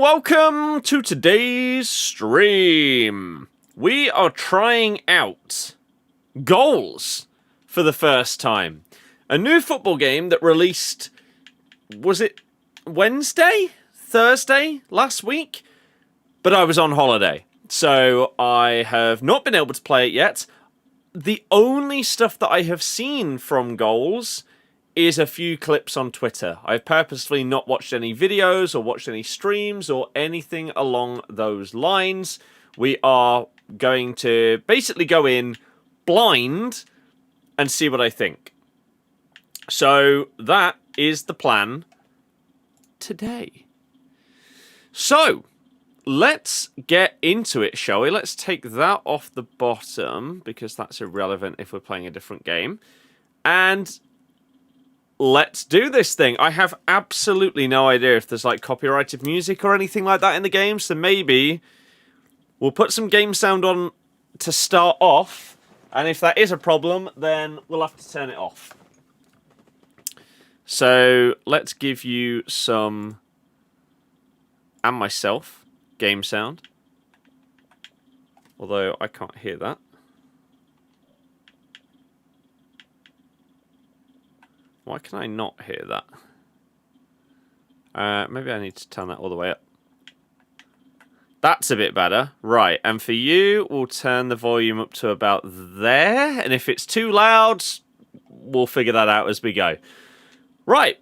welcome to today's stream. We are trying out Goals for the first time. A new football game that released, was it Wednesday? Thursday? Last week? But I was on holiday, so I have not been able to play it yet. The only stuff that I have seen from Goals is a few clips on Twitter. I've purposely not watched any videos or watched any streams or anything along those lines. We are going to basically go in blind and see what I think. So that is the plan today. So let's get into it, shall we? Let's take that off the bottom because that's irrelevant if we're playing a different game. And let's do this thing. I have absolutely no idea if there's like copyrighted music or anything like that in the game, so maybe we'll put some game sound on to start off, and if that is a problem, then we'll have to turn it off. So let's give you some, and myself, game sound. Although I can't hear that. Why can I not hear that? Maybe I need to turn that all the way up. That's a bit better. Right, and for you, we'll turn the volume up to about there. And if it's too loud, we'll figure that out as we go. Right.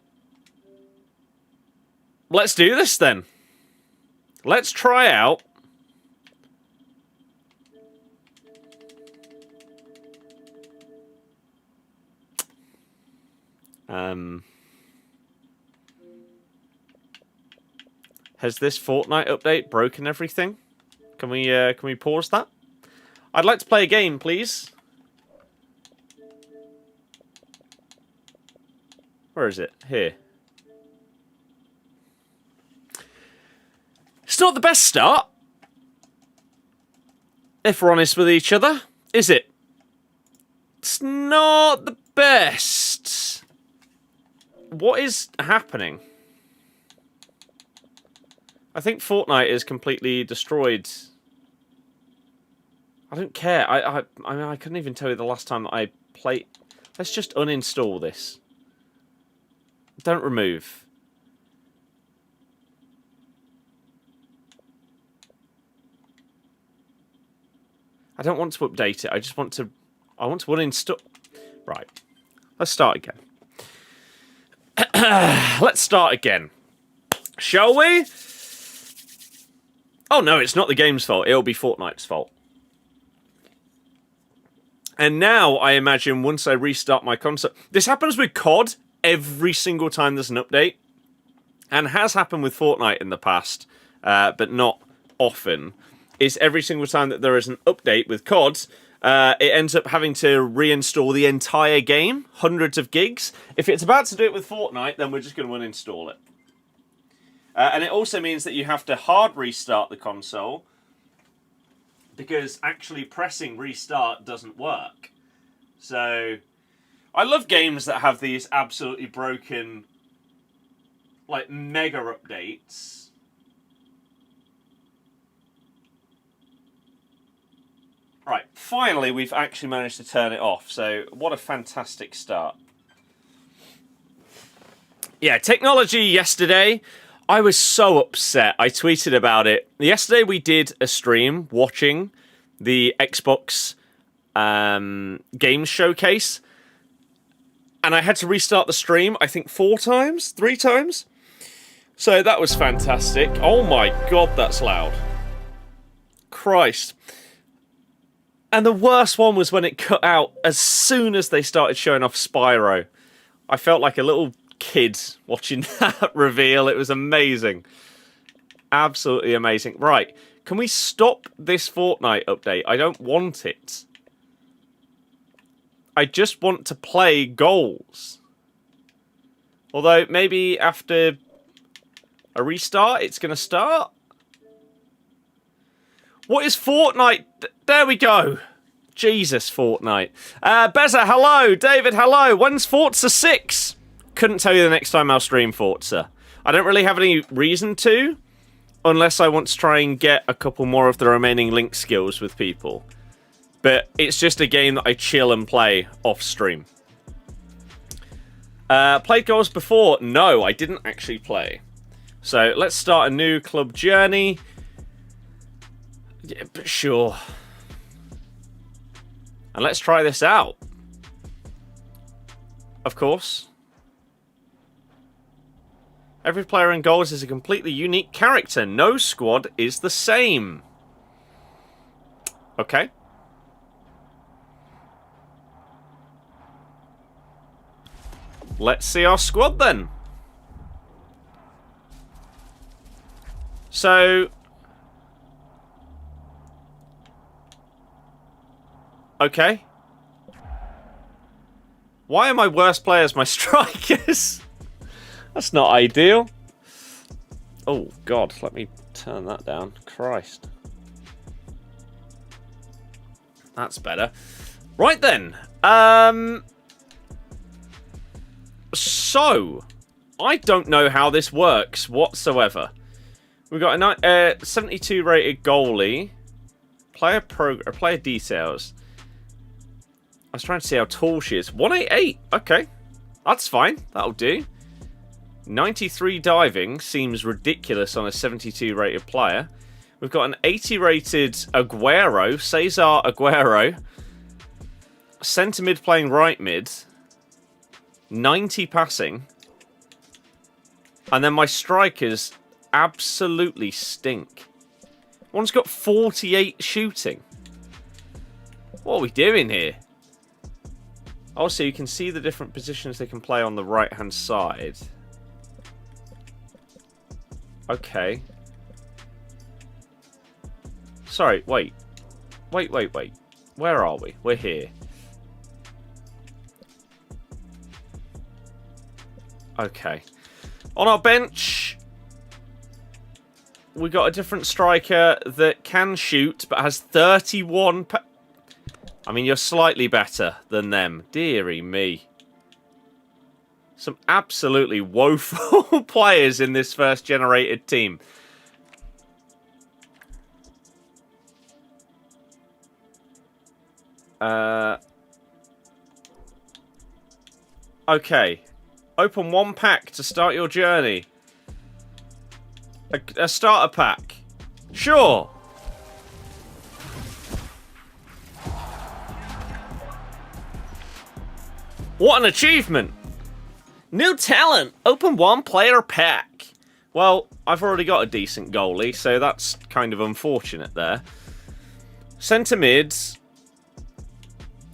Let's do this then. Let's try out has this Fortnite update broken everything? Can we pause that? I'd like to play a game, please. Where is it? Here. It's not the best start, if we're honest with each other, is it? It's not the best. What is happening? I think Fortnite is completely destroyed. I don't care. I mean, I couldn't even tell you the last time that I played. Let's just uninstall this. Don't remove. I don't want to update it. I just want to. I want to uninstall. Right. Let's start again. Let's start again. Shall we? Oh no, it's not the game's fault. It'll be Fortnite's fault. And now, I imagine, once I restart my console... This happens with COD every single time there's an update. And has happened with Fortnite in the past, but not often. Is every single time that there is an update with COD, it ends up having to reinstall the entire game, hundreds of gigs. If it's about to do it with Fortnite, then we're just going to uninstall it. And it also means that you have to hard restart the console because actually pressing restart doesn't work. So, I love games that have these absolutely broken, like, mega updates. Right, finally we've actually managed to turn it off, so what a fantastic start. Yeah, technology yesterday, I was so upset. I tweeted about it. Yesterday we did a stream watching the Xbox Games Showcase, and I had to restart the stream, I think 3 times. So that was fantastic. Oh my god, that's loud. Christ. And the worst one was when it cut out as soon as they started showing off Spyro. I felt like a little kid watching that reveal. It was amazing. Absolutely amazing. Right, can we stop this Fortnite update? I don't want it. I just want to play Goals. Although, maybe after a restart, it's going to start? What is Fortnite? There we go. Jesus, Fortnite. Beza, hello. David, hello. When's Forza 6? Couldn't tell you the next time I'll stream Forza. I don't really have any reason to, Unless I want to try and get a couple more of the remaining link skills with people. But it's just a game that I chill and play off stream. Played goals before? No, I didn't actually play. So let's start a new club journey. Yeah, but sure. And let's try this out. Of course. Every player in goals is a completely unique character. No squad is the same. Okay. Let's see our squad then. So... okay. Why are my worst players my strikers? That's not ideal. Oh, God. Let me turn that down. Christ. That's better. Right then. So, I don't know how this works whatsoever. We've got a 72 rated goalie. Player details. I was trying to see how tall she is. 188. Okay. That's fine. That'll do. 93 diving seems ridiculous on a 72 rated player. We've got an 80 rated Aguero. Cesar Aguero. Centre mid playing right mid. 90 passing. And then my strikers absolutely stink. One's got 48 shooting. What are we doing here? Also, you can see the different positions they can play on the right-hand side. Okay. Sorry, wait. Wait. Where are we? We're here. Okay. On our bench, we got a different striker that can shoot, but has 31... I mean, you're slightly better than them. Deary me. Some absolutely woeful players in this first generated team. Okay. Open one pack to start your journey. A starter pack. Sure. What an achievement. New talent. Open one player pack. Well, I've already got a decent goalie, so that's kind of unfortunate there. Centre mids.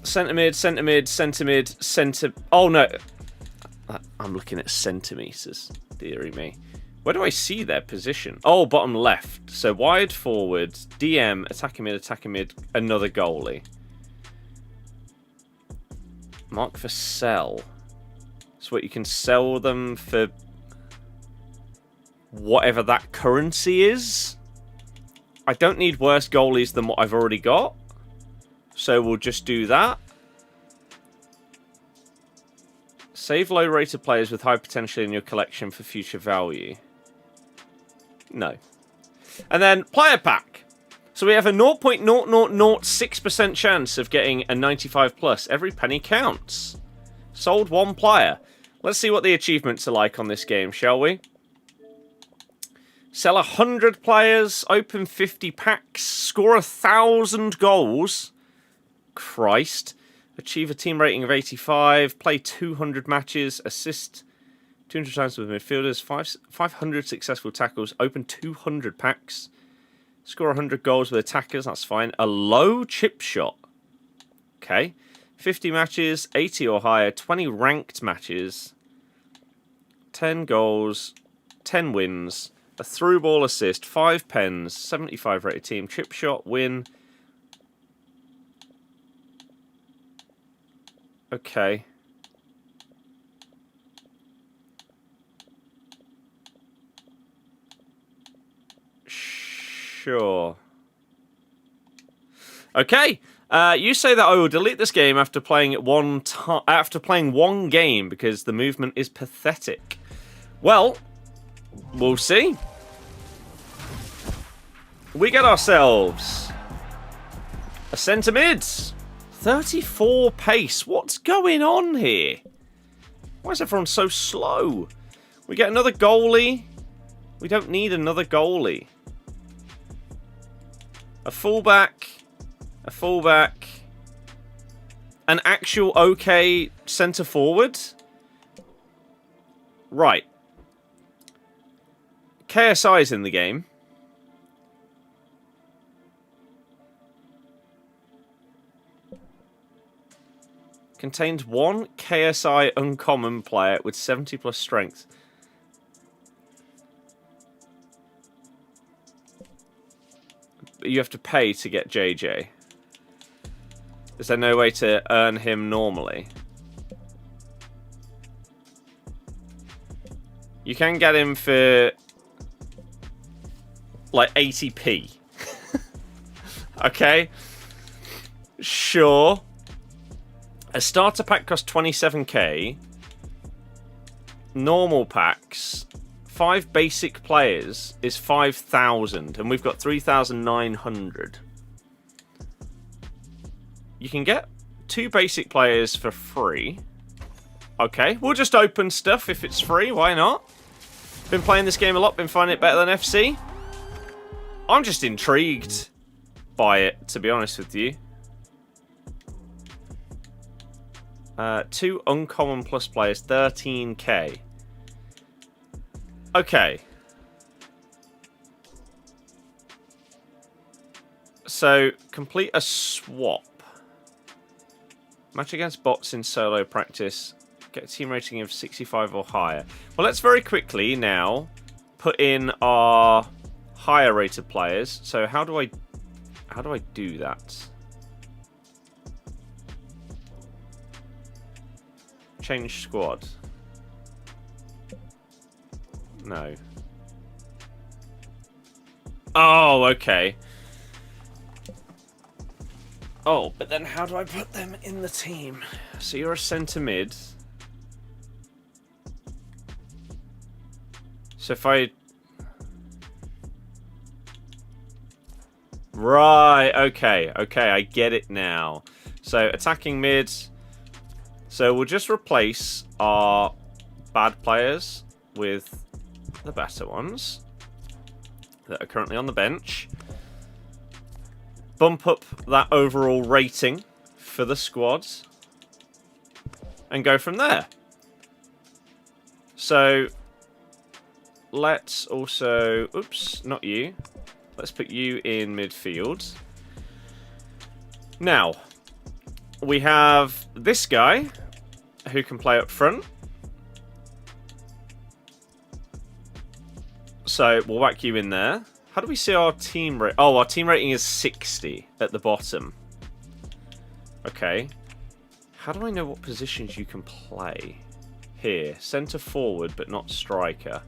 Centre mid, centre mid, centre mid, centre... Oh, no. I'm looking at centimetres. Deary me. Where do I see their position? Oh, bottom left. So wide forward, DM, attacking mid, another goalie. Mark for sell. So what, you can sell them for whatever that currency is? I don't need worse goalies than what I've already got. So we'll just do that. Save low-rated players with high potential in your collection for future value. No. And then, player pack. So we have a 0.0006% chance of getting a 95 plus. Every penny counts. Sold one player. Let's see what the achievements are like on this game, shall we? Sell 100 players, open 50 packs, score 1,000 goals. Christ. Achieve a team rating of 85, play 200 matches, assist 200 times with midfielders, 500 successful tackles, open 200 packs, score 100 goals with attackers, that's fine. A low chip shot. Okay. 50 matches, 80 or higher, 20 ranked matches, 10 goals, 10 wins, a through ball assist, 5 pens, 75 rated team, chip shot, win. Okay. Sure. Okay. You say that I will delete this game after playing it after playing one game because the movement is pathetic. Well, we'll see. we get ourselves a centre mid. 34 pace. What's going on here? Why is everyone so slow? We get another goalie. We don't need another goalie. A fullback. A fullback. An actual okay centre forward. Right. KSI's in the game. Contains one KSI uncommon player with 70 plus strength. You have to pay to get JJ. Is there no way to earn him normally? You can get him for like 80p. Okay. Sure. A starter pack costs 27k. Normal packs, 5 basic players is 5,000, and we've got 3,900. You can get 2 basic players for free. Okay, we'll just open stuff if it's free, why not? Been playing this game a lot, been finding it better than FC. I'm just intrigued by it, to be honest with you. 2 uncommon plus players, 13k. Okay. So, complete a swap. Match against bots in solo practice. Get a team rating of 65 or higher. Well, let's very quickly now put in our higher rated players. So, how do I do that? Change squad. No. Oh, okay. Oh, but then how do I put them in the team? So you're a centre mid. So if I... Right, okay, I get it now. So attacking mid. So we'll just replace our bad players with the better ones that are currently on the bench. Bump up that overall rating for the squad. And go from there. So let's also... Oops, not you. Let's put you in midfield. Now, we have this guy who can play up front. So we'll whack you in there. How do we see our team rating? Oh, our team rating is 60 at the bottom. Okay. How do I know what positions you can play? Here, centre forward, but not striker.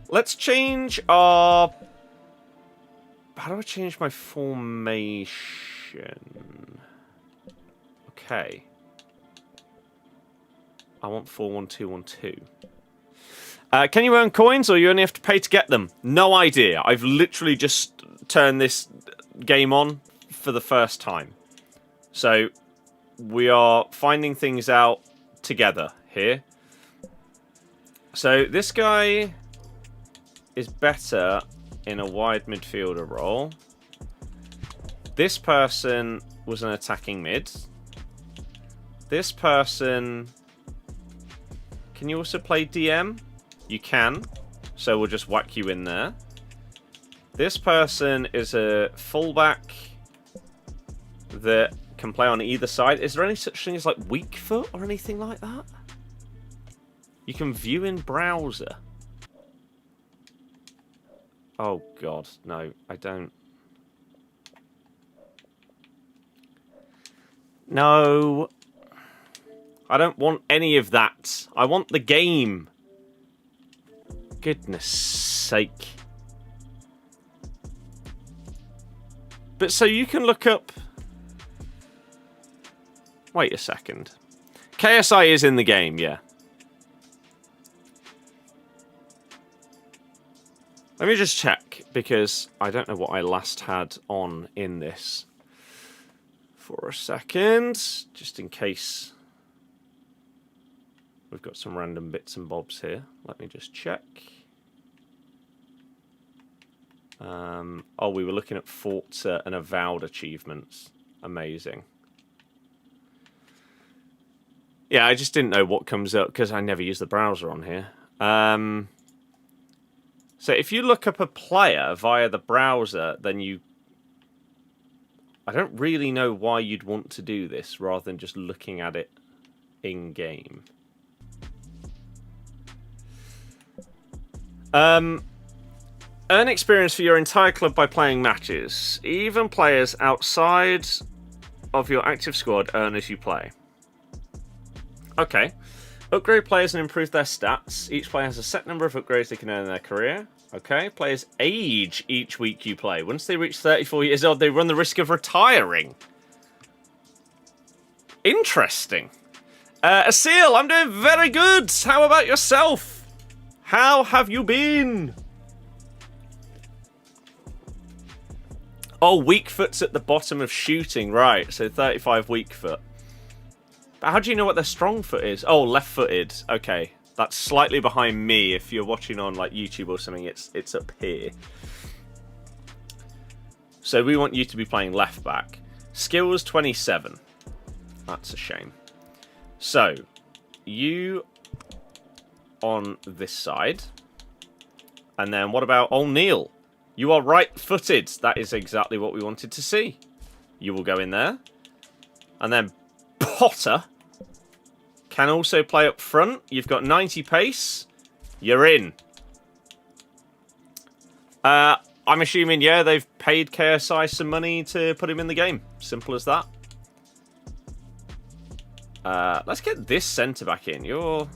Let's change our... How do I change my formation? Okay. I want 4-1-2-1-2. Can you earn coins, or you only have to pay to get them? No idea. I've literally just turned this game on for the first time. So, we are finding things out together here. So, this guy is better in a wide midfielder role. This person was an attacking mid. This person... Can you also play DM? You can. So we'll just whack you in there. This person is a fullback that can play on either side. Is there any such thing as like weak foot or anything like that? You can view in browser. Oh god, no, I don't. No. I don't want any of that. I want the game. Goodness sake. But so you can look up... Wait a second. KSI is in the game, yeah. Let me just check, because I don't know what I last had on in this. For a second, just in case we've got some random bits and bobs here. Let me just check. Oh, we were looking at Forza and Avowed achievements. Amazing. Yeah, I just didn't know what comes up because I never use the browser on here. So if you look up a player via the browser, then you... I don't really know why you'd want to do this rather than just looking at it in-game. Earn experience for your entire club by playing matches. Even players outside of your active squad earn as you play. Okay. Upgrade players and improve their stats. Each player has a set number of upgrades they can earn in their career. Okay. Players age each week you play. Once they reach 34 years old, they run the risk of retiring. Interesting. Asil, I'm doing very good. How about yourself? How have you been? Oh, weak foot's at the bottom of shooting. Right, so 35 weak foot. But how do you know what their strong foot is? Oh, left-footed. Okay, that's slightly behind me. If you're watching on like YouTube or something, it's up here. So we want you to be playing left back. Skills 27. That's a shame. So, you on this side. And then what about O'Neill? You are right-footed. That is exactly what we wanted to see. You will go in there. And then Potter can also play up front. You've got 90 pace. You're in. I'm assuming, yeah, they've paid KSI some money to put him in the game. Simple as that. Let's get this centre-back in. You're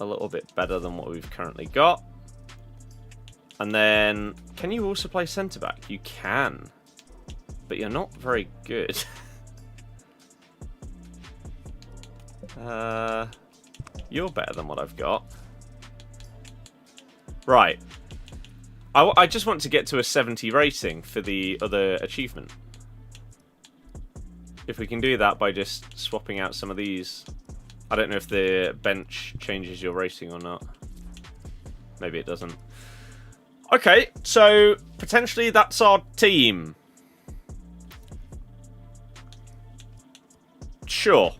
a little bit better than what we've currently got. And then, can you also play centre-back? You can. But you're not very good. You're better than what I've got. Right. I just want to get to a 70 rating for the other achievement. If we can do that by just swapping out some of these. I don't know if the bench changes your rating or not. Maybe it doesn't. Okay, so potentially that's our team. Sure.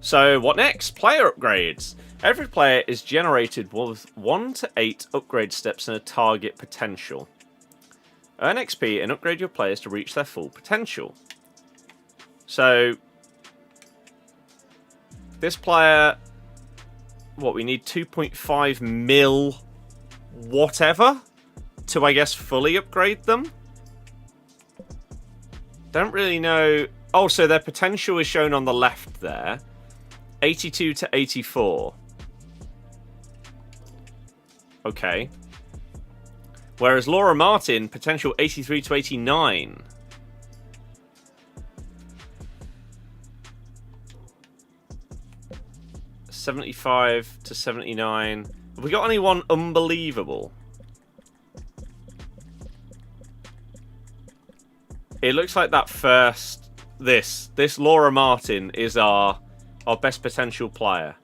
So what next? Player upgrades. Every player is generated with 1 to 8 upgrade steps and a target potential. Earn XP and upgrade your players to reach their full potential. So this player, what, we need 2.5 mil whatever to, I guess, fully upgrade them. Don't really know. Oh, so their potential is shown on the left there. 82 to 84. Okay. Whereas Laura Martin, potential 83 to 89. $75 to $79. Have we got anyone unbelievable? It looks like that first... This Laura Martin is our best potential player.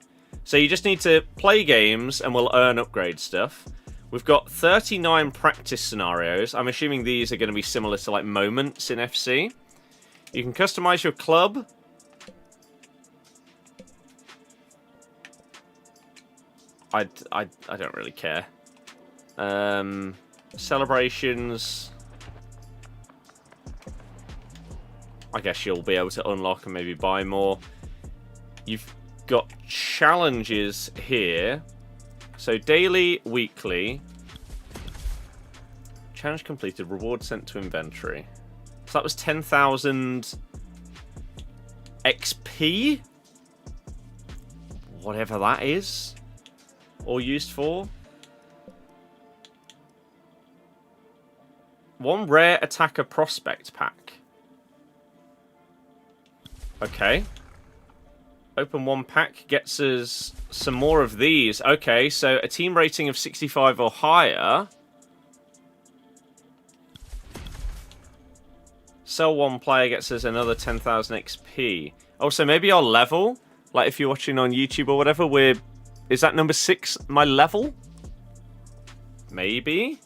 So you just need to play games and we'll earn upgrade stuff. We've got 39 practice scenarios. I'm assuming these are going to be similar to like moments in FC. You can customize your club. I don't really care. Celebrations. I guess you'll be able to unlock and maybe buy more. You've got challenges here. So daily, weekly. Challenge completed. Reward sent to inventory. So that was 10,000 XP? Whatever that is. Or used for. One rare attacker prospect pack. Okay. Open one pack gets us some more of these. Okay, so a team rating of 65 or higher. Sell one player gets us another 10,000 XP. Oh, so maybe our level, like if you're watching on YouTube or whatever, is that number 6 my level? Maybe?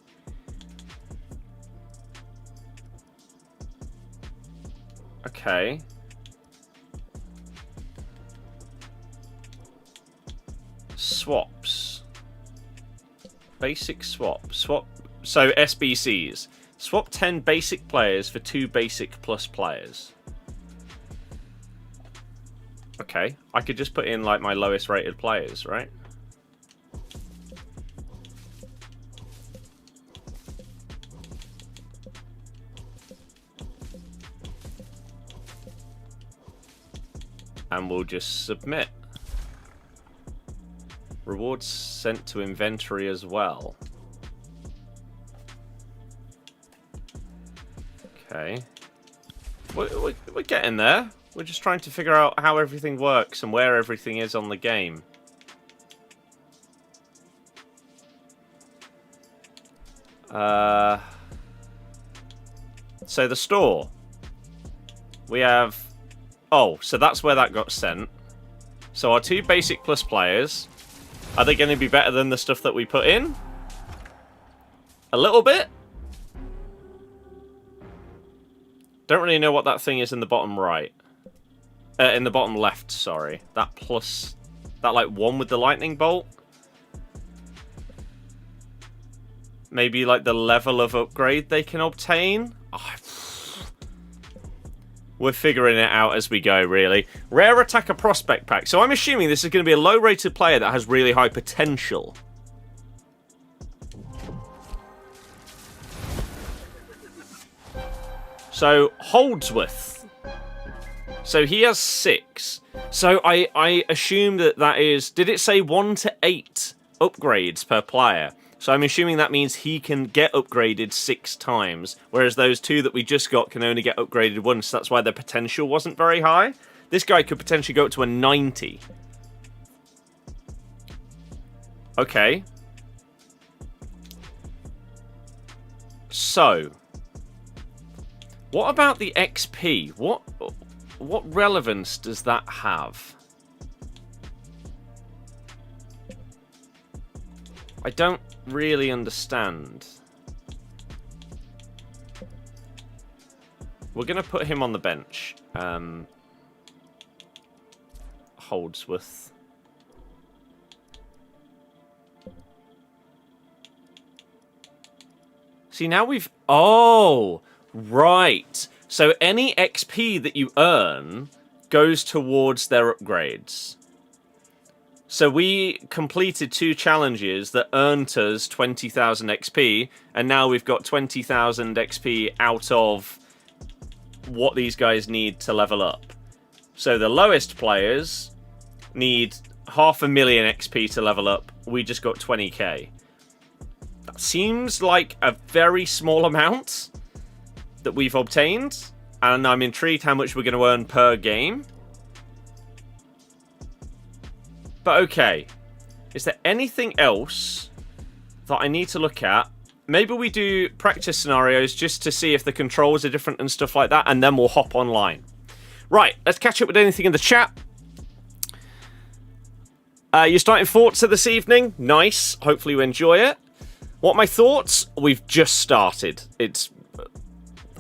Okay. Swaps. Basic swap. Swap. So SBCs. Swap 10 basic players for 2 basic plus players. Okay. I could just put in like my lowest rated players, right? And we'll just submit. Rewards sent to inventory as well. Okay. We're getting there. We're just trying to figure out how everything works and where everything is on the game. So the store. We have... Oh, so that's where that got sent. So our 2 basic plus players... Are they going to be better than the stuff that we put in? A little bit? Don't really know what that thing is in the bottom right. In the bottom left, sorry. That plus... That, like, one with the lightning bolt? Maybe, like, the level of upgrade they can obtain? Oh, we're figuring it out as we go, really. Rare Attacker Prospect Pack. So I'm assuming this is going to be a low-rated player that has really high potential. So, Holdsworth. So he has 6. So I assume that is... Did it say 1 to 8 upgrades per player? So I'm assuming that means he can get upgraded 6 times, whereas those 2 that we just got can only get upgraded once. That's why their potential wasn't very high. This guy could potentially go up to a 90. Okay. So, what about the XP? What relevance does that have? I don't really understand. We're going to put him on the bench. Holdsworth. See, now we've... Oh, right. So any XP that you earn goes towards their upgrades. So we completed 2 challenges that earned us 20,000 XP, and now we've got 20,000 XP out of what these guys need to level up. So the lowest players need 500,000 XP to level up. We just got 20k. That seems like a very small amount that we've obtained, and I'm intrigued how much we're going to earn per game. But okay, is there anything else that I need to look at? Maybe we do practice scenarios just to see if the controls are different and stuff like that, and then we'll hop online. Right, let's catch up with anything in the chat. You're starting Forza this evening. Nice. Hopefully you enjoy it. What are my thoughts? We've just started.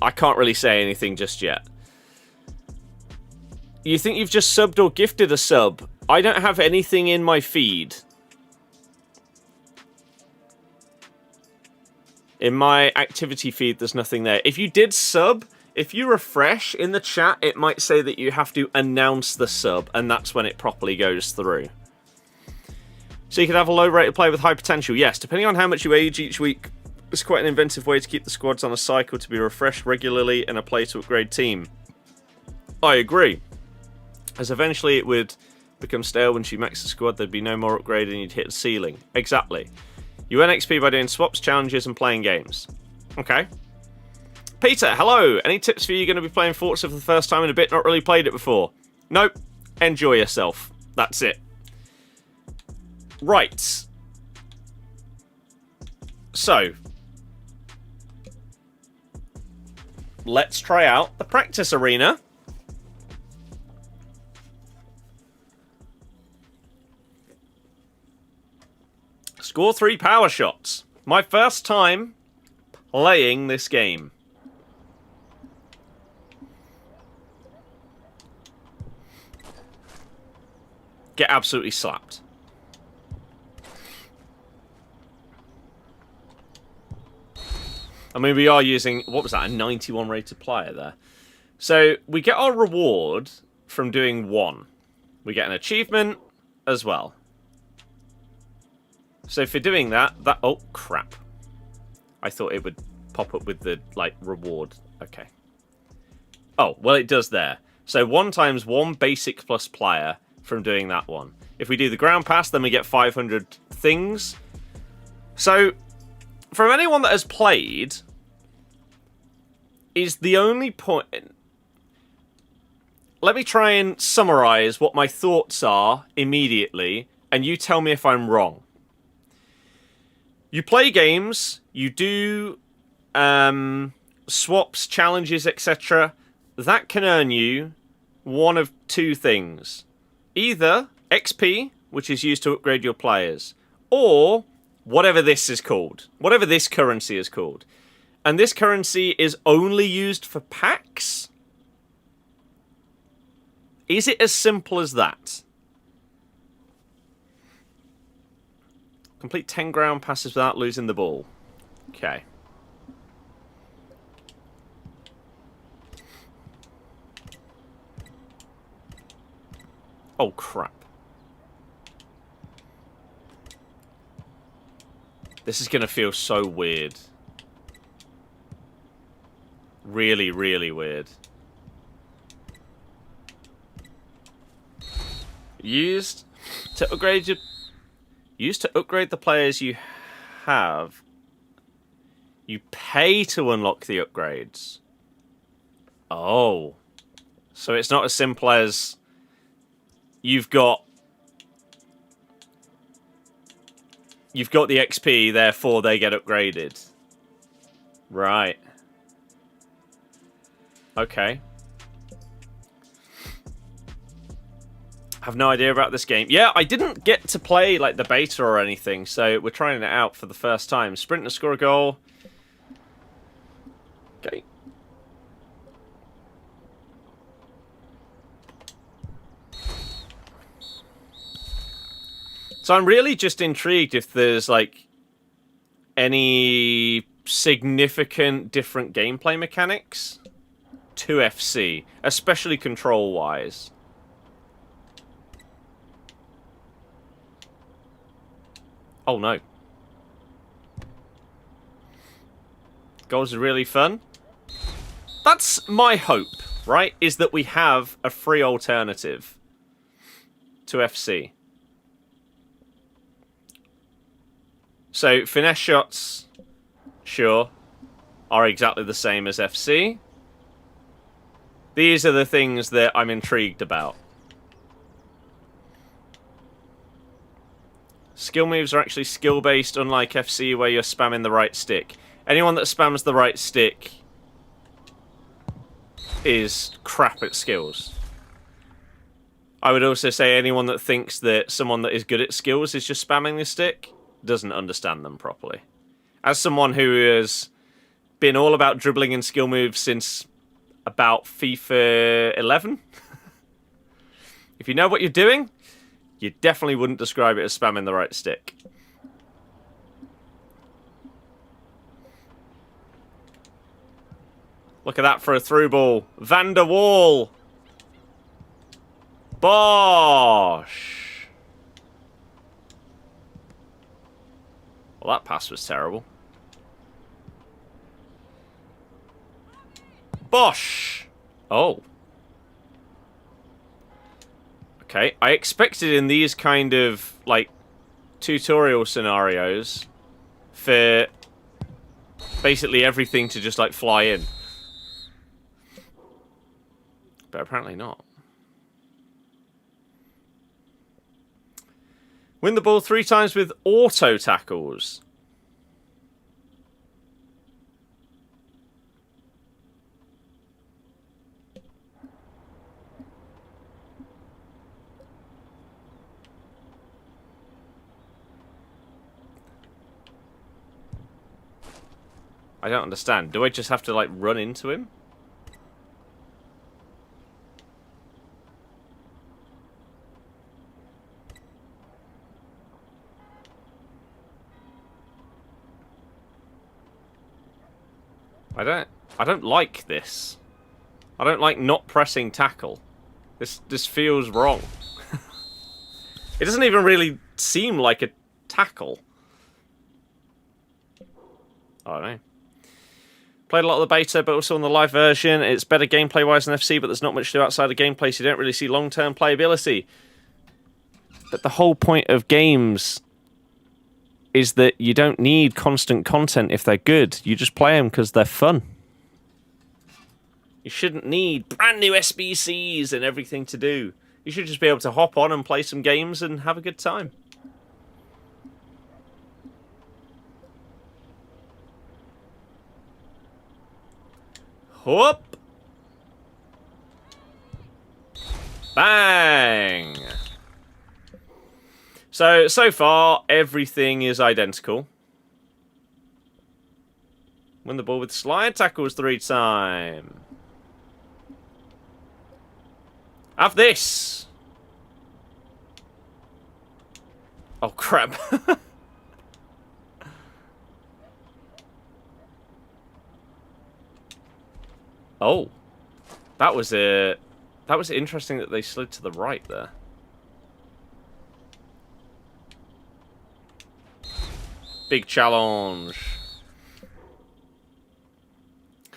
I can't really say anything just yet. You think you've just subbed or gifted a sub? I don't have anything in my feed. In my activity feed, there's nothing there. If you did sub, if you refresh in the chat, it might say that you have to announce the sub, and that's when it properly goes through. So you could have a low-rated player with high potential. Yes, depending on how much you age each week, it's quite an inventive way to keep the squads on a cycle to be refreshed regularly and a play to upgrade team. I agree. As eventually it would become stale once you max the squad, there'd be no more upgrade and you'd hit the ceiling. Exactly. You earn XP by doing swaps, challenges, and playing games. Okay. Peter, hello. Any tips for you going to be playing Forza for the first time in a bit? Not really played it before. Nope. enjoy yourself. That's it. Right. So, let's try out the practice arena. Score 3 power shots. My first time playing this game. Get absolutely slapped. I mean, we are using, what was that, a 91 rated player there. So, we get our reward from doing 1. We get an achievement as well. So, for doing that, oh, crap. I thought it would pop up with the, like, reward. Okay. Oh, well, it does there. So, 1 times 1 basic plus player from doing that one. If we do the ground pass, then we get 500 things. So, from anyone that has played, is the only point... Let me try and summarize what my thoughts are immediately, and you tell me if I'm wrong. You play games, you do swaps, challenges, etc. That can earn you one of 2 things. Either XP, which is used to upgrade your players, or whatever this is called. Whatever this currency is called. And this currency is only used for packs? Is it as simple as that? Complete 10 ground passes without losing the ball. Okay. Oh, crap. This is going to feel so weird. Really, really weird. Used to upgrade the players you have. You pay to unlock the upgrades. Oh. So it's not as simple as you've got the XP, therefore they get upgraded. Right. Okay. Have no idea about this game. Yeah, I didn't get to play like the beta or anything, so we're trying it out for the first time. Sprint and score a goal. Okay. So I'm really just intrigued if there's like any significant different gameplay mechanics to FC, especially control-wise. Oh no. Goals are really fun. That's my hope, right? Is that we have a free alternative to FC. So, finesse shots, sure, are exactly the same as FC. These are the things that I'm intrigued about. Skill moves are actually skill-based, unlike FC, where you're spamming the right stick. Anyone that spams the right stick is crap at skills. I would also say anyone that thinks that someone that is good at skills is just spamming the stick doesn't understand them properly. As someone who has been all about dribbling and skill moves since about FIFA 11, if you know what you're doing, you definitely wouldn't describe it as spamming the right stick. Look at that for a through ball. Van der Waal. Bosh. Well, that pass was terrible. Bosh. Oh. Okay, I expected in these kind of, like, tutorial scenarios for basically everything to just, like, fly in. But apparently not. Win the ball 3 times with auto tackles. I don't understand. Do I just have to, like, run into him? I don't like this. I don't like not pressing tackle. This feels wrong. It doesn't even really seem like a tackle. I don't know. Played a lot of the beta, but also on the live version. It's better gameplay-wise than FC, but there's not much to do outside of gameplay, so you don't really see long-term playability. But the whole point of games is that you don't need constant content if they're good. You just play them because they're fun. You shouldn't need brand new SBCs and everything to do. You should just be able to hop on and play some games and have a good time. Whoop! Bang! So far, everything is identical. Win the ball with slide tackles 3 times. Have this! Oh, crap. Oh. That was interesting that they slid to the right there. Big challenge.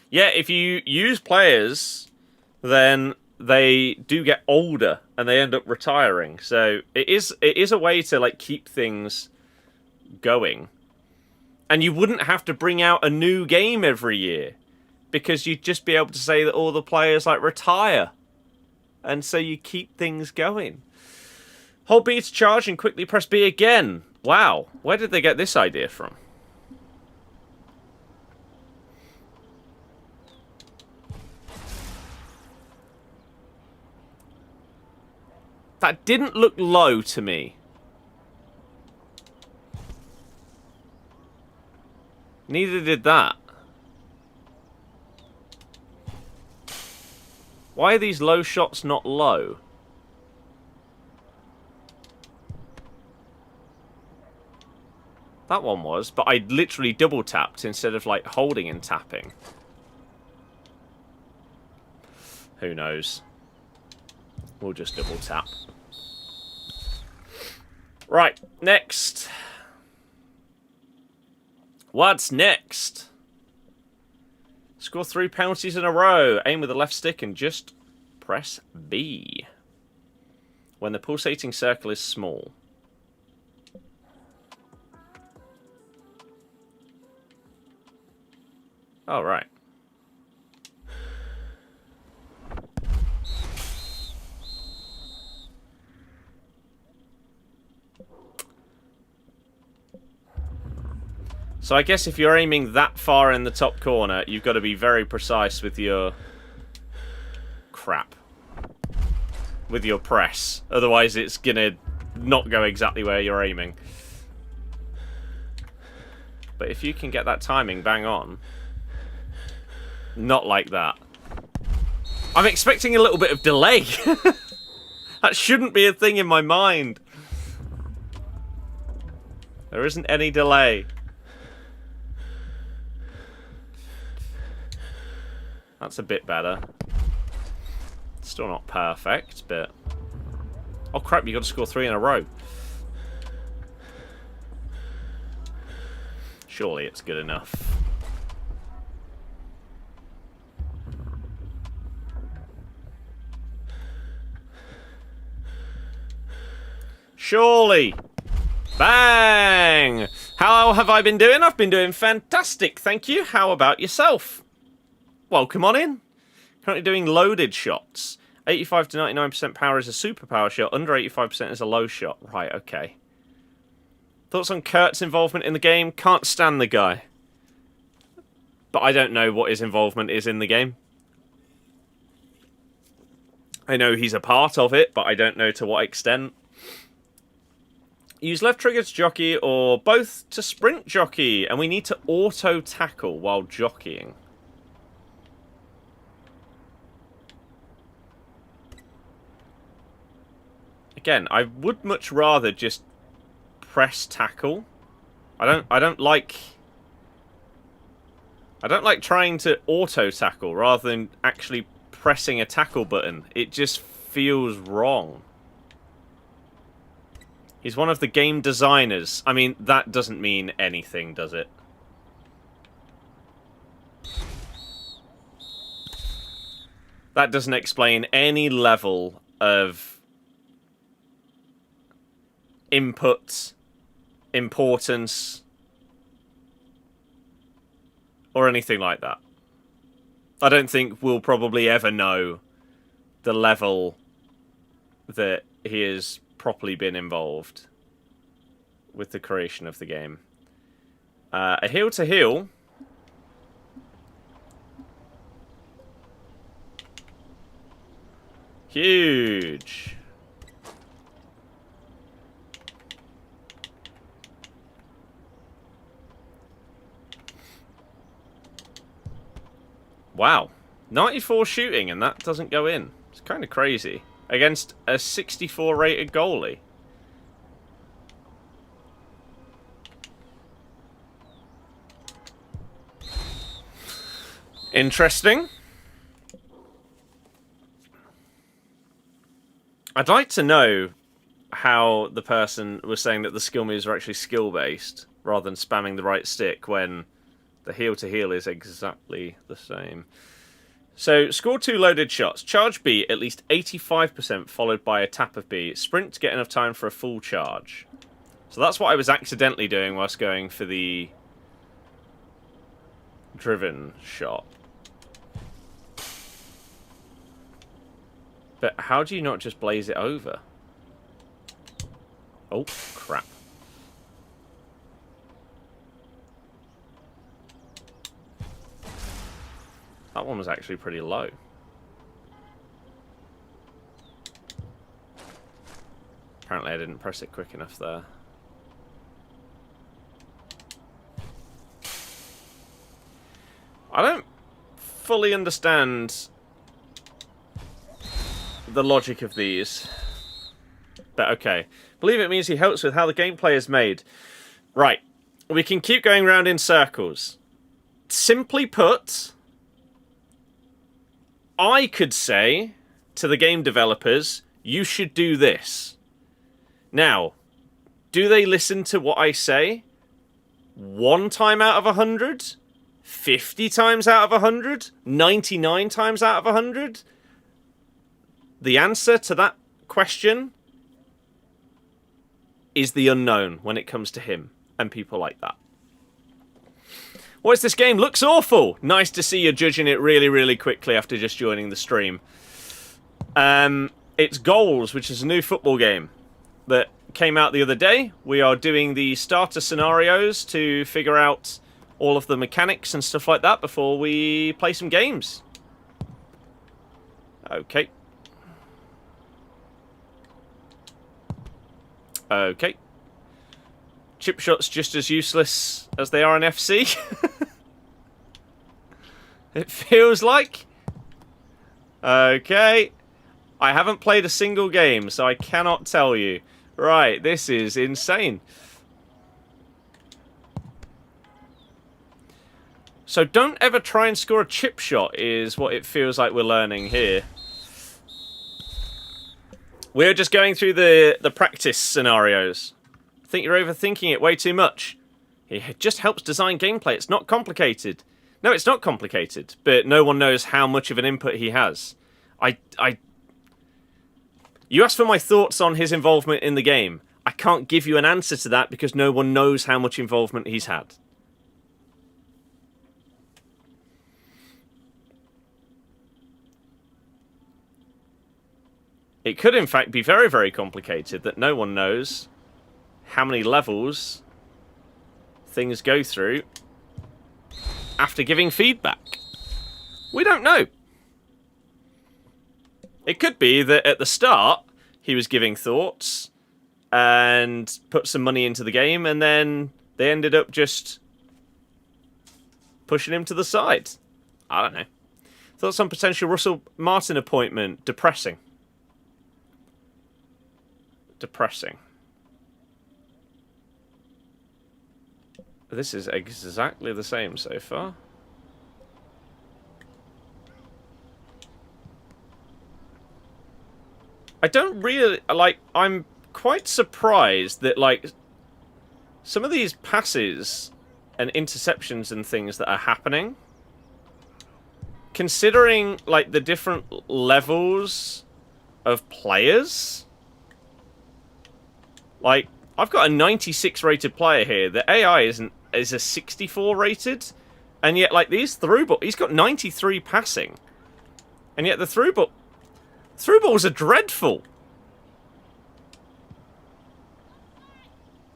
Yeah, if you use players, then they do get older and they end up retiring. So it is a way to like keep things going. And you wouldn't have to bring out a new game every year, because you'd just be able to say that all the players like retire. And so you keep things going. Hold B to charge and quickly press B again. Wow, where did they get this idea from? That didn't look low to me. Neither did that. Why are these low shots not low? That one was, but I literally double tapped instead of like holding and tapping. Who knows? We'll just double tap. Right, next. What's next? Score 3 penalties in a row. Aim with the left stick and just press B. When the pulsating circle is small. Oh, right. So I guess if you're aiming that far in the top corner, you've got to be very precise with your... crap. With your press. Otherwise it's going to not go exactly where you're aiming. But if you can get that timing bang on... Not like that. I'm expecting a little bit of delay. That shouldn't be a thing in my mind. There isn't any delay. That's a bit better. Still not perfect, but... Oh crap, you got to score 3 in a row. Surely it's good enough. Surely. Bang! How have I been doing? I've been doing fantastic, thank you. How about yourself? Welcome on in. Currently doing loaded shots. 85 to 99% power is a super power shot. Under 85% is a low shot. Right, okay. Thoughts on Kurt's involvement in the game? Can't stand the guy. But I don't know what his involvement is in the game. I know he's a part of it, but I don't know to what extent. Use left trigger to jockey or both to sprint jockey. And we need to auto-tackle while jockeying. Again, I would much rather just press tackle. I don't like trying to auto-tackle rather than actually pressing a tackle button. It just feels wrong. He's one of the game designers. I mean, that doesn't mean anything, does it? That doesn't explain any level of input, importance, or anything like that. I don't think we'll probably ever know the level that he has properly been involved with the creation of the game. A heel to heel. Huge. Wow. 94 shooting and that doesn't go in. It's kind of crazy. Against a 64 rated goalie. Interesting. I'd like to know how the person was saying that the skill moves are actually skill-based rather than spamming the right stick when the heel-to-heel is exactly the same. So, score 2 loaded shots. Charge B at least 85% followed by a tap of B. Sprint to get enough time for a full charge. So that's what I was accidentally doing whilst going for the driven shot. But how do you not just blaze it over? Oh, crap. That one was actually pretty low. Apparently I didn't press it quick enough there. I don't fully understand the logic of these. But okay. Believe it means he helps with how the gameplay is made. Right. We can keep going round in circles. Simply put, I could say to the game developers, you should do this. Now, do they listen to what I say? 1 time out of 100? 50 times out of 100? 99 times out of 100? The answer to that question is the unknown when it comes to him and people like that. What is this game? Looks awful! Nice to see you judging it really, really quickly after just joining the stream. It's Goals, which is a new football game that came out the other day. We are doing the starter scenarios to figure out all of the mechanics and stuff like that before we play some games. Okay. Okay. Chip shots just as useless as they are in FC. It feels like. Okay. I haven't played a single game, so I cannot tell you. Right, this is insane. So don't ever try and score a chip shot is what it feels like we're learning here. We're just going through the practice scenarios. I think you're overthinking it way too much. It just helps design gameplay. It's not complicated. No, it's not complicated, but no one knows how much of an input he has. You asked for my thoughts on his involvement in the game. I can't give you an answer to that because no one knows how much involvement he's had. It could, in fact, be very, very complicated that no one knows how many levels things go through after giving feedback. We don't know. It could be that at the start he was giving thoughts and put some money into the game, and then they ended up just pushing him to the side. I don't know. Thoughts on potential Russell Martin appointment? Depressing. Depressing. This is exactly the same so far. I don't really, like, I'm quite surprised that, like, some of these passes and interceptions and things that are happening, considering, like, the different levels of players, like, I've got a 96 rated player here. The AI is a 64 rated, and yet, like, these through ball, he's got 93 passing, and yet the through balls are dreadful.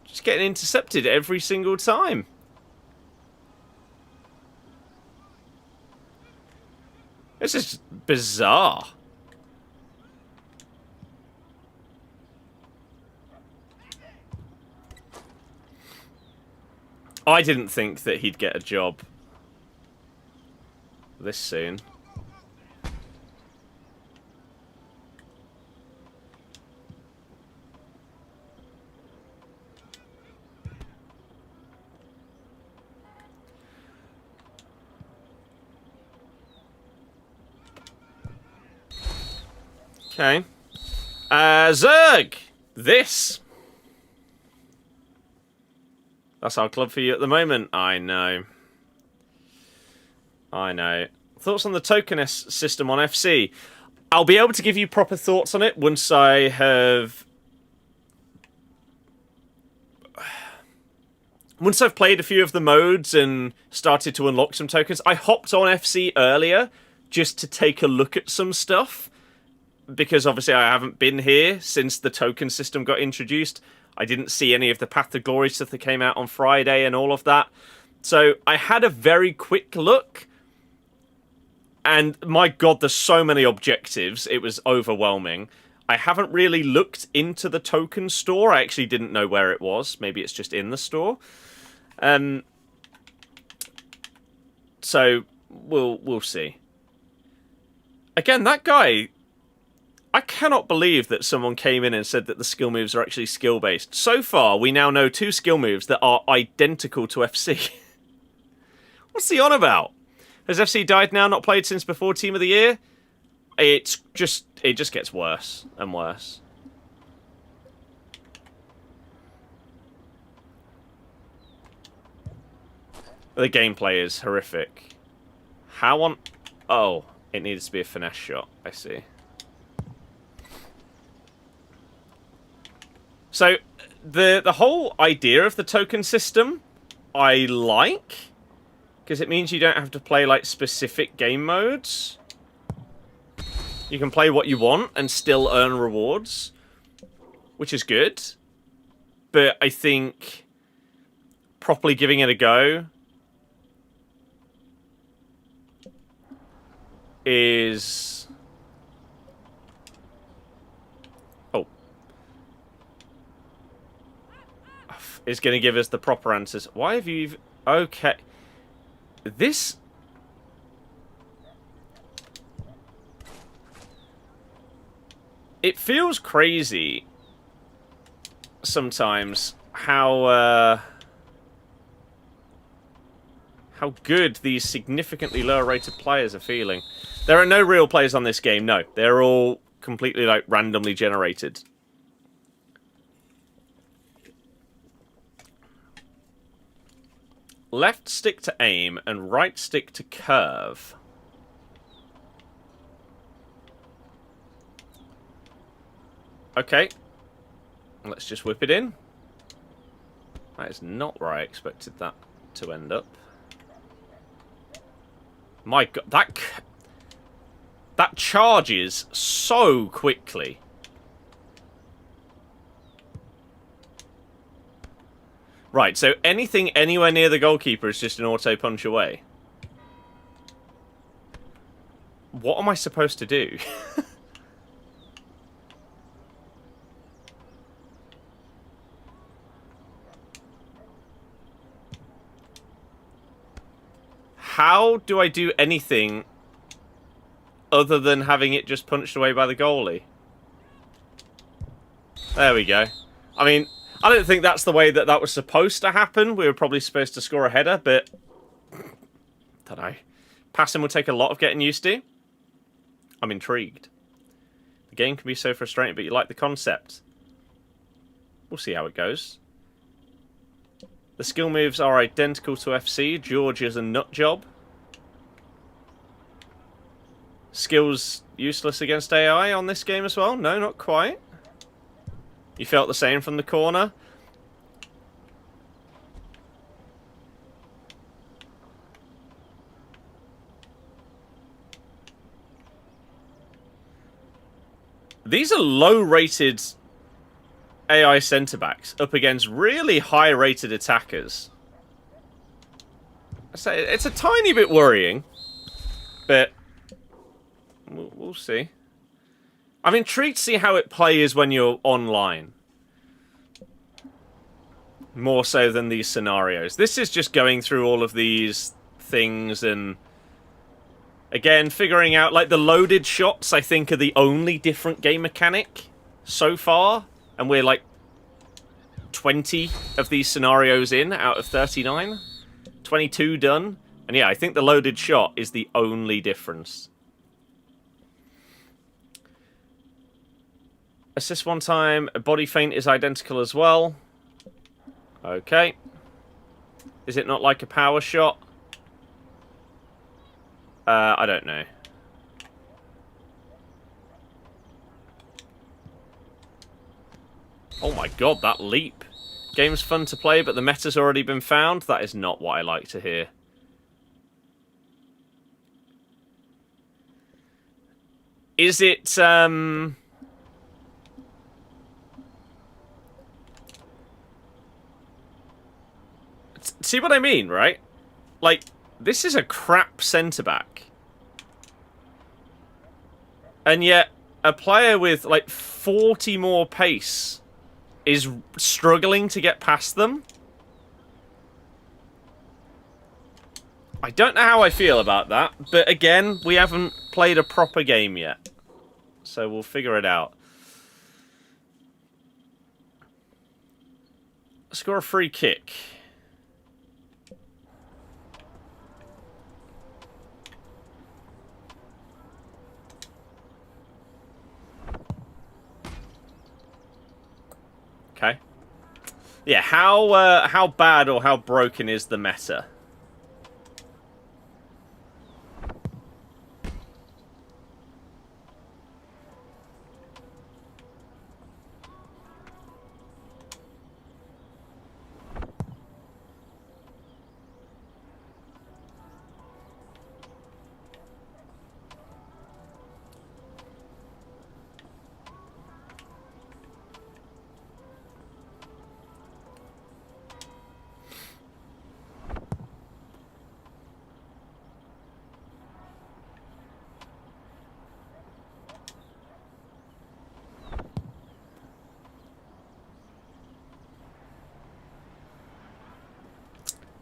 Just getting intercepted every single time. This is bizarre. I didn't think that he'd get a job this soon. Okay. Zerg! This. That's our club for you at the moment. I know. I know. Thoughts on the token system on FC? I'll be able to give you proper thoughts on it once I have... Once I've played a few of the modes and started to unlock some tokens. I hopped on FC earlier just to take a look at some stuff, because obviously I haven't been here since the token system got introduced. I didn't see any of the Path to Glory stuff that came out on Friday and all of that. So I had a very quick look. And my god, there's so many objectives. It was overwhelming. I haven't really looked into the token store. I actually didn't know where it was. Maybe it's just in the store. So we'll see. Again, that guy... I cannot believe that someone came in and said that the skill moves are actually skill-based. So far, we now know 2 skill moves that are identical to FC. What's he on about? Has FC died now, not played since before Team of the Year? It just gets worse and worse. The gameplay is horrific. How on... Oh, it needs to be a finesse shot. I see. So, the whole idea of the token system, I like, because it means you don't have to play, like, specific game modes. You can play what you want and still earn rewards, which is good. But I think properly giving it a go is... is going to give us the proper answers. Why have you... Okay. This... It feels crazy sometimes how good these significantly lower rated players are feeling. There are no real players on this game, no. They're all completely, like, randomly generated. Left stick to aim and right stick to curve. Okay. Let's just whip it in. That is not where I expected that to end up. My god, that charges so quickly. Right, so anything anywhere near the goalkeeper is just an auto punch away. What am I supposed to do? How do I do anything other than having it just punched away by the goalie? There we go. I mean, I don't think that's the way that that was supposed to happen. We were probably supposed to score a header, but... don't know. Passing will take a lot of getting used to. I'm intrigued. The game can be so frustrating, but you like the concept. We'll see how it goes. The skill moves are identical to FC. Georgia's a nut job. Skills useless against AI on this game as well? No, not quite. You felt the same from the corner? These are low-rated AI centre-backs up against really high-rated attackers. It's a tiny bit worrying, but we'll see. I'm intrigued to see how it plays when you're online. More so than these scenarios. This is just going through all of these things and... again, figuring out, like, the loaded shots, I think, are the only different game mechanic so far. And we're, like, 20 of these scenarios in out of 39. 22 done. And yeah, I think the loaded shot is the only difference. Assist one time. A body feint is identical as well. Okay. Is it not like a power shot? I don't know. Oh my god, that leap. Game's fun to play, but the meta's already been found. That is not what I like to hear. Is it, see what I mean, right? Like, this is a crap centre-back. And yet, a player with, like, 40 more pace is struggling to get past them. I don't know how I feel about that, but again, we haven't played a proper game yet. So we'll figure it out. Score a free kick. Okay. Yeah, how bad or how broken is the meta?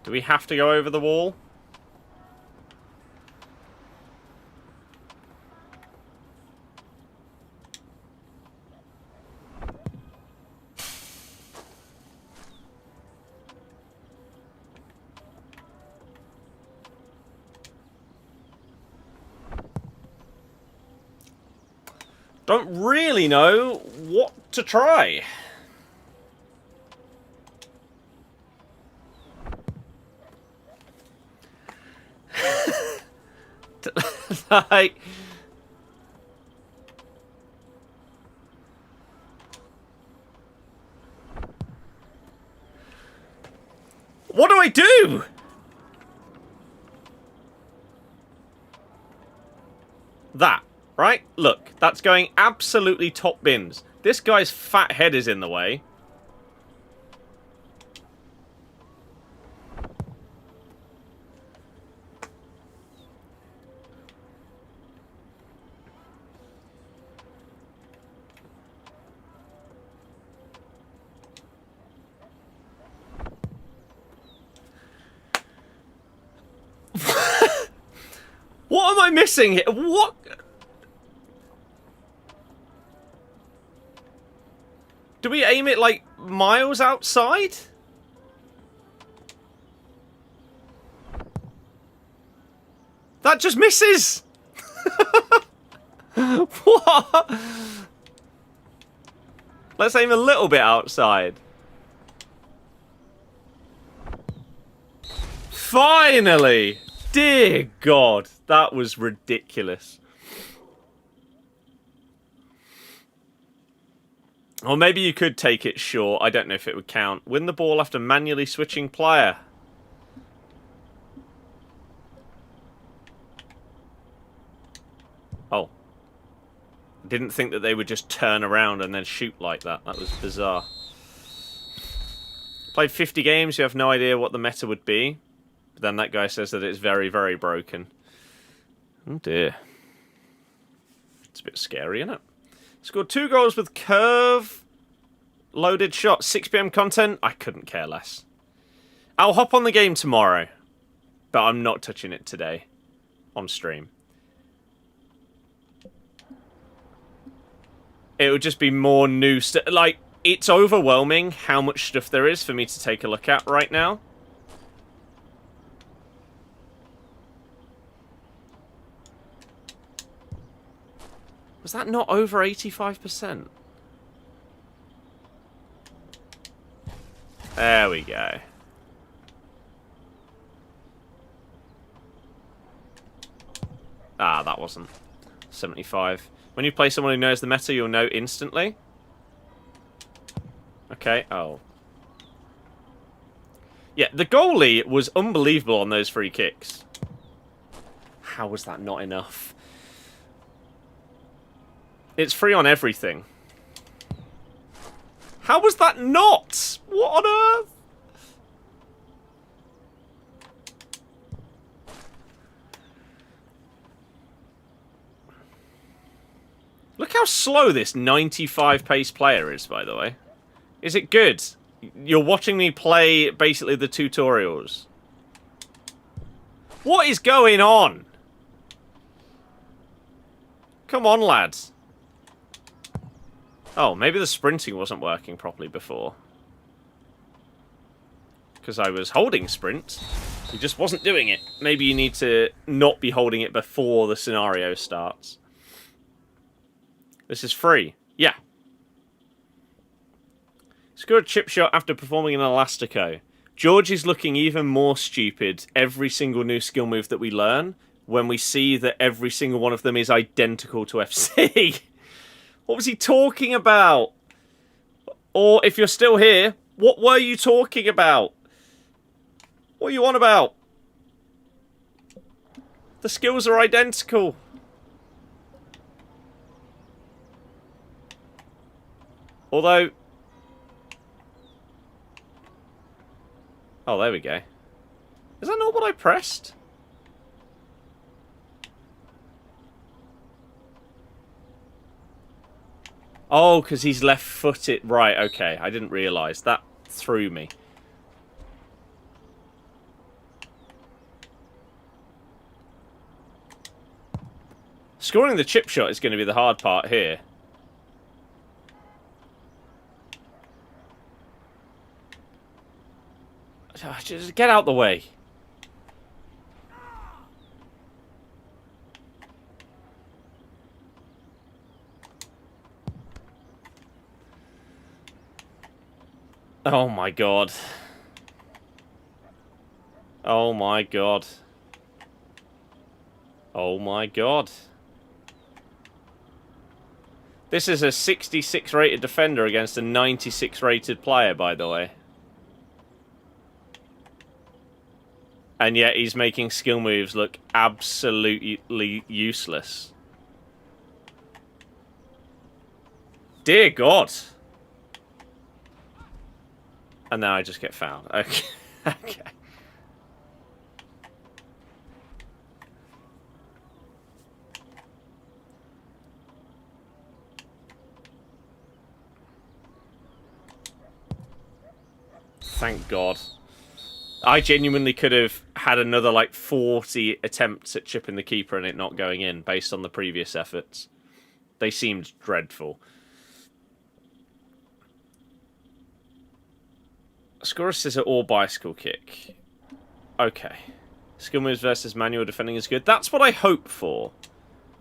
Do we have to go over the wall? Don't really know what to try. Like, what do I do? That, right? Look, that's going absolutely top bins. This guy's fat head is in the way. am I missing here? What? Do we aim it, like, miles outside? That just misses! What? Let's aim a little bit outside. Finally! Dear God, that was ridiculous. Or maybe you could take it short. I don't know if it would count. Win the ball after manually switching player. Oh. Didn't think that they would just turn around and then shoot like that. That was bizarre. Played 50 games. You have no idea what the meta would be. But then that guy says that it's very, very broken. Oh dear. It's a bit scary, isn't it? Scored 2 goals with curve. Loaded shot. 6 PM content. I couldn't care less. I'll hop on the game tomorrow. But I'm not touching it today. On stream. It would just be more new stuff. Like, it's overwhelming how much stuff there is for me to take a look at right now. Was that not over 85%? There we go. Ah, that wasn't. 75. When you play someone who knows the meta, you'll know instantly. Okay, oh. Yeah, the goalie was unbelievable on those free kicks. How was that not enough? It's free on everything. How was that not? What on earth? Look how slow this 95 pace player is, by the way. Is it good? You're watching me play basically the tutorials. What is going on? Come on, lads. Oh, maybe the sprinting wasn't working properly before. Because I was holding sprint. He just wasn't doing it. Maybe you need to not be holding it before the scenario starts. This is free. Yeah. Scored a chip shot after performing an elastico. George is looking even more stupid every single new skill move that we learn when we see that every single one of them is identical to FC. What was he talking about? Or if you're still here, what were you talking about? What are you on about? The skills are identical. Although... Oh, there we go. Is that not what I pressed? Oh, because he's left-footed. Right, okay. I didn't realise. That threw me. Scoring the chip shot is going to be the hard part here. Just get out the way. Oh my god. Oh my god. Oh my god. This is a 66 rated defender against a 96 rated player, by the way. And yet he's making skill moves look absolutely useless. Dear God. And now I just get fouled. Okay. Okay. Thank God. I genuinely could have had another like 40 attempts at chipping the keeper and it not going in based on the previous efforts. They seemed dreadful. Score assist or bicycle kick. Okay. Skill moves versus manual defending is good. That's what I hope for.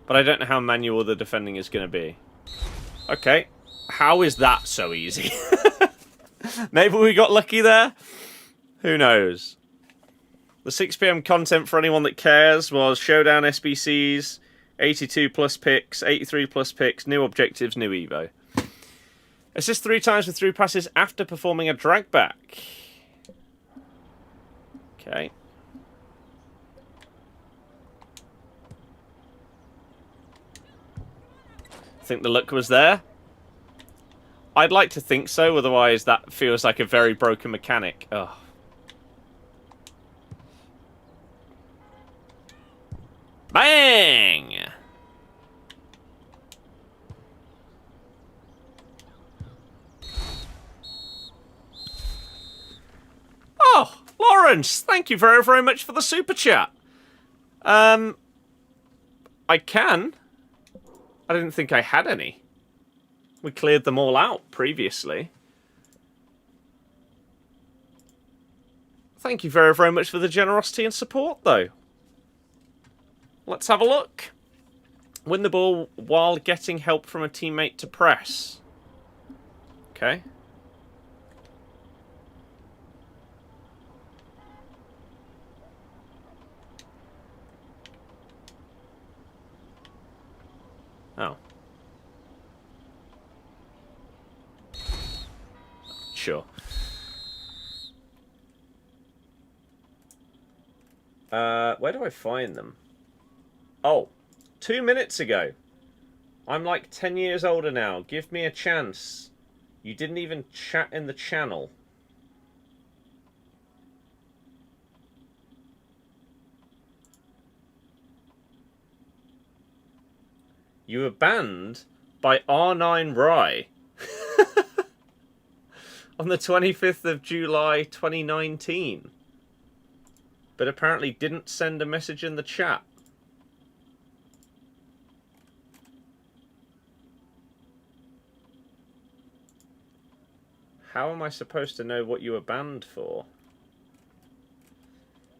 But I don't know how manual the defending is going to be. Okay. How is that so easy? Maybe we got lucky there? Who knows? The 6 PM content for anyone that cares was Showdown SBCs, 82 plus picks, 83 plus picks, new objectives, new Evo. Assist 3 times with through passes after performing a drag back. Okay. Think the luck was there? I'd like to think so, otherwise that feels like a very broken mechanic. Ugh. Bang! Oh, Lawrence, thank you very, very much for the super chat. I can. I didn't think I had any. We cleared them all out previously. Thank you very, very much for the generosity and support, though. Let's have a look. Win the ball while getting help from a teammate to press. Okay. Oh. Sure. Where do I find them? Oh, 2 minutes ago. I'm like 10 years older now. Give me a chance. You didn't even chat in the channel. You were banned by R9 Rye on the 25th of July 2019. But apparently didn't send a message in the chat. How am I supposed to know what you were banned for?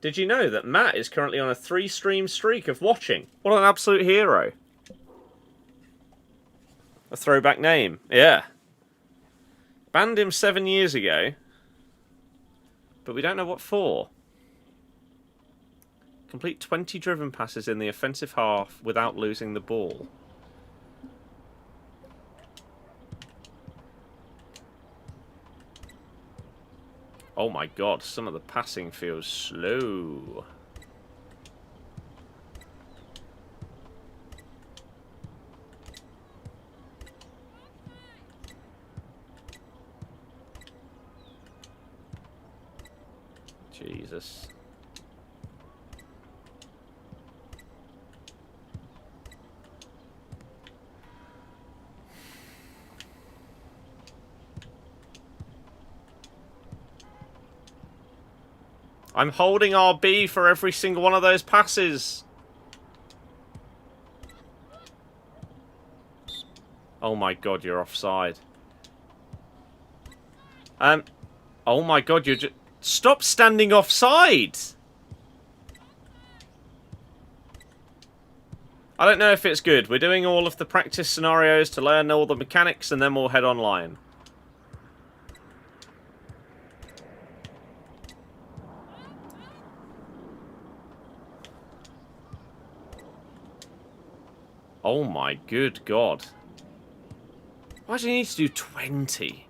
Did you know that Matt is currently on a 3-stream streak of watching? What an absolute hero. A throwback name. Yeah. Banned him 7 years ago. But we don't know what for. Complete 20 driven passes in the offensive half without losing the ball. Oh my god, some of the passing feels slow. Jesus. I'm holding RB for every single one of those passes. Oh my god, you're offside. Oh my god, you're just... Stop standing offside! I don't know if it's good. We're doing all of the practice scenarios to learn all the mechanics and then we'll head online. Oh my good god. Why do you need to do 20?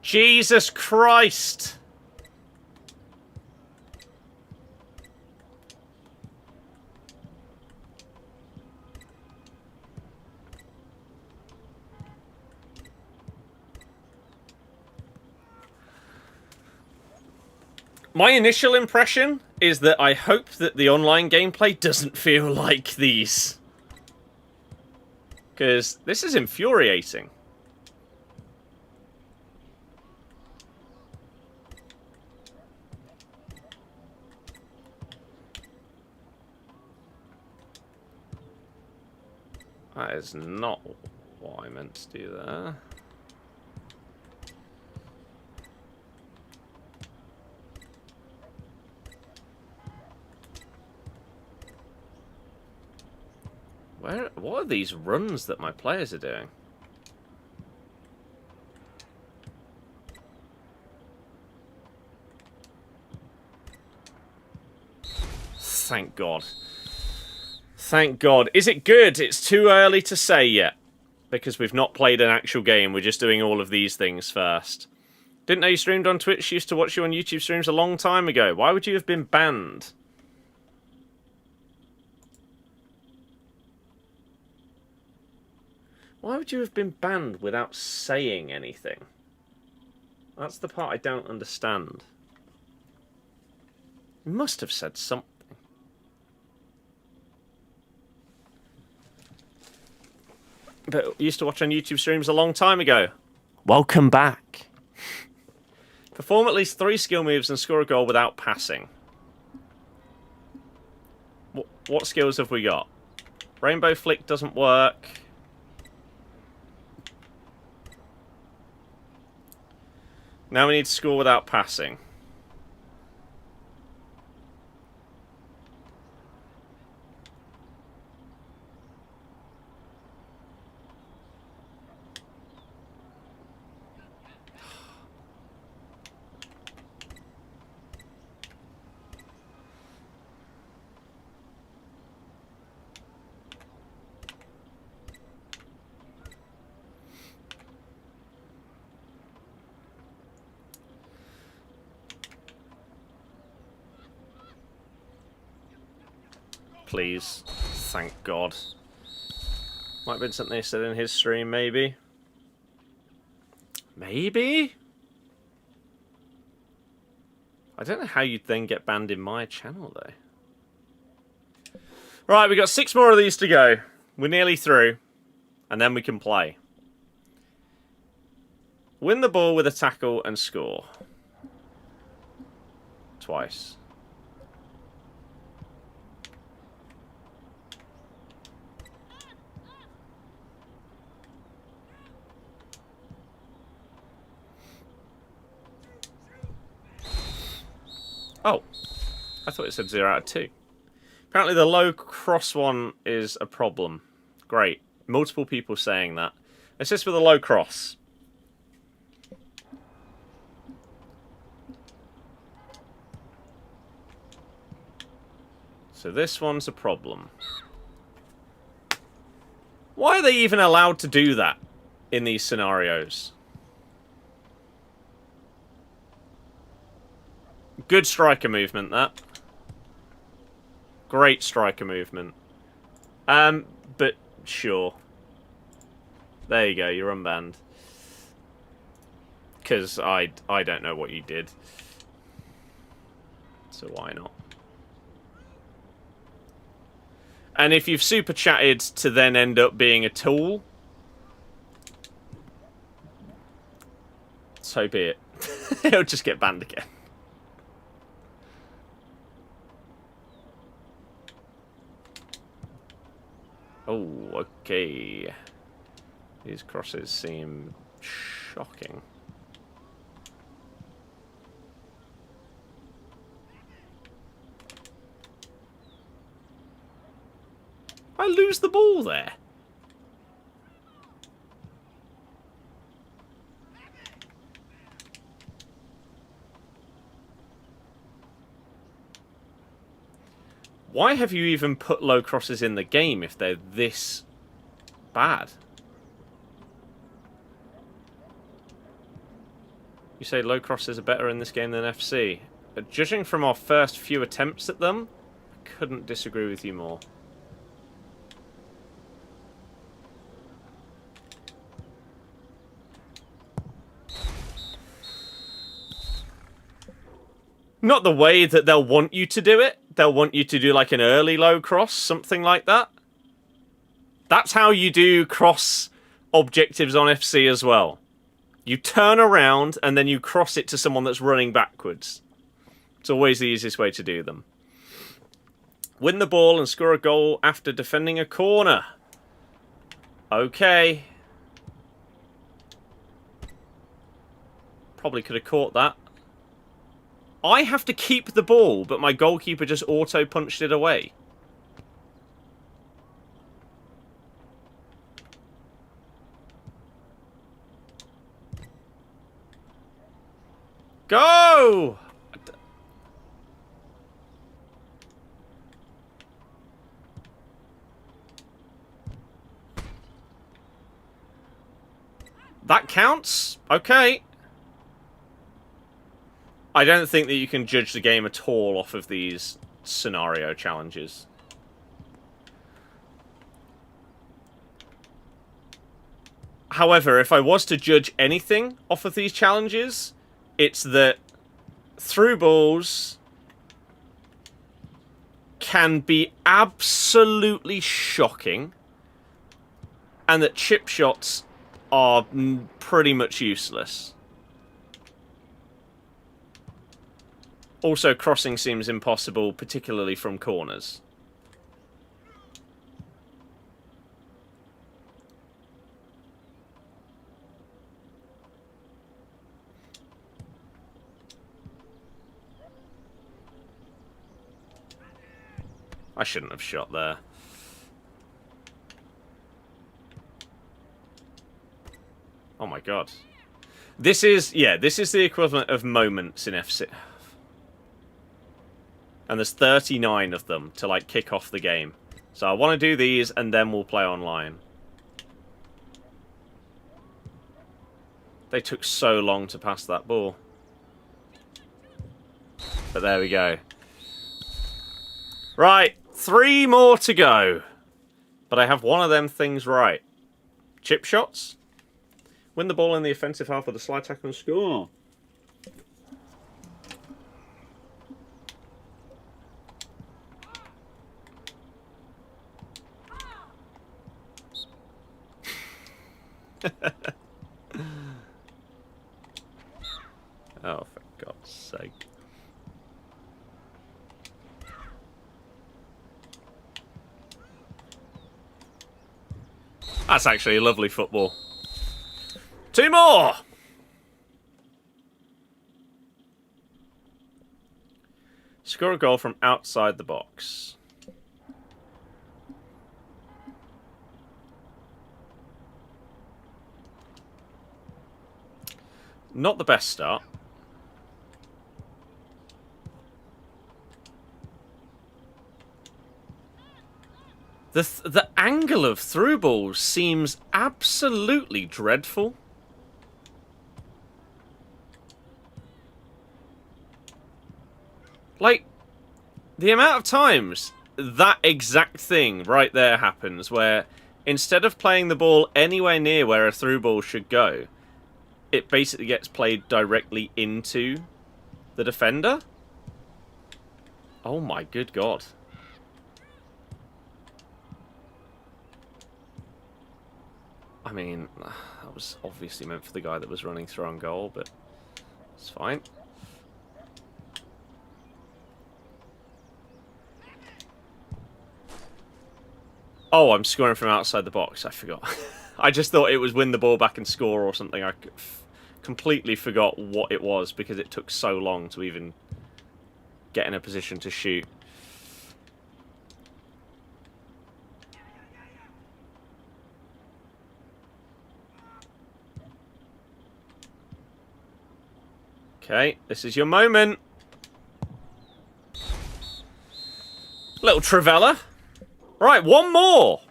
Jesus Christ! My initial impression is that I hope that the online gameplay doesn't feel like these. Because this is infuriating. That is not what I meant to do there. What are these runs that my players are doing? Thank God. Thank God. Is it good? It's too early to say yet. Because we've not played an actual game. We're just doing all of these things first. Didn't know you streamed on Twitch. Used to watch you on YouTube streams a long time ago. Why would you have been banned? Why would you have been banned without saying anything? That's the part I don't understand. You must have said something. But used to watch on YouTube streams a long time ago. Welcome back. Perform at least 3 skill moves and score a goal without passing. What skills have we got? Rainbow Flick doesn't work. Now we need to score without passing. Please. Thank God. Might have been something he said in his stream, maybe. Maybe? I don't know how you'd then get banned in my channel, though. Right, we got 6 more of these to go. We're nearly through. And then we can play. Win the ball with a tackle and score. Twice. Oh, I thought it said 0 out of 2. Apparently the low cross one is a problem. Great. Multiple people saying that. It's just for the low cross. So this one's a problem. Why are they even allowed to do that in these scenarios? Good striker movement, that. Great striker movement. But sure. There you go, you're unbanned. Because I don't know what you did. So why not? And if you've super chatted to then end up being a tool, so be it. He'll just get banned again. Oh, okay. These crosses seem shocking. I lose the ball there. Why have you even put low crosses in the game if they're this bad? You say low crosses are better in this game than FC. Judging from our first few attempts at them, I couldn't disagree with you more. Not the way that they'll want you to do it. They'll want you to do like an early low cross, something like that. That's how you do cross objectives on FC as well. You turn around and then you cross it to someone that's running backwards. It's always the easiest way to do them. Win the ball and score a goal after defending a corner. Okay. Probably could have caught that. I have to keep the ball, but my goalkeeper just auto-punched it away. Go! That counts? Okay. I don't think that you can judge the game at all off of these scenario challenges. However, if I was to judge anything off of these challenges, it's that through balls can be absolutely shocking, and that chip shots are pretty much useless. Also, crossing seems impossible, particularly from corners. I shouldn't have shot there. Oh my god. This is, yeah, this is the equivalent of moments in FC. And there's 39 of them to, like, kick off the game. So I want to do these, and then we'll play online. They took so long to pass that ball. But there we go. Right, 3 more to go. But I have one of them things right. Chip shots. Win the ball in the offensive half with a slide tackle and score. Oh, for God's sake. That's actually a lovely football. 2 more! Score a goal from outside the box. Not the best start. The angle of through balls seems absolutely dreadful. Like, the amount of times that exact thing right there happens, where instead of playing the ball anywhere near where a through ball should go, it basically gets played directly into the defender. Oh my good god. I mean, that was obviously meant for the guy that was running through on goal, but it's fine. Oh, I'm scoring from outside the box. I forgot. I just thought it was win the ball back and score or something. I completely forgot what it was because it took so long to even get in a position to shoot. Okay, this is your moment. Little Trivella. Right, 1 more.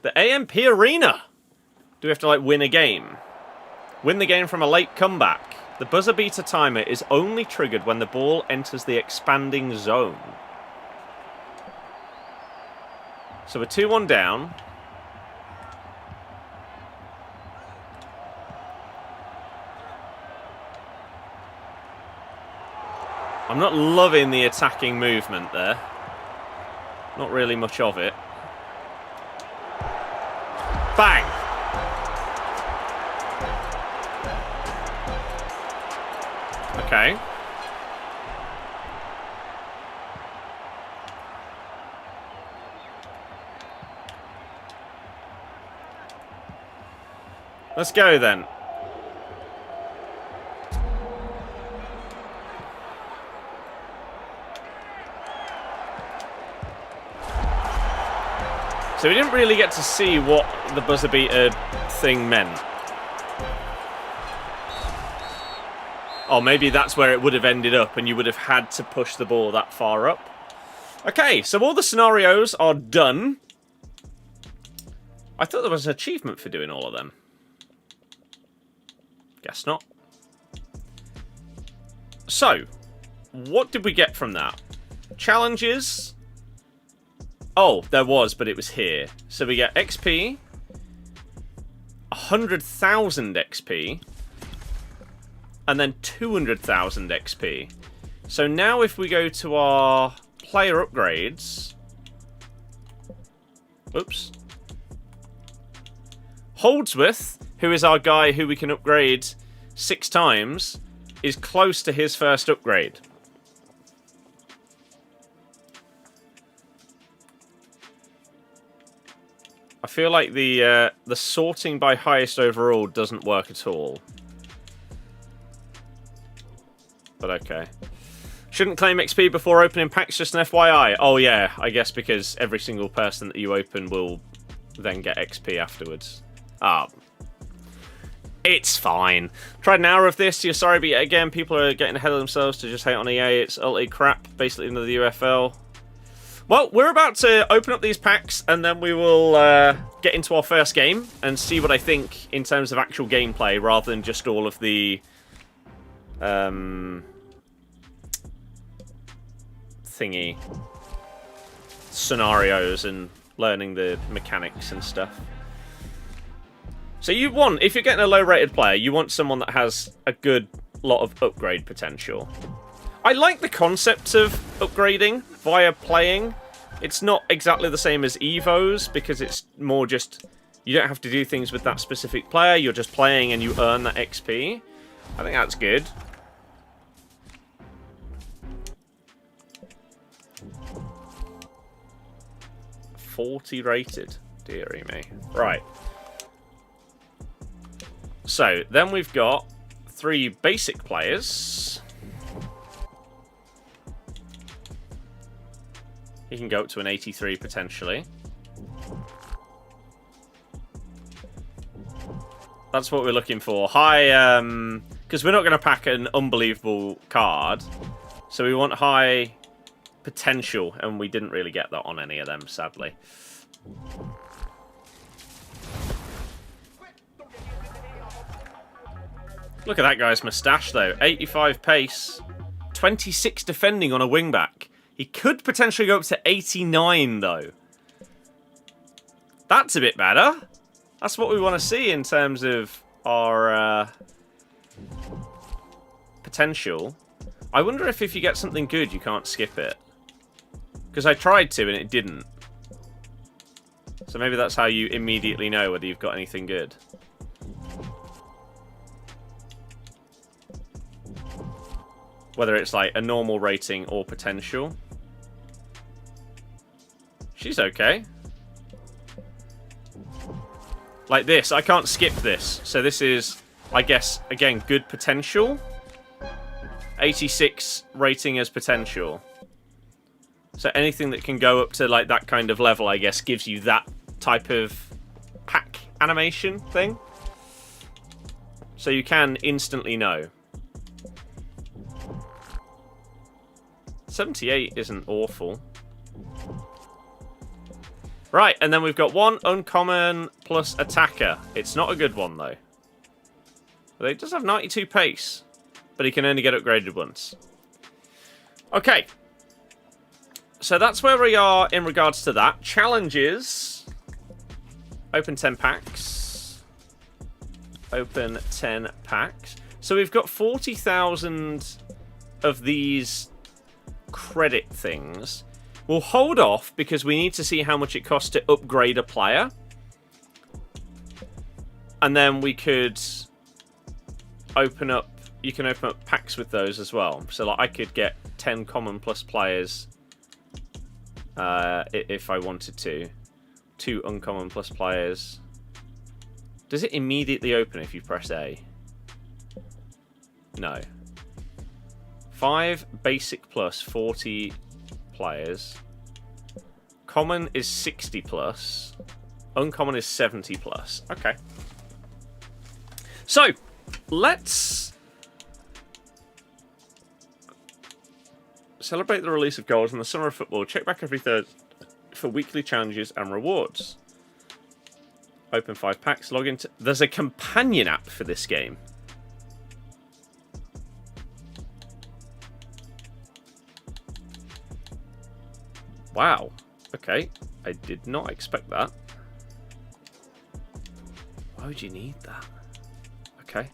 The AMP Arena. Do we have to, like, win a game? Win the game from a late comeback. The buzzer beater timer is only triggered when the ball enters the expanding zone. So we're 2-1 down. I'm not loving the attacking movement there. Not really much of it. Bang! Okay. Let's go then. So we didn't really get to see what the buzzer beater thing meant. Oh, maybe that's where it would have ended up and you would have had to push the ball that far up. Okay, so all the scenarios are done. I thought there was an achievement for doing all of them. Guess not. So, what did we get from that? Challenges. Oh, there was, but it was here. So we get XP. 100,000 XP. And then 200,000 XP. So now if we go to our player upgrades... Oops. Holdsworth, who is our guy who we can upgrade 6 times, is close to his first upgrade. I feel like the sorting by highest overall doesn't work at all. But okay. Shouldn't claim XP before opening packs, just an FYI. Oh yeah, I guess because every single person that you open will then get XP afterwards. Ah. It's fine. Tried an hour of this, you're sorry, but yet again, people are getting ahead of themselves to just hate on EA. It's ultimate crap, basically into the UFL. Well, we're about to open up these packs, and then we will get into our first game and see what I think in terms of actual gameplay, rather than just all of the thingy scenarios and learning the mechanics and stuff. So you want, if you're getting a low-rated player, you want someone that has a good lot of upgrade potential. I like the concept of upgrading via playing. It's not exactly the same as Evos, because it's more just, you don't have to do things with that specific player, you're just playing and you earn that XP. I think that's good. .40 rated. Dearie me. Right. So, then we've got 3 basic players. He can go up to an 83 potentially. That's what we're looking for. High, because we're not going to pack an unbelievable card. So we want high potential, and we didn't really get that on any of them, sadly. Look at that guy's moustache, though. 85 pace, 26 defending on a wingback. He could potentially go up to 89, though. That's a bit better. That's what we want to see in terms of our potential. I wonder if you get something good, you can't skip it. Because I tried to, and it didn't. So maybe that's how you immediately know whether you've got anything good. Whether it's like a normal rating or potential. She's okay. Like this, I can't skip this. So this is, I guess, again, good potential. 86 rating as potential. So anything that can go up to like that kind of level, I guess, gives you that type of pack animation thing. So you can instantly know. 78 isn't awful. Right, and then we've got 1 uncommon plus attacker. It's not a good one, though. But it does have 92 pace. But he can only get upgraded once. Okay. So that's where we are in regards to that. Challenges. Open 10 packs. Open 10 packs. So we've got 40,000 of these credit things. We'll hold off because we need to see how much it costs to upgrade a player. And then we could open up, you can open up packs with those as well. So like I could get 10 common plus players if I wanted to. 2 uncommon plus players. Does it immediately open if you press A? No. 5 basic plus 40 players. Common is 60 plus. Uncommon is 70 plus. Okay. So, let's celebrate the release of goals in the summer of football. Check back every third for weekly challenges and rewards. Open 5 packs. Log into... There's a companion app for this game. Wow. Okay. I did not expect that. Why would you need that? Okay.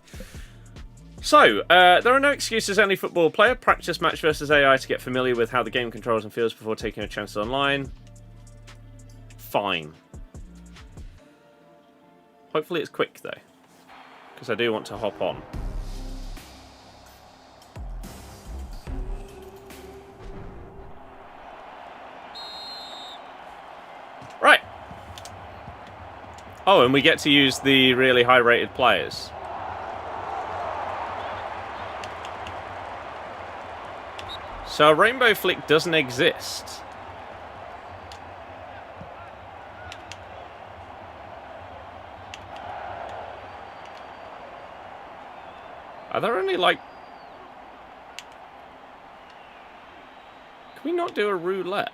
So, there are no excuses. Any football player practice match versus AI to get familiar with how the game controls and feels before taking a chance online. Fine. Hopefully it's quick, though. Because I do want to hop on. Right. Oh, and we get to use the really high-rated players. So a Rainbow Flick doesn't exist. Are there only, like... Can we not do a roulette?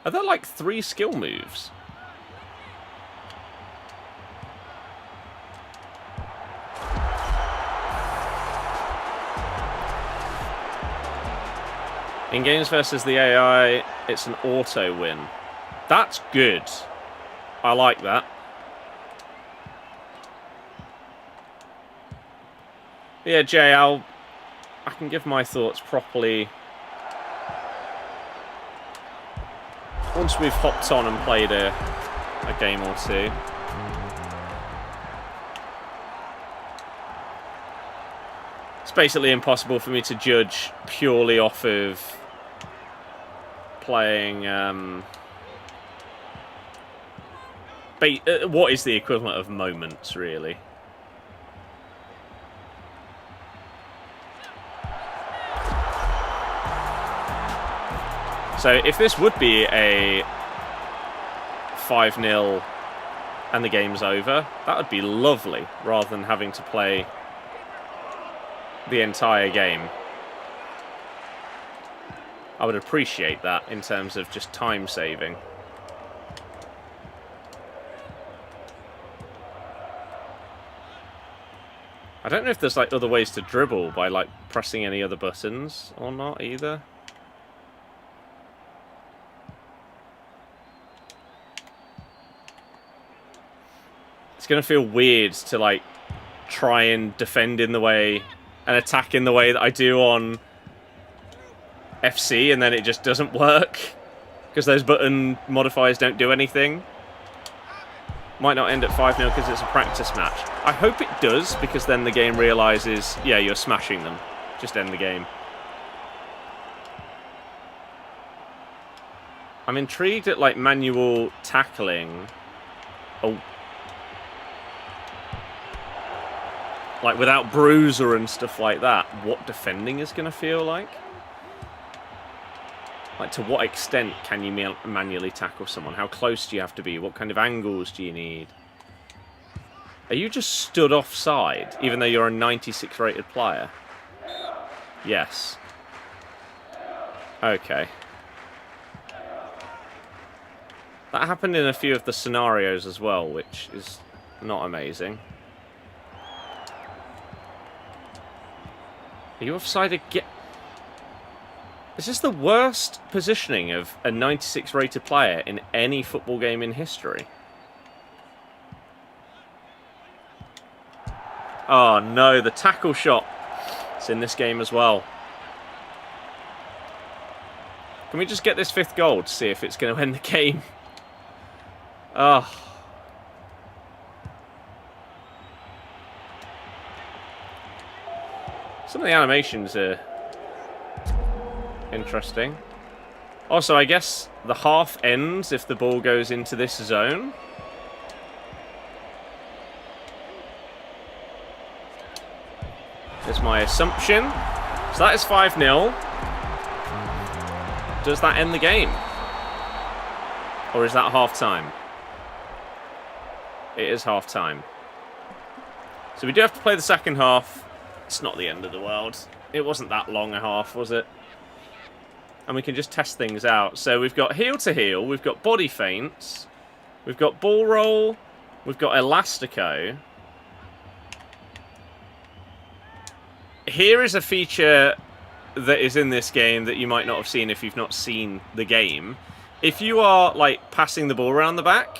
Are there, like, 3 skill moves? In games versus the AI, it's an auto win. That's good. I like that. Yeah, Jay, I can give my thoughts properly once we've hopped on and played a game or two. It's basically impossible for me to judge purely off of playing what is the equivalent of moments, really. So if this would be a 5-0 and the game's over, that would be lovely, rather than having to play the entire game. I would appreciate that in terms of just time saving. I don't know if there's like other ways to dribble by like pressing any other buttons or not either. It's going to feel weird to like try and defend in the way and attack in the way that I do on FC, and then it just doesn't work because those button modifiers don't do anything. Might not end at 5-0 because it's a practice match. I hope it does, because then the game realises, yeah, you're smashing them. Just end the game. I'm intrigued at like manual tackling. Oh. Like without bruiser and stuff like that, what defending is going to feel like. Like, to what extent can you manually tackle someone? How close do you have to be? What kind of angles do you need? Are you just stood offside, even though you're a 96 rated player? Yes. Okay. That happened in a few of the scenarios as well, which is not amazing. Are you offside again? Is this the worst positioning of a 96 rated player in any football game in history? Oh no, the tackle shot. It's in this game as well. Can we just get this 5th goal to see if it's going to end the game? Oh. Some of the animations are interesting. Also, I guess the half ends if the ball goes into this zone. is my assumption. So that is 5-0. Does that end the game? Or is that half-time? It is half-time. So we do have to play the second half. It's not the end of the world. It wasn't that long a half, was it? And we can just test things out. So we've got heel to heel. We've got body feints. We've got ball roll. We've got elastico. Here is a feature that is in this game that you might not have seen if you've not seen the game. If you are, like, passing the ball around the back,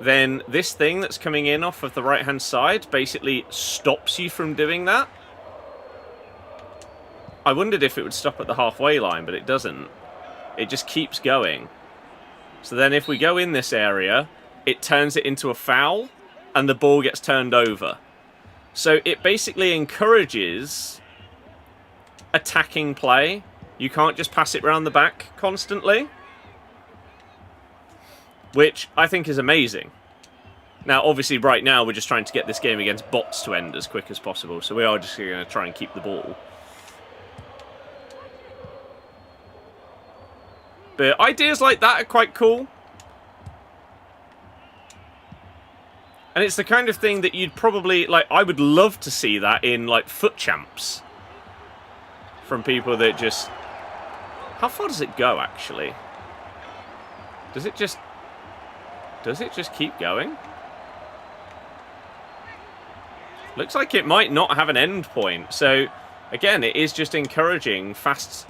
then this thing that's coming in off of the right-hand side basically stops you from doing that. I wondered if it would stop at the halfway line, but it doesn't. It just keeps going. So then if we go in this area, it turns it into a foul, and the ball gets turned over. So it basically encourages attacking play. You can't just pass it around the back constantly, which I think is amazing. Now, obviously, right now, we're just trying to get this game against bots to end as quick as possible, so we are just going to try and keep the ball. But ideas like that are quite cool. And it's the kind of thing that you'd probably, like, I would love to see that in, like, foot champs. From people that just... How far does it go, actually? Does it just keep going? Looks like it might not have an end point. So, again, it is just encouraging fast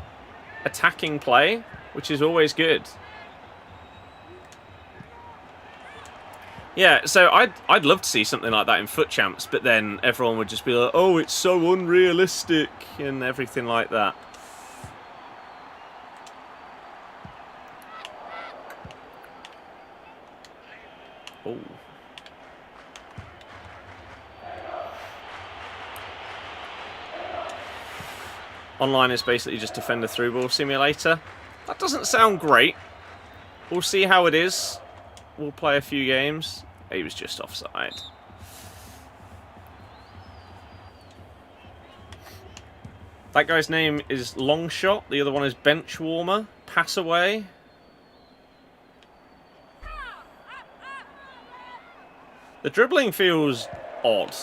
attacking play, which is always good. Yeah, so I'd love to see something like that in foot champs, but then everyone would just be like, oh, it's so unrealistic and everything like that. Oh. Online is basically just Defender Through Ball Simulator. That doesn't sound great. We'll see how it is. We'll play a few games. He was just offside. That guy's name is Longshot. The other one is Benchwarmer. Pass away. The dribbling feels odd.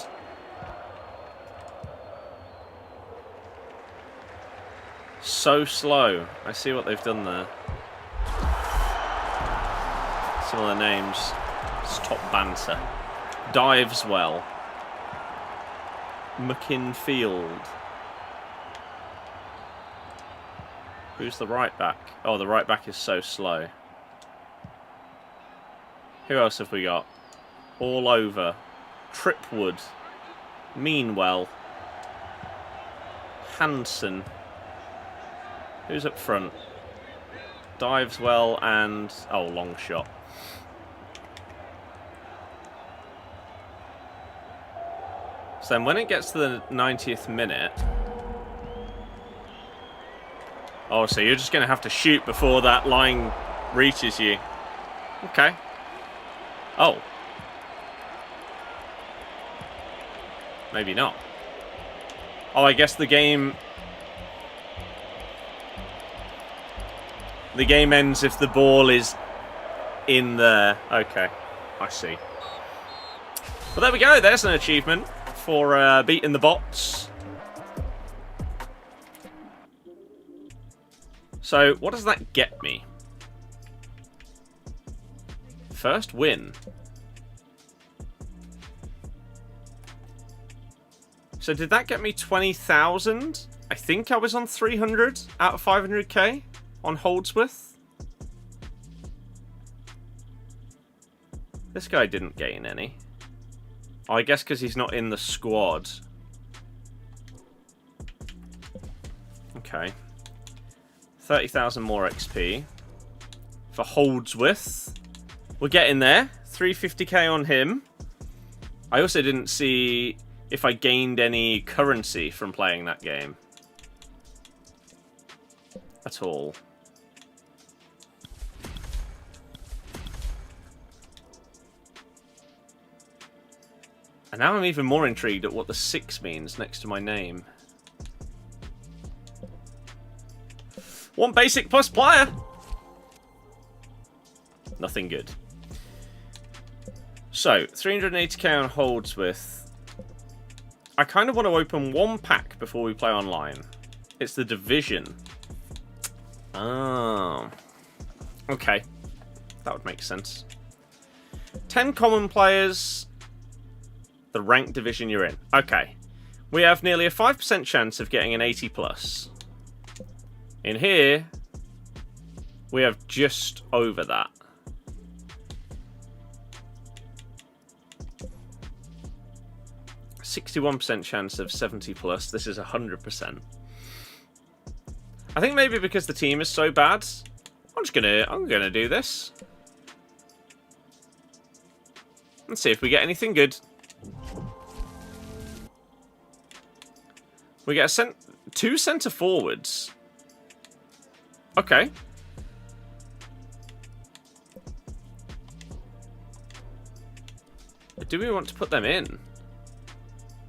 So slow. I see what they've done there. Some of the names. It's top banter. Dives well. McInfield. Who's the right back? Oh, the right back is so slow. Who else have we got? All over. Tripwood. Meanwell. Hansen. Who's up front? Dives well and... Oh, long shot. So then when it gets to the 90th minute... Oh, so you're just going to have to shoot before that line reaches you. Okay. Oh. Maybe not. Oh, I guess the game... The game ends if the ball is in there. Okay, I see. Well, there we go. There's an achievement for beating the bots. So, what does that get me? First win. So, did that get me 20,000? I think I was on 300 out of 500k. On Holdsworth. This guy didn't gain any. Oh, I guess because he's not in the squad. Okay. 30,000 more XP. For Holdsworth. We're getting there. 350k on him. I also didn't see if I gained any currency from playing that game. At all. And now I'm even more intrigued at what the 6 means next to my name. 1 basic plus player. Nothing good. So, 380k on Holdsworth. I kind of want to open 1 pack before we play online. It's the division. Oh. Okay. That would make sense. 10 common players. The ranked division you're in. Okay. We have nearly a 5% chance of getting an 80 plus. In here, we have just over that. %61% chance of 70 plus. This is 100%. I think maybe because the team is so bad, I'm gonna do this. Let's see if we get anything good. We get 2 centre forwards. Okay. Do we want to put them in?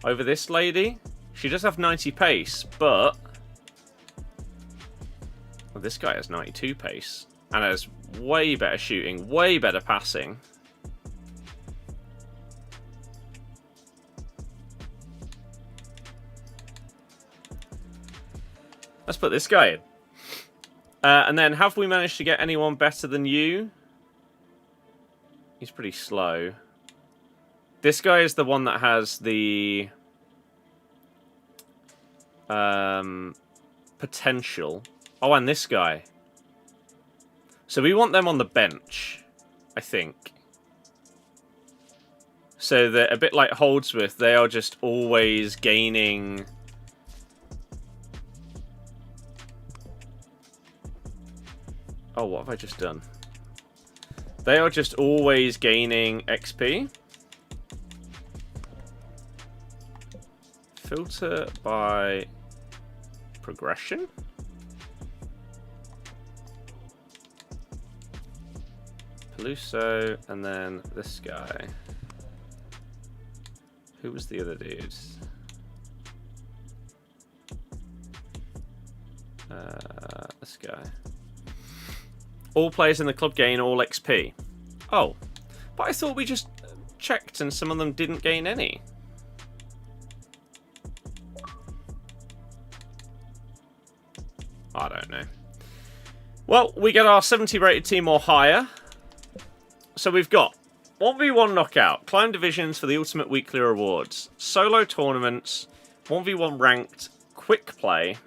Over this lady? She does have 90 pace, but... Well, this guy has 92 pace. And has way better shooting, way better passing. Let's put this guy in. And then, have we managed to get anyone better than you? He's pretty slow. This guy is the one that has the potential. Oh, and this guy. So we want them on the bench, I think. So they're a bit like Holdsworth. They are just always gaining... Oh, what have I just done? They are just always gaining XP. Filter by progression. Peluso, and then this guy. Who was the other dude? This guy. All players in the club gain all XP. Oh, but I thought we just checked and some of them didn't gain any. I don't know. Well, we get our 70 rated team or higher. So we've got 1v1 knockout, climb divisions for the ultimate weekly rewards, solo tournaments, 1v1 ranked, quick play,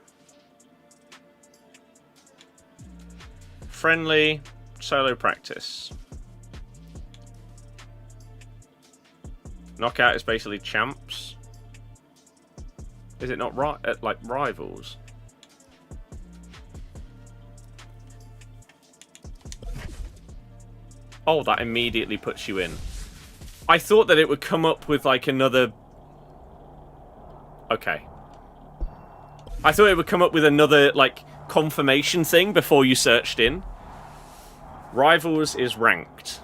friendly, solo practice. Knockout is basically champs. Is it not like rivals? Oh, that immediately puts you in. I thought that it would come up with like another... Okay. I thought it would come up with another like confirmation thing before you searched in. Rivals is ranked.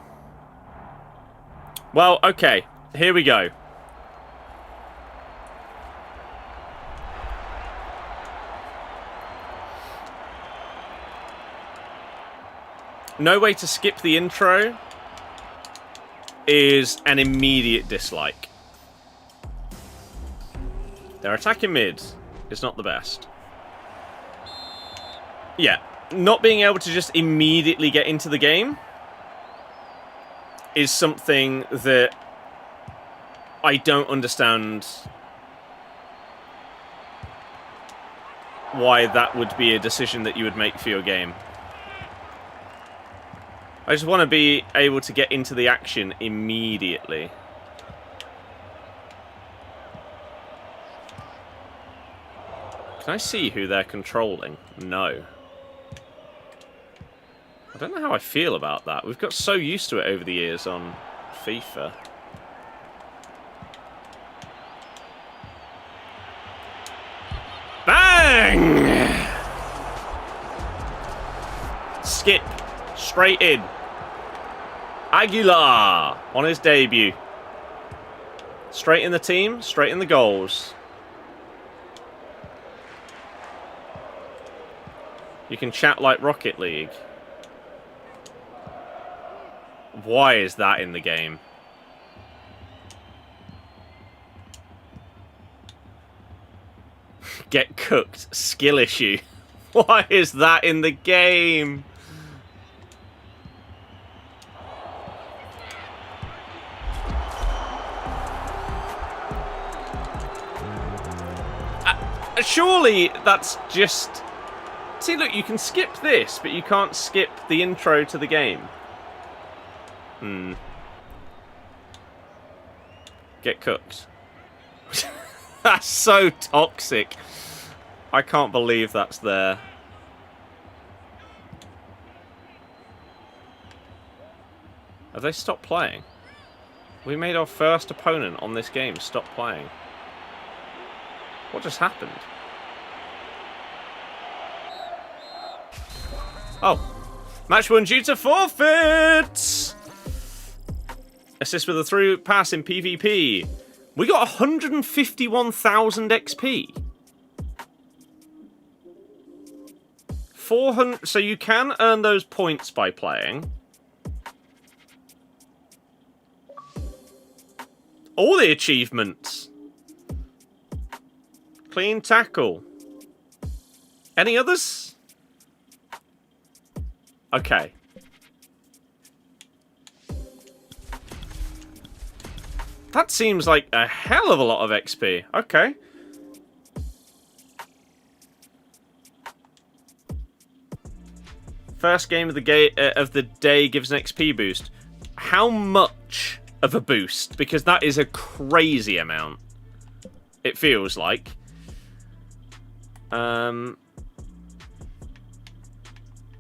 Well, okay. Here we go. No way to skip the intro is an immediate dislike. Their attacking mid is not the best. Yeah, not being able to just immediately get into the game is something that I don't understand why that would be a decision that you would make for your game. I just want to be able to get into the action immediately. Can I see who they're controlling? No. I don't know how I feel about that. We've got so used to it over the years on FIFA. Bang! Skip. Straight in. Aguilar on his debut. Straight in the team, straight in the goals. You can chat like Rocket League. Why is that in the game? Get cooked. Skill issue. Why is that in the game? Surely that's just... See, look, you can skip this, but you can't skip the intro to the game. Get cooked. That's so toxic. I can't believe that's there. Have they stopped playing? We made our first opponent on this game stop playing. What just happened? Oh. Match won due to forfeit! Assist with a through pass in PvP. We got 151,000 XP. 400... So you can earn those points by playing. All the achievements. Clean tackle. Any others? Okay. That seems like a hell of a lot of XP. Okay. First game of the day gives an XP boost. How much of a boost? Because that is a crazy amount. It feels like.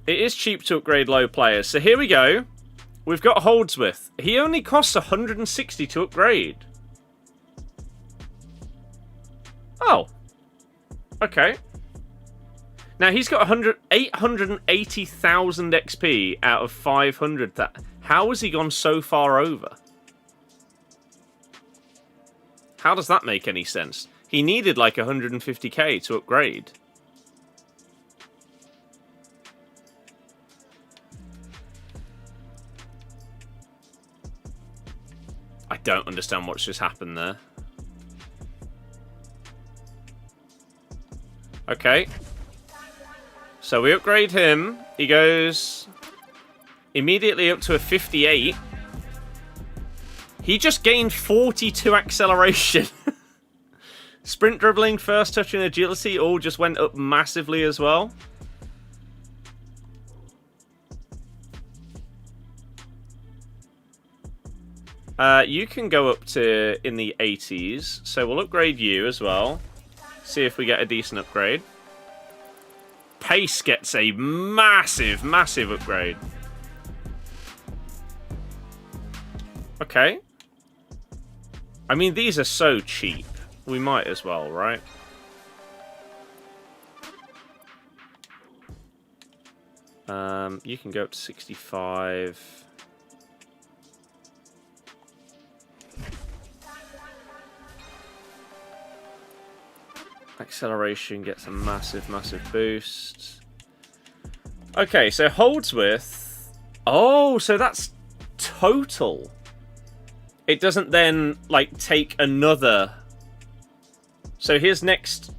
It is cheap to upgrade low players. So here we go. We've got Holdsworth. He only costs 160 to upgrade. Oh. Okay. Now he's got 880,000 XP out of 500. How has he gone so far over? How does that make any sense? He needed like 150k to upgrade. I don't understand what's just happened there. Okay. So we upgrade him. He goes immediately up to a 58. He just gained 42 acceleration. Sprint, dribbling, first touch and agility all just went up massively as well. You can go up to in the 80s, so we'll upgrade you as well. See if we get a decent upgrade. Pace gets a massive, massive upgrade. Okay. I mean, these are so cheap. We might as well, right? You can go up to 65. Acceleration gets a massive, massive boost. Okay, so Holdsworth. Oh, so that's total. It doesn't then, like, take another. So his next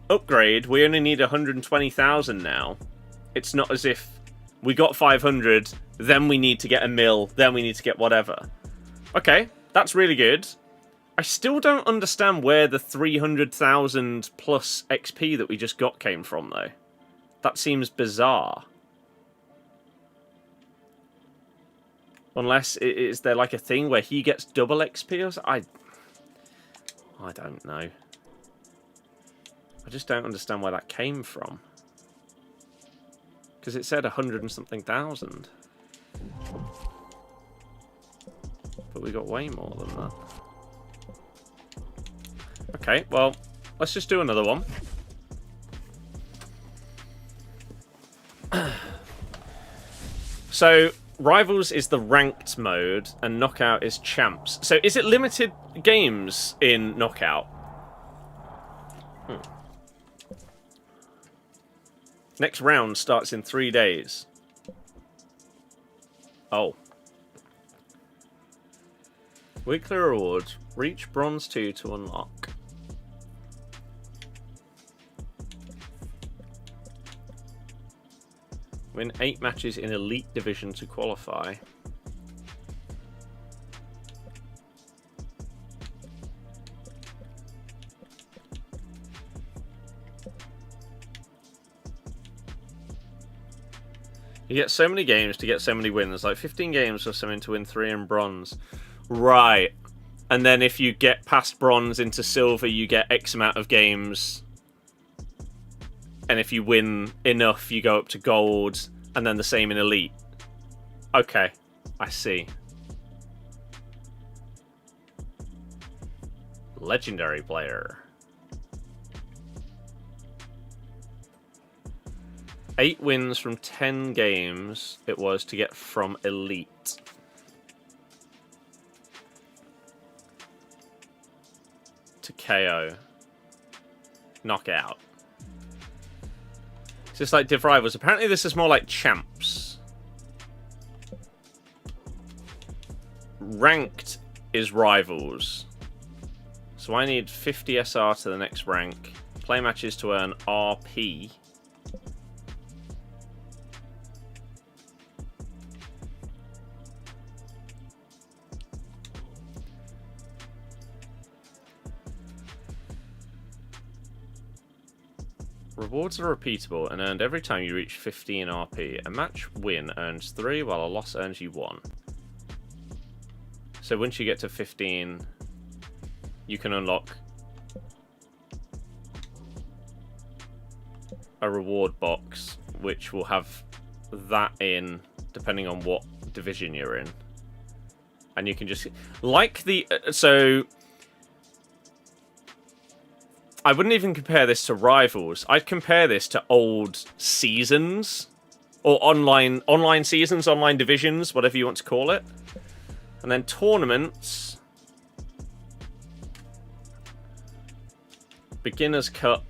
upgrade, we only need 120,000 now. It's not as if we got 500, then we need to get a mil, then we need to get whatever. Okay, that's really good. I still don't understand where the 300,000 plus XP that we just got came from, though. That seems bizarre. Unless, is there like a thing where he gets double XP or something? I don't know. I just don't understand where that came from. Because it said 100 and something thousand. But we got way more than that. Okay, well, let's just do another one. So, Rivals is the ranked mode, and Knockout is champs. So, is it limited games in Knockout? Next round starts in 3 days. Oh. Weekly rewards. Reach bronze 2 to unlock. Win 8 matches in Elite Division to qualify. You get so many games to get so many wins. Like 15 games or something to win 3 in bronze. Right. And then if you get past bronze into silver, you get X amount of games. And if you win enough, you go up to gold. And then the same in elite. Okay. I see. Legendary player. 8 wins from 10 games it was to get from elite. To KO. Knockout. It's just like Div Rivals. Apparently this is more like champs. Ranked is rivals. So I need 50 SR to the next rank. Play matches to earn RP. Rewards are repeatable and earned every time you reach 15 RP. A match win earns 3, while a loss earns you 1. So once you get to 15, you can unlock a reward box, which will have that in, depending on what division you're in. And you can just... Like the... So... I wouldn't even compare this to Rivals. I'd compare this to old seasons. Or online seasons, online divisions, whatever you want to call it. And then tournaments. Beginners Cup,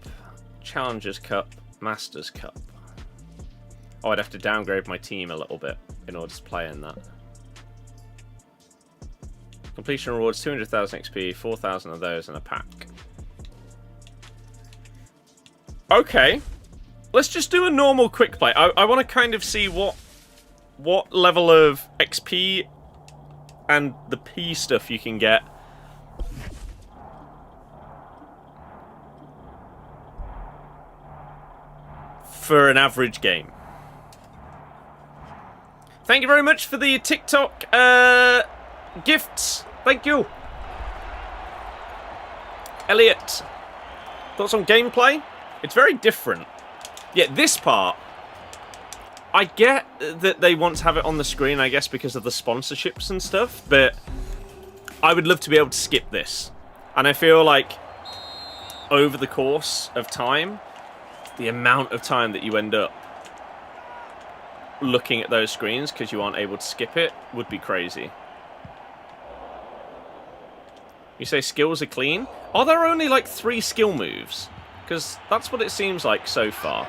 Challengers Cup, Masters Cup. Oh, I'd have to downgrade my team a little bit in order to play in that. Completion rewards, 200,000 XP, 4,000 of those in a pack. Okay, let's just do a normal quick play. I want to kind of see what level of XP and the P stuff you can get. For an average game. Thank you very much for the TikTok gifts. Thank you. Elliot, thoughts on gameplay? It's very different. Yeah, this part, I get that they want to have it on the screen, I guess, because of the sponsorships and stuff, but I would love to be able to skip this. And I feel like over the course of time, the amount of time that you end up looking at those screens because you aren't able to skip it would be crazy. You say skills are clean? Are there only like 3 skill moves? Because that's what it seems like so far.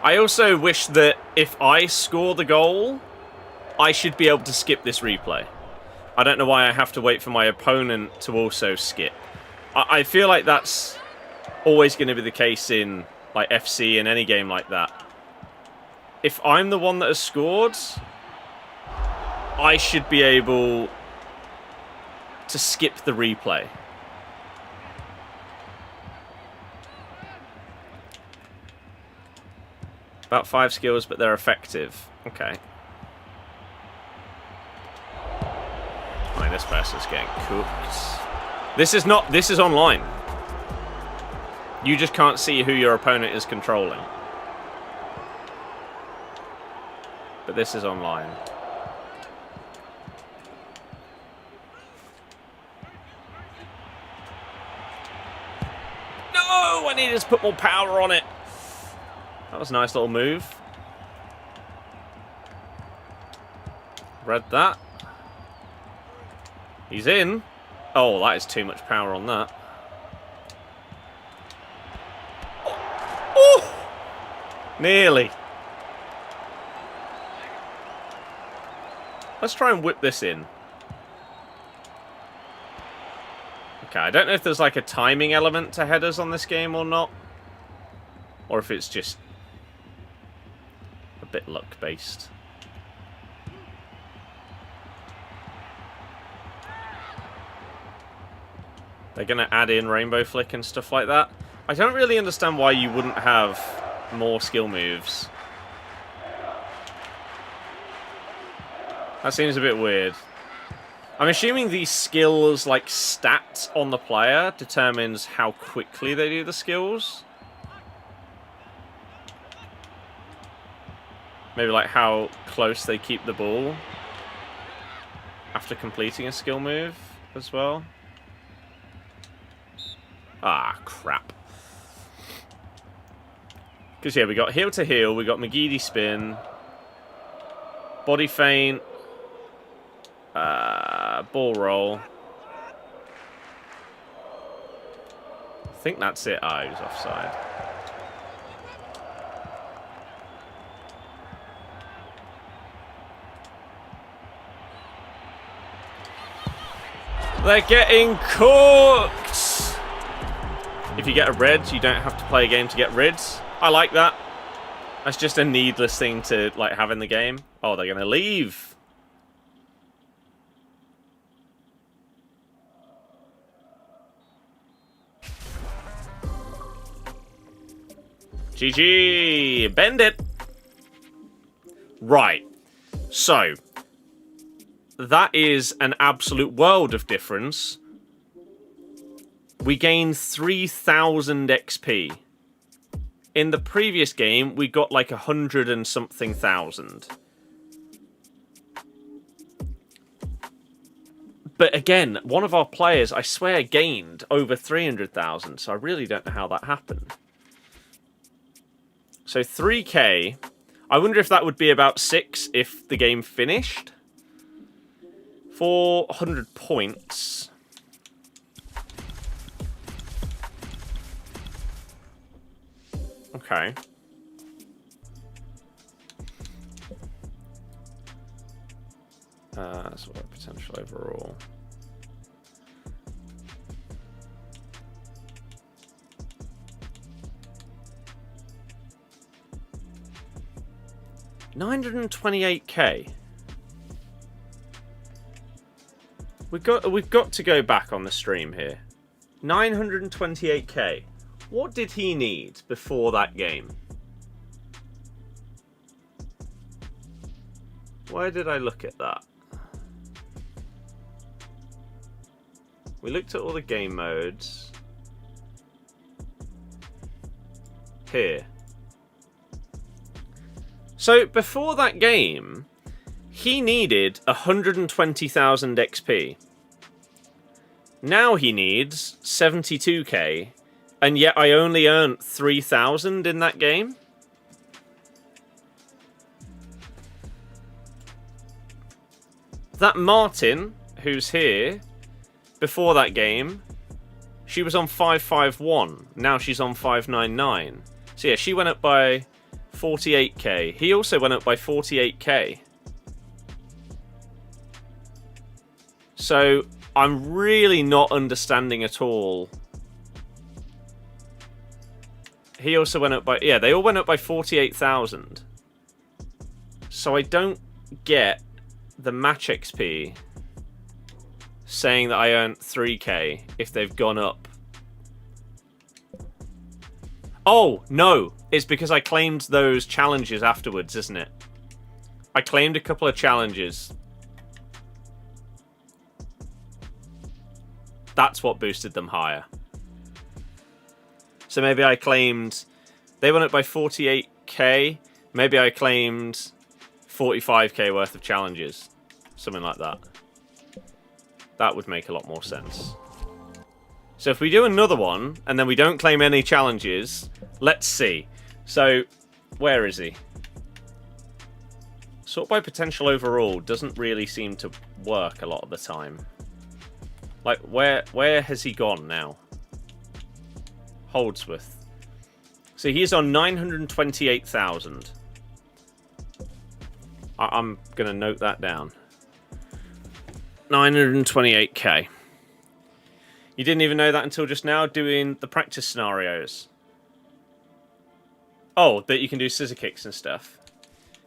I also wish that if I score the goal, I should be able to skip this replay. I don't know why I have to wait for my opponent to also skip. I feel like that's always going to be the case in like FC and any game like that. If I'm the one that has scored, I should be able to skip the replay. About 5 skills, but they're effective. Okay. Right, this person's getting cooked. This is not... This is online. You just can't see who your opponent is controlling. But this is online. No! I needed to put more power on it. That was a nice little move. Read that. He's in. Oh, that is too much power on that. Oh! Nearly. Let's try and whip this in. Okay, I don't know if there's like a timing element to headers on this game or not. Or if it's just a bit luck-based. They're going to add in Rainbow Flick and stuff like that. I don't really understand why you wouldn't have more skill moves. That seems a bit weird. I'm assuming these skills, like, stats on the player determines how quickly they do the skills. Maybe, like, how close they keep the ball after completing a skill move as well. Ah, crap. Because, yeah, we got heel to heel, we got McGeady spin, body feint, ball roll. I think that's it. Ah, he was offside. They're getting cooked! If you get a red, you don't have to play a game to get reds. I like that. That's just a needless thing to like have in the game. Oh, they're going to leave. GG! Bend it! Right. So, that is an absolute world of difference. We gained 3,000 XP. In the previous game, we got like 100 and something thousand. But again, one of our players, I swear, gained over 300,000. So I really don't know how that happened. So 3k. I wonder if that would be about 6 if the game finished. 400 points. Okay. That's what potential overall. $928k. We've got to go back on the stream here. 928k. What did he need before that game? Where did I look at that? We looked at all the game modes. Here. So, before that game, he needed 120,000 XP. Now he needs 72k, and yet I only earned 3,000 in that game? That Martin, who's here, before that game, she was on 551. Now she's on 599. So yeah, she went up by 48k. He also went up by 48k. So I'm really not understanding at all. He also went up by... Yeah, they all went up by 48,000. So I don't get the match XP saying that I earned 3k if they've gone up. Oh, no. It's because I claimed those challenges afterwards, isn't it? I claimed a couple of challenges. That's what boosted them higher. So maybe I claimed... They went up by 48k. Maybe I claimed 45k worth of challenges. Something like that. That would make a lot more sense. So if we do another one, and then we don't claim any challenges, let's see. So, where is he? Sort by potential overall doesn't really seem to work a lot of the time. Like, where has he gone now? Holdsworth. So he's on 928,000. I'm going to note that down. 928k. You didn't even know that until just now, doing the practice scenarios. Oh, that you can do scissor kicks and stuff.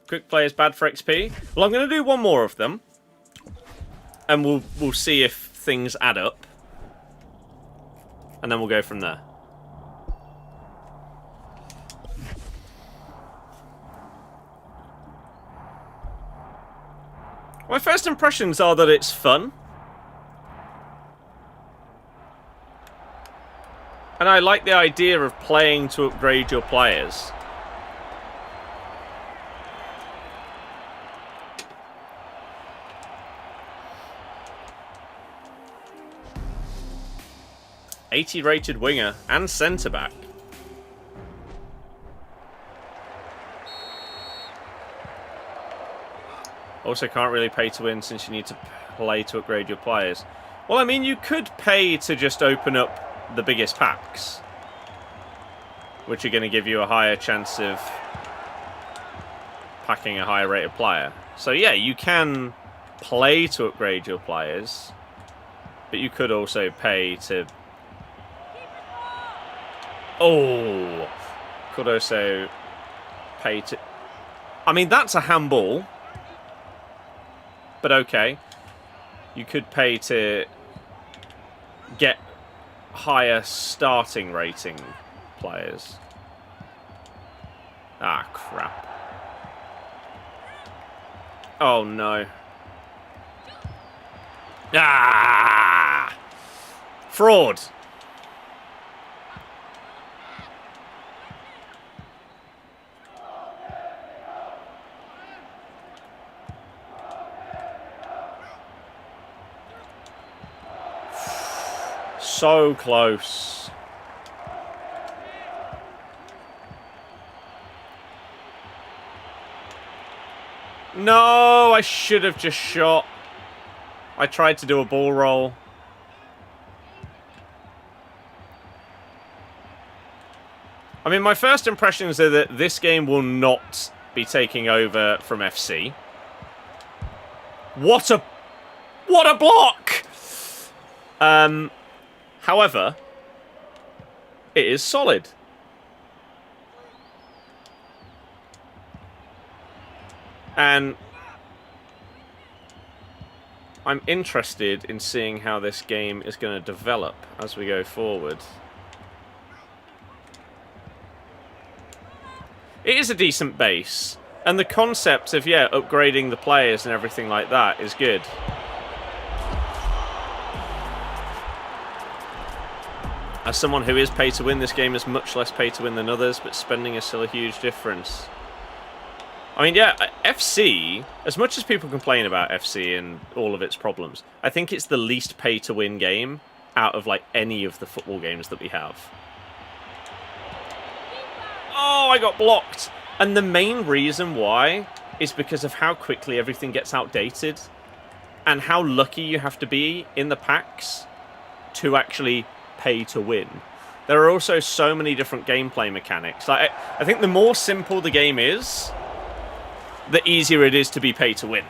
Quick play is bad for XP. Well, I'm going to do one more of them. And we'll see if things add up. And then we'll go from there. My first impressions are that it's fun. And I like the idea of playing to upgrade your players. '80 rated winger and centre back. Also can't really pay to win since you need to play to upgrade your players. Well, I mean, you could pay to just open up the biggest packs, which are going to give you a higher chance of packing a higher rated player. So yeah, you can play to upgrade your players, but you could also pay to... Oh! Could also pay to... I mean, that's a handball. But okay. You could pay to get higher starting rating players. Ah, crap. Oh, no. Ah! Fraud. So close. No, I should have just shot. I tried to do a ball roll. I mean, my first impressions are that this game will not be taking over from FC. What a block! However, it is solid. And I'm interested in seeing how this game is going to develop as we go forward. It is a decent base, and the concept of, yeah, upgrading the players and everything like that is good. As someone who is pay to win, this game is much less pay to win than others, but spending is still a huge difference. I mean, yeah, FC, as much as people complain about FC and all of its problems, I think it's the least pay to win game out of, like, any of the football games that we have. Oh, I got blocked! And the main reason why is because of how quickly everything gets outdated and how lucky you have to be in the packs to actually pay to win. There are also so many different gameplay mechanics. Like, I think the more simple the game is, the easier it is to be pay to win.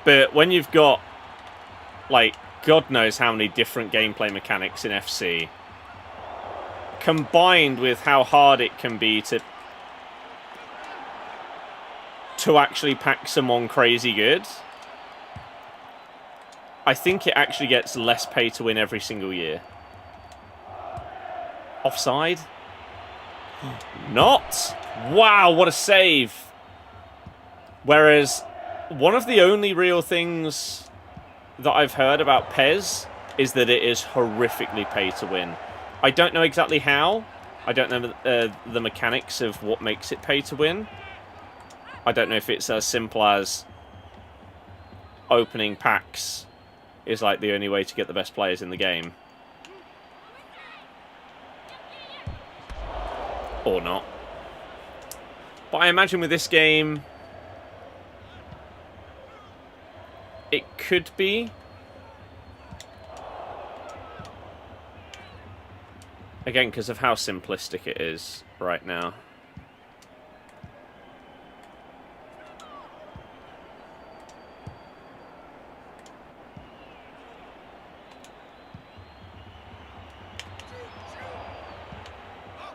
But when you've got, like, God knows how many different gameplay mechanics in FC, combined with how hard it can be to actually pack someone crazy good, I think it actually gets less pay to win every single year. Offside? Not! Wow, what a save! Whereas, one of the only real things that I've heard about PES is that it is horrifically pay to win. I don't know exactly how. I don't know the mechanics of what makes it pay to win. I don't know if it's as simple as opening packs is like the only way to get the best players in the game. Or not. But I imagine with this game, it could be Again, because of how simplistic it is right now.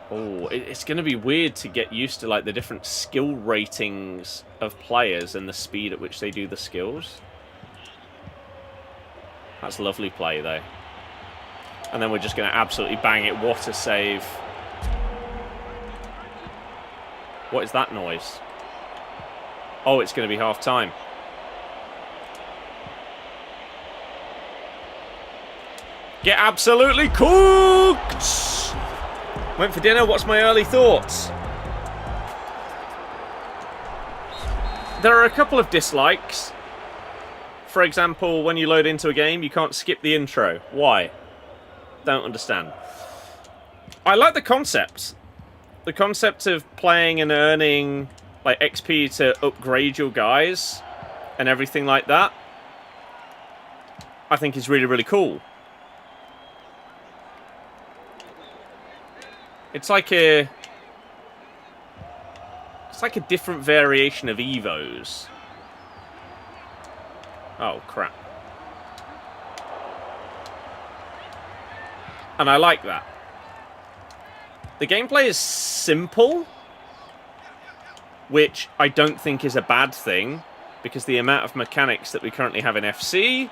Oh, it's going to be weird to get used to like the different skill ratings of players and the speed at which they do the skills. That's lovely play, though. And then we're just going to absolutely bang it. What a save. What is that noise? Oh, it's going to be half-time. Get absolutely cooked! Went for dinner, what's my early thoughts? There are a couple of dislikes. For example, when you load into a game, you can't skip the intro. Why? Don't understand. I like the concept. The concept of playing and earning like XP to upgrade your guys and everything like that, I think is really, really cool. It's like a different variation of Evos. Oh, crap. And I like that. The gameplay is simple, which I don't think is a bad thing, because the amount of mechanics that we currently have in FC,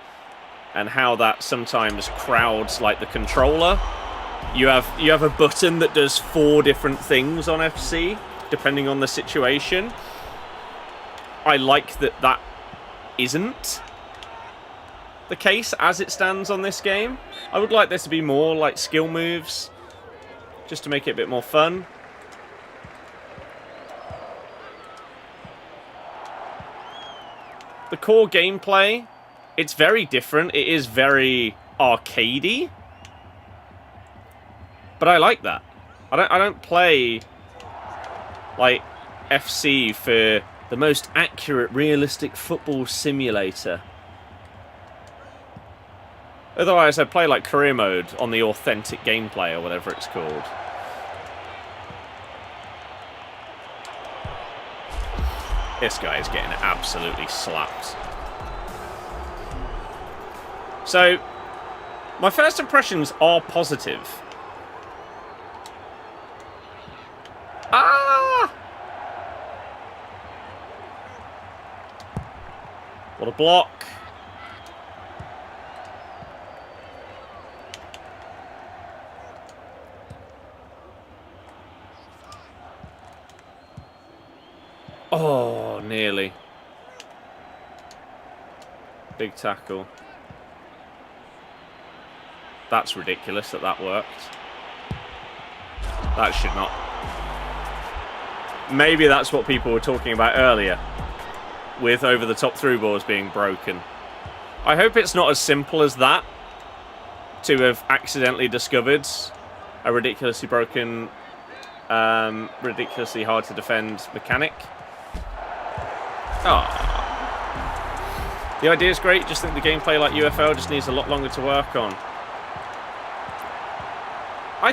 and how that sometimes crowds like the controller. You have a button that does 4 different things on FC, depending on the situation. I like that that isn't the case as it stands on this game. I would like there to be more like skill moves, just to make it a bit more fun. The core gameplay, it's very different. It is very arcadey. But I like that. I don't play like FC for the most accurate, realistic football simulator. Otherwise, I play like career mode on the authentic gameplay or whatever it's called. This guy is getting absolutely slapped. So, my first impressions are positive. Ah! What a block. Oh, nearly. Big tackle. That's ridiculous that that worked. That should not. Maybe that's what people were talking about earlier, with over-the-top through balls being broken. I hope it's not as simple as that, to have accidentally discovered a ridiculously broken, ridiculously hard to defend mechanic. Oh. The idea is great, just think the gameplay like UFL just needs a lot longer to work on. I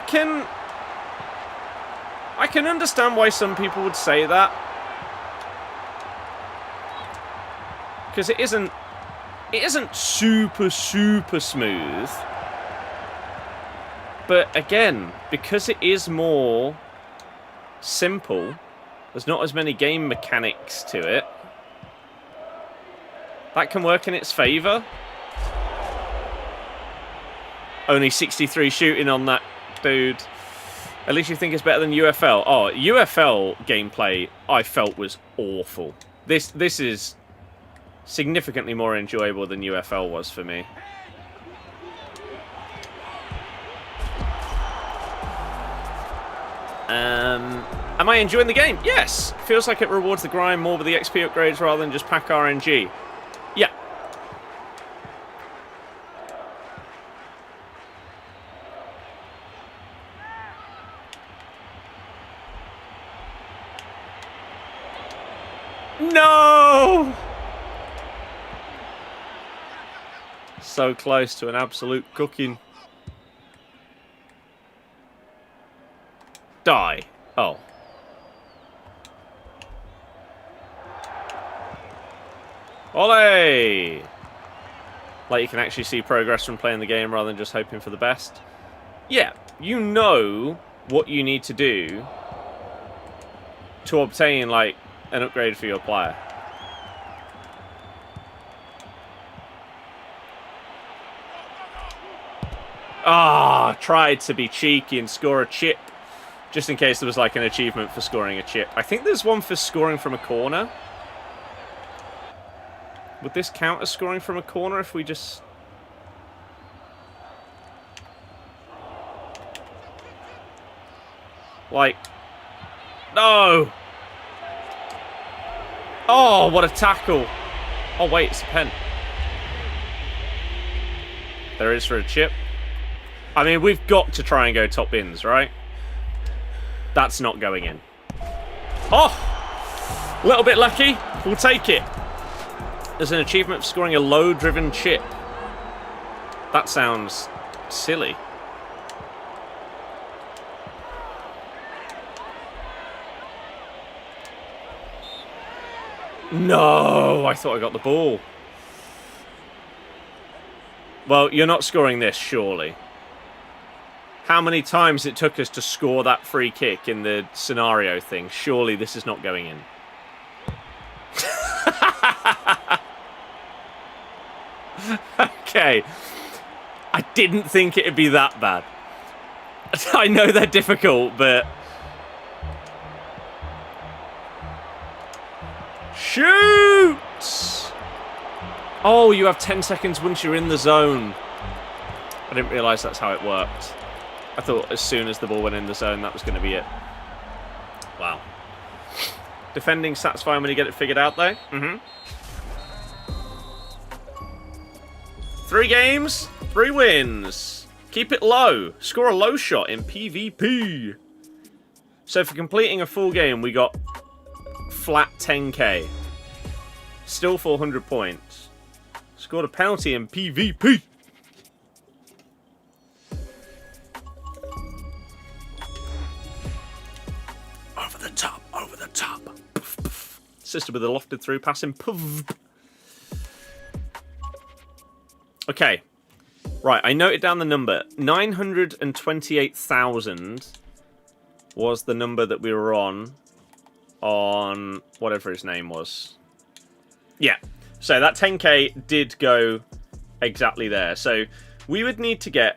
can understand why some people would say that. Because it isn't super smooth. But again, because it is more simple, there's not as many game mechanics to it. That can work in its favour. Only 63 shooting on that dude. At least you think it's better than UFL. Oh, UFL gameplay I felt was awful. This is significantly more enjoyable than UFL was for me. Am I enjoying the game? Yes. Feels like it rewards the grind more with the XP upgrades rather than just pack RNG. Yeah. No! So close to an absolute cooking. Die. Oh. Ole! Like, you can actually see progress from playing the game rather than just hoping for the best. Yeah, you know what you need to do to obtain, like, an upgrade for your player. Ah, tried to be cheeky and score a chip. Just in case there was, like, an achievement for scoring a chip. I think there's one for scoring from a corner. Would this count as scoring from a corner if we just... Like... No! Oh, what a tackle. Oh, wait, it's a pen. There is for a chip. I mean, we've got to try and go top bins, right? That's not going in. Oh! A little bit lucky. We'll take it. There's an achievement for scoring a low-driven chip. That sounds silly. No! I thought I got the ball. Well, you're not scoring this, surely. How many times it took us to score that free kick in the scenario thing? Surely this is not going in. Okay. I didn't think it'd be that bad. I know they're difficult, but... Shoot! Oh, you have 10 seconds once you're in the zone. I didn't realise that's how it worked. I thought as soon as the ball went in the zone, that was going to be it. Wow. Defending satisfying when you get it figured out, though. 3 games, 3 wins. Keep it low. Score a low shot in PvP. So for completing a full game, we got flat 10k. Still 400 points. Scored a penalty in PvP. Over the top. Puff, puff. Sister with a lofted through passing. Puff. Okay. Right, I noted down the number. 928,000 was the number that we were on whatever his name was. Yeah. So that 10k did go exactly there. So we would need to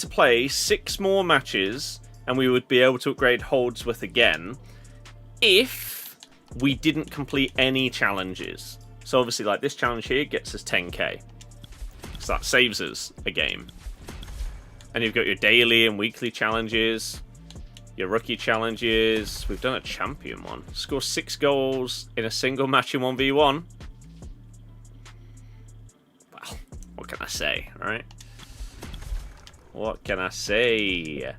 play 6 more matches and we would be able to upgrade Holdsworth again if we didn't complete any challenges. So obviously, like, this challenge here gets us 10k. So that saves us a game. And you've got your daily and weekly challenges, your rookie challenges. We've done a champion one. Score 6 goals in a single match in 1v1. Well, what can I say, right? What can I say?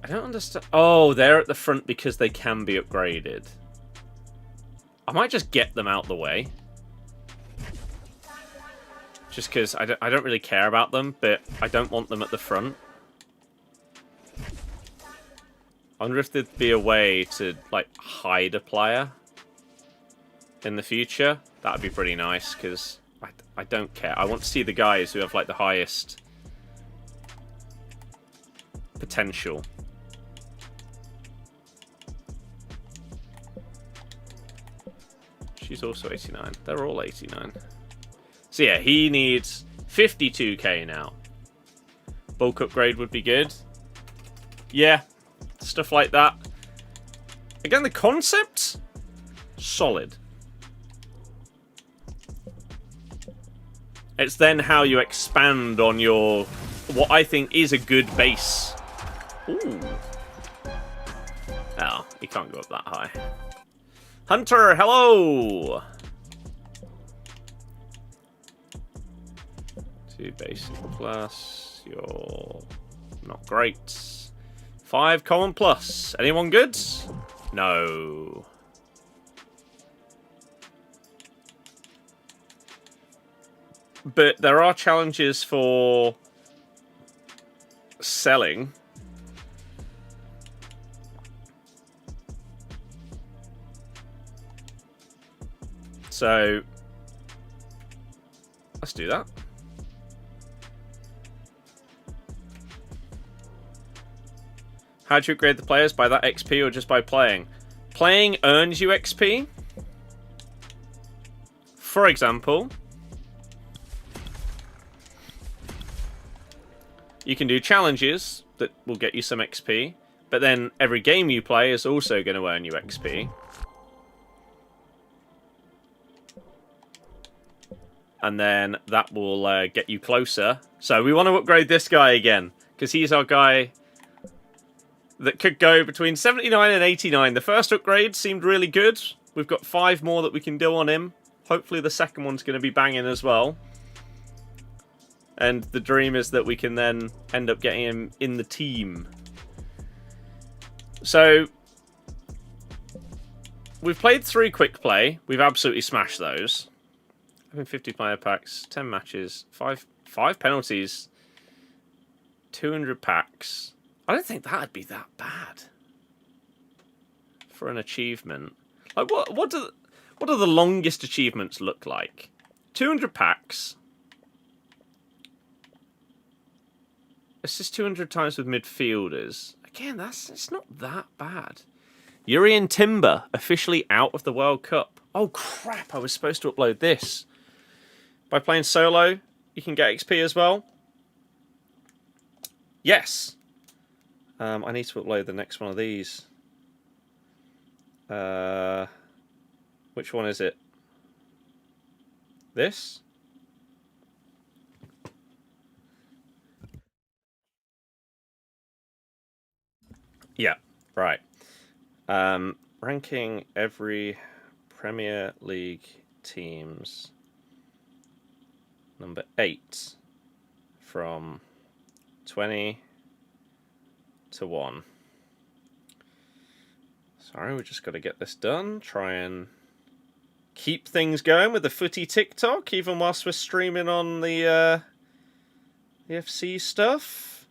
I don't understand. Oh, they're at the front because they can be upgraded. I might just get them out the way. Just because I don't really care about them, but I don't want them at the front. I wonder if there'd be a way to, like, hide a player in the future. That'd be pretty nice, because I don't care. I want to see the guys who have, like, the highest potential. She's also 89. They're all 89. So yeah, he needs 52k now. Bulk upgrade would be good. Yeah, stuff like that. Again, the concept? Solid. It's then how you expand on your... what I think is a good base. Ooh. Oh, you can't go up that high. Hunter, hello! 2 basic plus. You're not great. 5 common plus. Anyone good? No. But there are challenges for selling. So let's do that. How do you upgrade the players? By that XP or just by playing? Playing earns you XP. For example, you can do challenges that will get you some XP, but then every game you play is also going to earn you XP. And then that will get you closer. So we want to upgrade this guy again, because he's our guy that could go between 79 and 89. The first upgrade seemed really good. We've got 5 more that we can do on him. Hopefully the second one's going to be banging as well. And the dream is that we can then end up getting him in the team. So we've played 3 quick play. We've absolutely smashed those. 50 player packs, 10 matches, 5 penalties, 200 packs. I don't think that'd be that bad for an achievement. Like what do the longest achievements look like? 200 packs. Assist 200 times with midfielders. Again, it's not that bad. Urian Timber officially out of the World Cup. Oh crap! I was supposed to upload this. By playing solo, you can get XP as well. Yes. I need to upload the next one of these. Which one is it? This? Yeah, right. Ranking every Premier League teams. Number 8 from 20 to 1. Sorry, we just got to get this done. Try and keep things going with the footy TikTok, even whilst we're streaming on the FC stuff.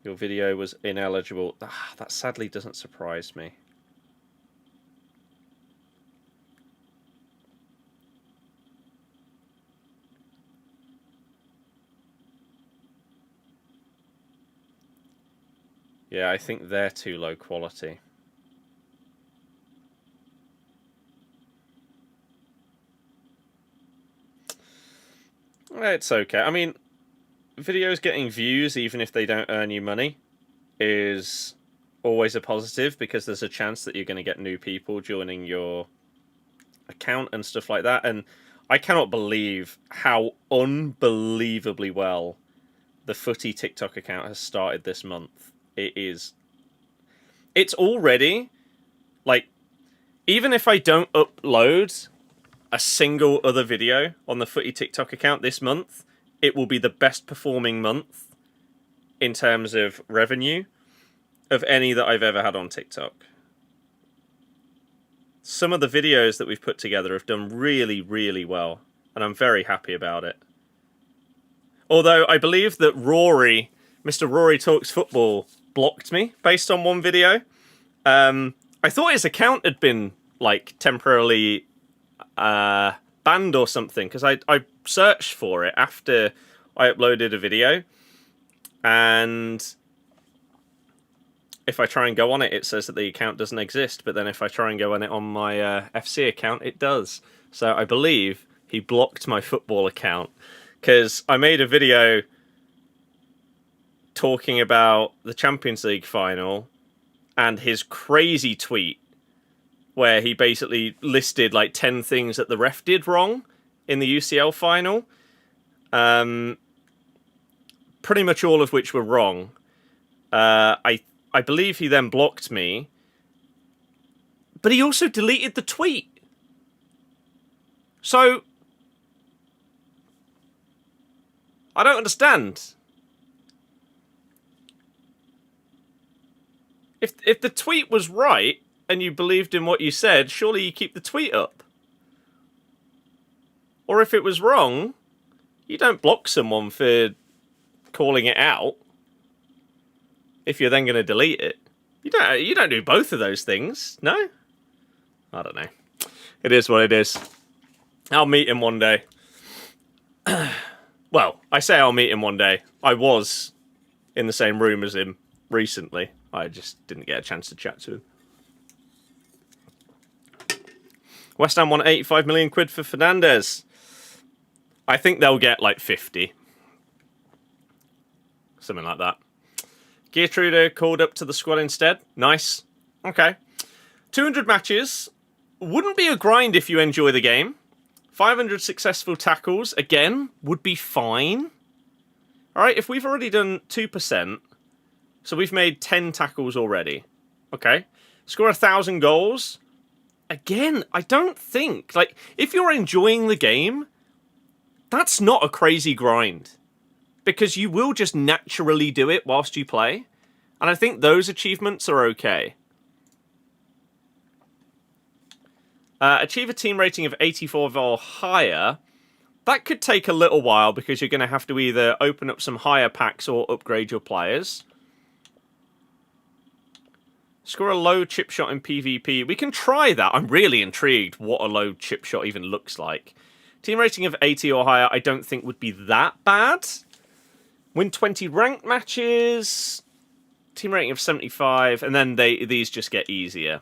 Your video was ineligible. That sadly doesn't surprise me. Yeah, I think they're too low quality. It's okay. I mean, videos getting views, even if they don't earn you money, is always a positive, because there's a chance that you're going to get new people joining your account and stuff like that. And I cannot believe how unbelievably well the footy TikTok account has started this month. It's already, like, even if I don't upload a single other video on the footy TikTok account this month, it will be the best performing month in terms of revenue of any that I've ever had on TikTok. Some of the videos that we've put together have done really, really well, and I'm very happy about it. Although I believe that Rory, Mr. Rory Talks Football, blocked me based on one video. I thought his account had been, like, temporarily banned or something, because I searched for it after I uploaded a video, and if I try and go on it, it says that the account doesn't exist, but then if I try and go on it on my FC account, it does. So I believe he blocked my football account, because I made a video talking about the Champions League final and his crazy tweet where he basically listed like 10 things that the ref did wrong in the UCL final. Pretty much all of which were wrong. I believe he then blocked me, but he also deleted the tweet. So I don't understand. If the tweet was right and you believed in what you said, surely you keep the tweet up. Or if it was wrong, you don't block someone for calling it out if you're then going to delete it. You don't do both of those things, no? I don't know. It is what it is. I'll meet him one day. Well, I say I'll meet him one day. I was in the same room as him recently. I just didn't get a chance to chat to him. West Ham won 85 million quid for Fernandes. I think they'll get like 50. Something like that. Geertrude called up to the squad instead. Nice. Okay. 200 matches. Wouldn't be a grind if you enjoy the game. 500 successful tackles. Again, would be fine. Alright, if we've already done 2%, so we've made 10 tackles already. Okay. Score 1,000 goals. Again, I don't think... Like, if you're enjoying the game, that's not a crazy grind. Because you will just naturally do it whilst you play. And I think those achievements are okay. Achieve a team rating of 84 or higher. That could take a little while because you're going to have to either open up some higher packs or upgrade your players. Score a low chip shot in PvP. We can try that. I'm really intrigued what a low chip shot even looks like. Team rating of 80 or higher I don't think would be that bad. Win 20 ranked matches. Team rating of 75. And then these just get easier.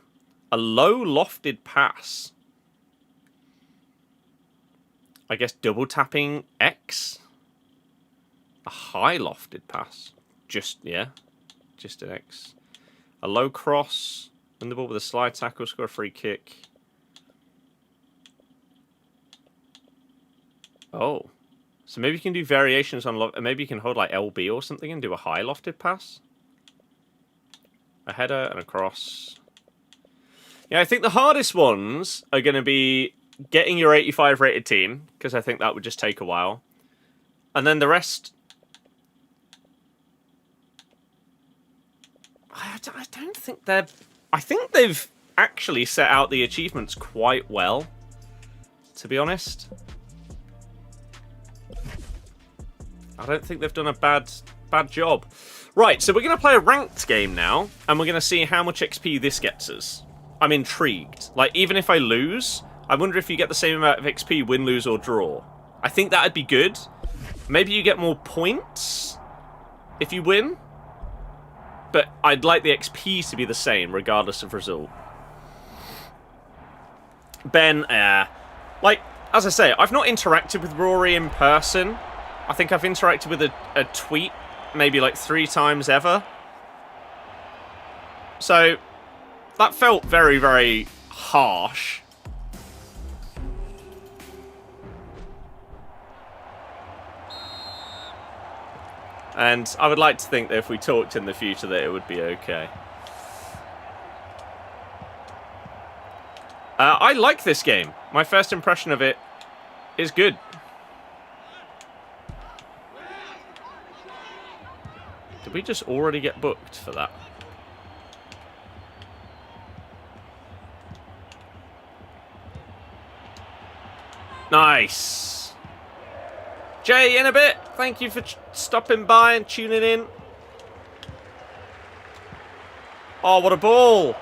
A low lofted pass. I guess double tapping X. A high lofted pass. Just an X. A low cross. Win the ball with a slide tackle. Score a free kick. Oh. So maybe you can do variations on... Maybe you can hold like LB or something and do a high lofted pass. A header and a cross. Yeah, I think the hardest ones are going to be getting your 85 rated team, because I think that would just take a while. And then the rest... I don't think they're... I think they've actually set out the achievements quite well, to be honest. I don't think they've done a bad job. Right, so we're going to play a ranked game now, and we're going to see how much XP this gets us. I'm intrigued. Like, even if I lose, I wonder if you get the same amount of XP, win, lose, or draw. I think that'd be good. Maybe you get more points if you win. But I'd like the XP to be the same, regardless of result. Ben, like, as I say, I've not interacted with Rory in person. I think I've interacted with a tweet maybe like 3 times ever. So... that felt very, very harsh. And I would like to think that if we talked in the future that it would be okay. I like this game. My first impression of it is good. Did we just already get booked for that? Nice. Jay, in a bit. Thank you for stopping by and tuning in. Oh, what a ball.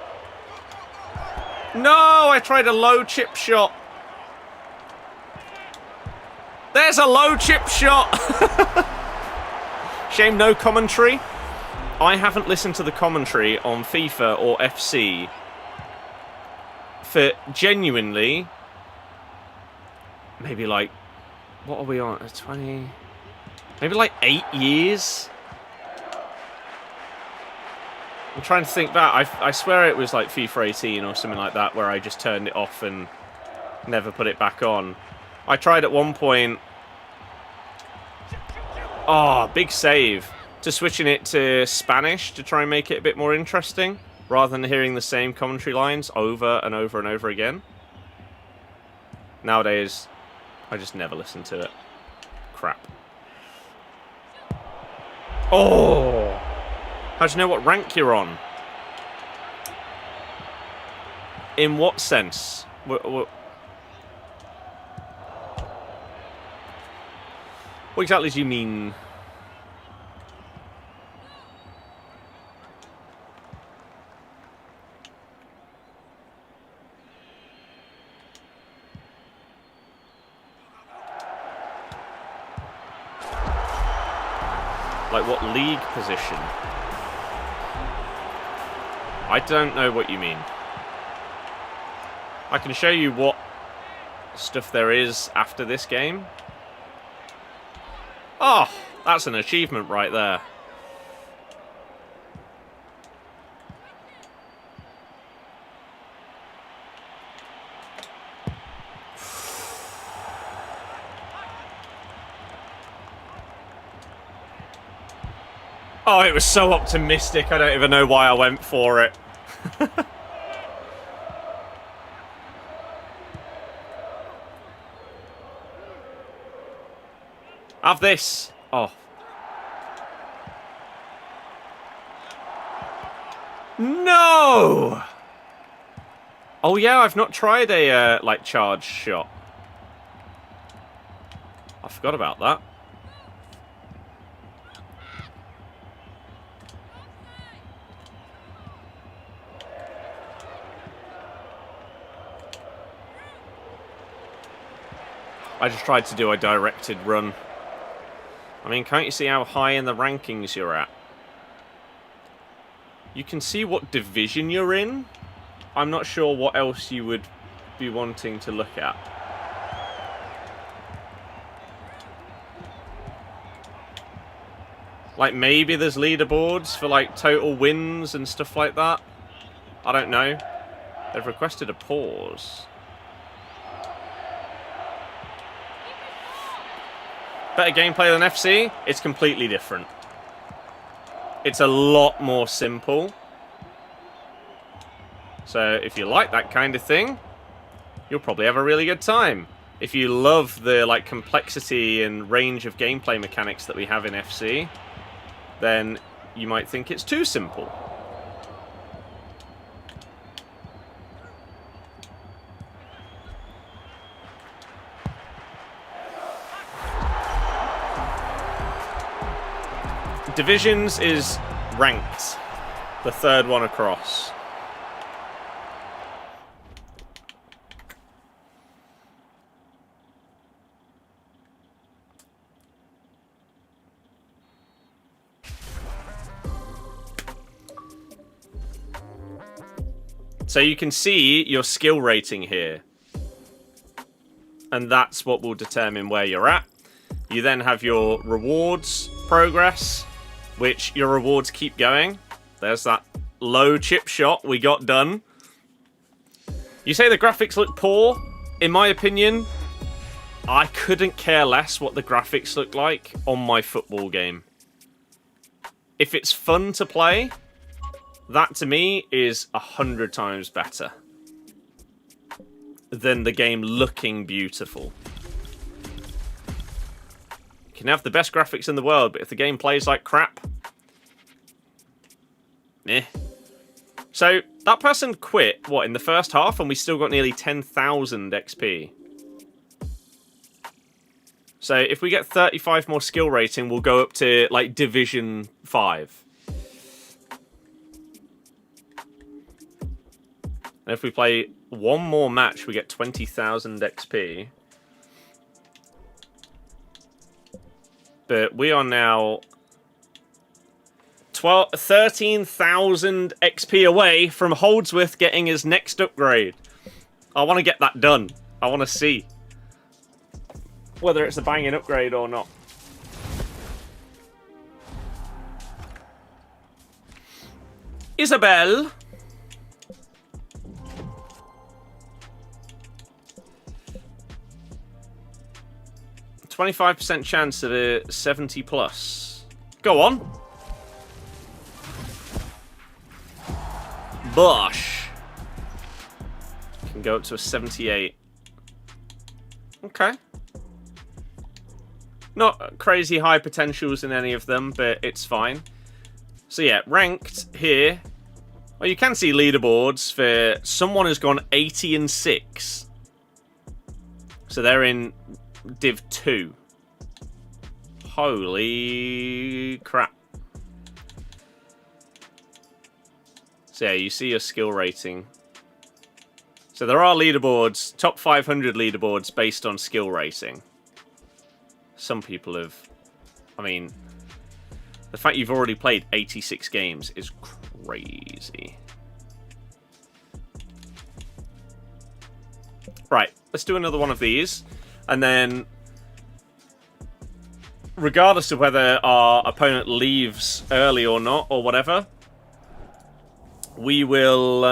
No, I tried a low chip shot. There's a low chip shot. Shame no commentary. I haven't listened to the commentary on FIFA or FC for genuinely... maybe like, what are we on? 20? Maybe like 8 years? I'm trying to think back. I swear it was like FIFA 18 or something like that, where I just turned it off and never put it back on. I tried at one point... oh, big save. To switching it to Spanish to try and make it a bit more interesting, rather than hearing the same commentary lines over and over and over again. Nowadays... I just never listen to it. Crap. Oh! How do you know what rank you're on? In what sense? What exactly do you mean? Like what league position? I don't know what you mean. I can show you what stuff there is after this game. Oh, that's an achievement right there. Oh, it was so optimistic. I don't even know why I went for it. Have this. Oh. No! Oh yeah, I've not tried a like charge shot. I forgot about that. I just tried to do a directed run. I mean, can't you see how high in the rankings you're at? You can see what division you're in. I'm not sure what else you would be wanting to look at. Like, maybe there's leaderboards for, like, total wins and stuff like that. I don't know. They've requested a pause. Better gameplay than FC? It's completely different. It's a lot more simple. So if you like that kind of thing, you'll probably have a really good time. If you love the like complexity and range of gameplay mechanics that we have in FC, then you might think it's too simple. Divisions is ranked. The third one across. So you can see your skill rating here. And that's what will determine where you're at. You then have your rewards progress, which your rewards keep going. There's that low chip shot we got done. You say the graphics look poor. In my opinion, I couldn't care less what the graphics look like on my football game. If it's fun to play, that to me is 100 times better than the game looking beautiful. You can have the best graphics in the world, but if the game plays like crap, eh. So, that person quit, what, in the first half, and we still got nearly 10,000 XP. So, if we get 35 more skill rating, we'll go up to, like, Division 5. And if we play one more match, we get 20,000 XP. But we are now 13,000 XP away from Holdsworth getting his next upgrade. I want to get that done. I want to see whether it's a banging upgrade or not. Isabel. %25 chance of a 70 plus. Go on. Bosh. Can go up to a 78. Okay. Not crazy high potentials in any of them, but it's fine. So yeah, ranked here. Well, you can see leaderboards for someone who's gone 80 and 6. So they're in Div 2. Holy crap. So yeah, you see your skill rating. So there are leaderboards, top 500 leaderboards based on skill rating. Some people have... I mean, the fact you've already played 86 games is crazy. Right, let's do another one of these. And then, regardless of whether our opponent leaves early or not, or whatever, we will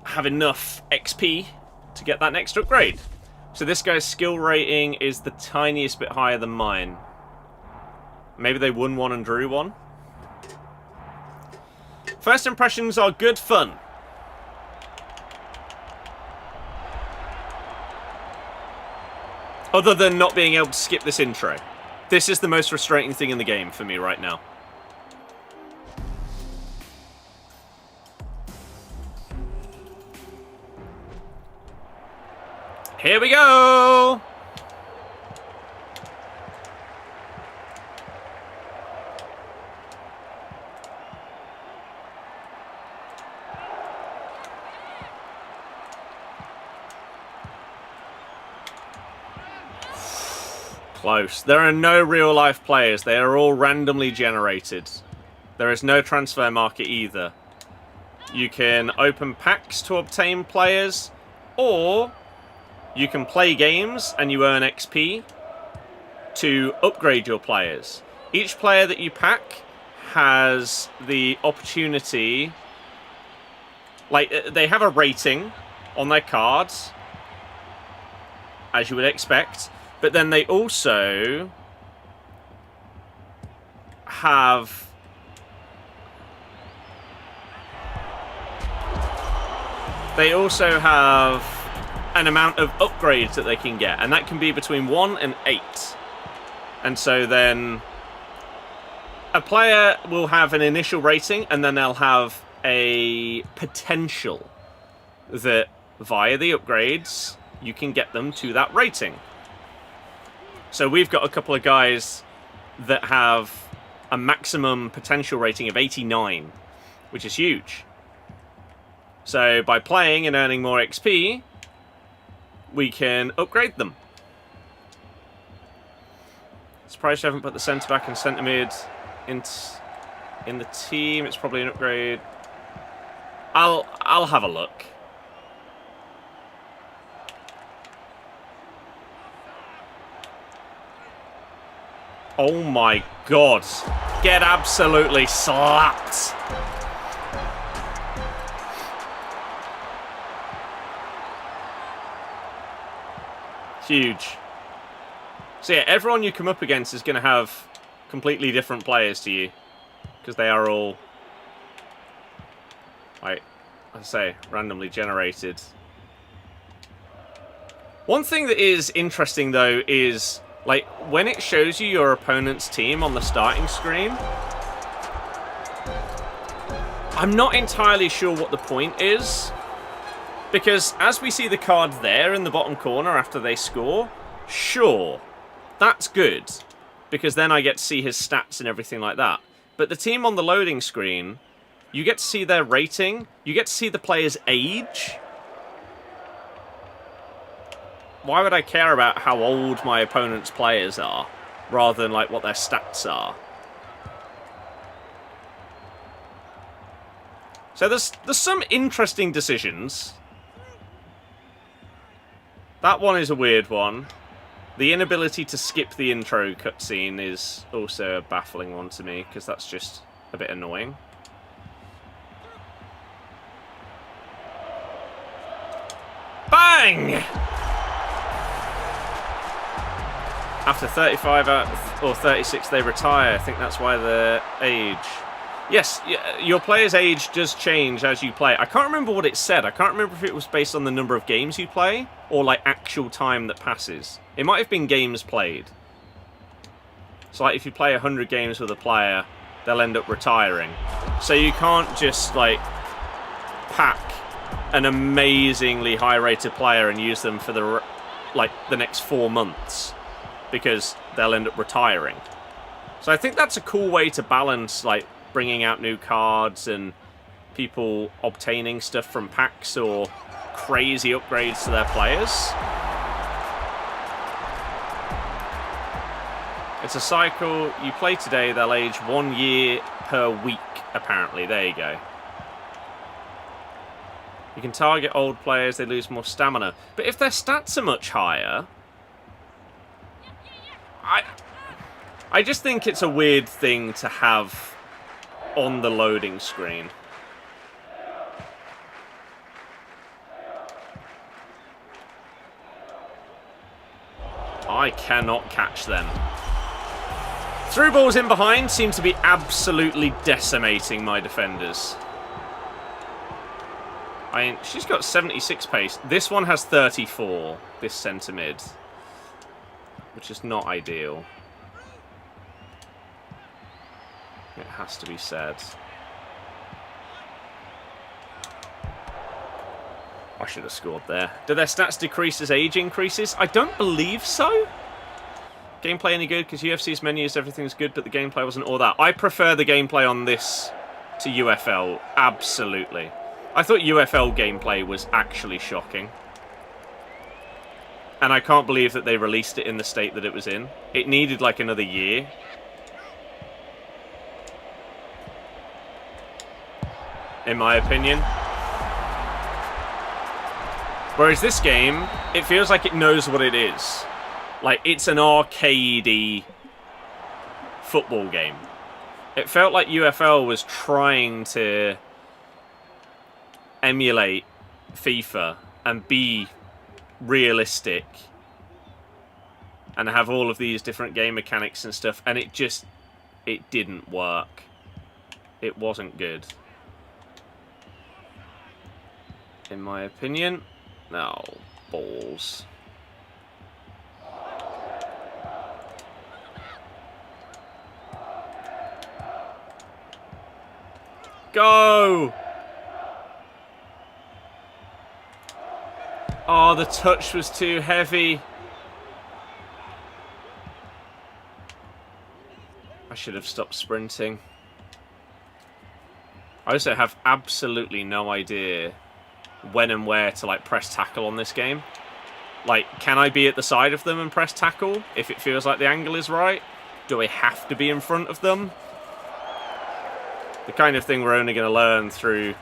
have enough XP to get that next upgrade. So this guy's skill rating is the tiniest bit higher than mine. Maybe they won one and drew one. First impressions are good fun. Other than not being able to skip this intro. This is the most frustrating thing in the game for me right now. Here we go! Close. There are no real-life players. They are all randomly generated. There is no transfer market either. You can open packs to obtain players, or you can play games and you earn XP to upgrade your players. Each player that you pack has the opportunity... Like, they have a rating on their cards, as you would expect. But then they also have an amount of upgrades that they can get, and that can be between 1 and 8. And so then a player will have an initial rating, and then they'll have a potential that via the upgrades you can get them to that rating. So we've got a couple of guys that have a maximum potential rating of 89, which is huge. So by playing and earning more XP, we can upgrade them. Surprised you haven't put the centre-back and centre-mid in the team. It's probably an upgrade. I'll have a look. Oh my god. Get absolutely slapped. Huge. So yeah, everyone you come up against is going to have completely different players to you. Because they are all, like I say, randomly generated. One thing that is interesting though is, like, when it shows you your opponent's team on the starting screen, I'm not entirely sure what the point is. Because as we see the card there in the bottom corner after they score, sure, that's good. Because then I get to see his stats and everything like that. But the team on the loading screen, you get to see their rating, you get to see the player's age. Why would I care about how old my opponent's players are, rather than like what their stats are? So there's some interesting decisions. That one is a weird one. The inability to skip the intro cutscene is also a baffling one to me, because that's just a bit annoying. Bang! After 35 or 36, they retire. I think that's why the age... Yes, your player's age does change as you play. I can't remember what it said. I can't remember if it was based on the number of games you play or like actual time that passes. It might have been games played. So like if you play 100 games with a player, they'll end up retiring. So you can't just like pack an amazingly high-rated player and use them for the next 4 months, because they'll end up retiring. So I think that's a cool way to balance, like, bringing out new cards and people obtaining stuff from packs or crazy upgrades to their players. It's a cycle. You play today, they'll age 1 year per week, apparently. There you go. You can target old players, they lose more stamina. But if their stats are much higher... I just think it's a weird thing to have on the loading screen. I cannot catch them. Through balls in behind seem to be absolutely decimating my defenders. I mean, she's got 76 pace. This one has 34, this centre mid. Which is not ideal. It has to be said. I should have scored there. Do their stats decrease as age increases? I don't believe so. Gameplay any good? Because UFC's menus, everything's good, but the gameplay wasn't all that. I prefer the gameplay on this to UFL. Absolutely. I thought UFL gameplay was actually shocking. And I can't believe that they released it in the state that it was in. It needed like another year. In my opinion. Whereas this game, it feels like it knows what it is. Like, it's an arcadey football game. It felt like UFL was trying to emulate FIFA and be realistic and have all of these different game mechanics and stuff, and it didn't work. It wasn't good. In my opinion. No, balls. Go! Oh, the touch was too heavy. I should have stopped sprinting. I also have absolutely no idea when and where to, like, press tackle on this game. Like, can I be at the side of them and press tackle if it feels like the angle is right? Do I have to be in front of them? The kind of thing we're only going to learn through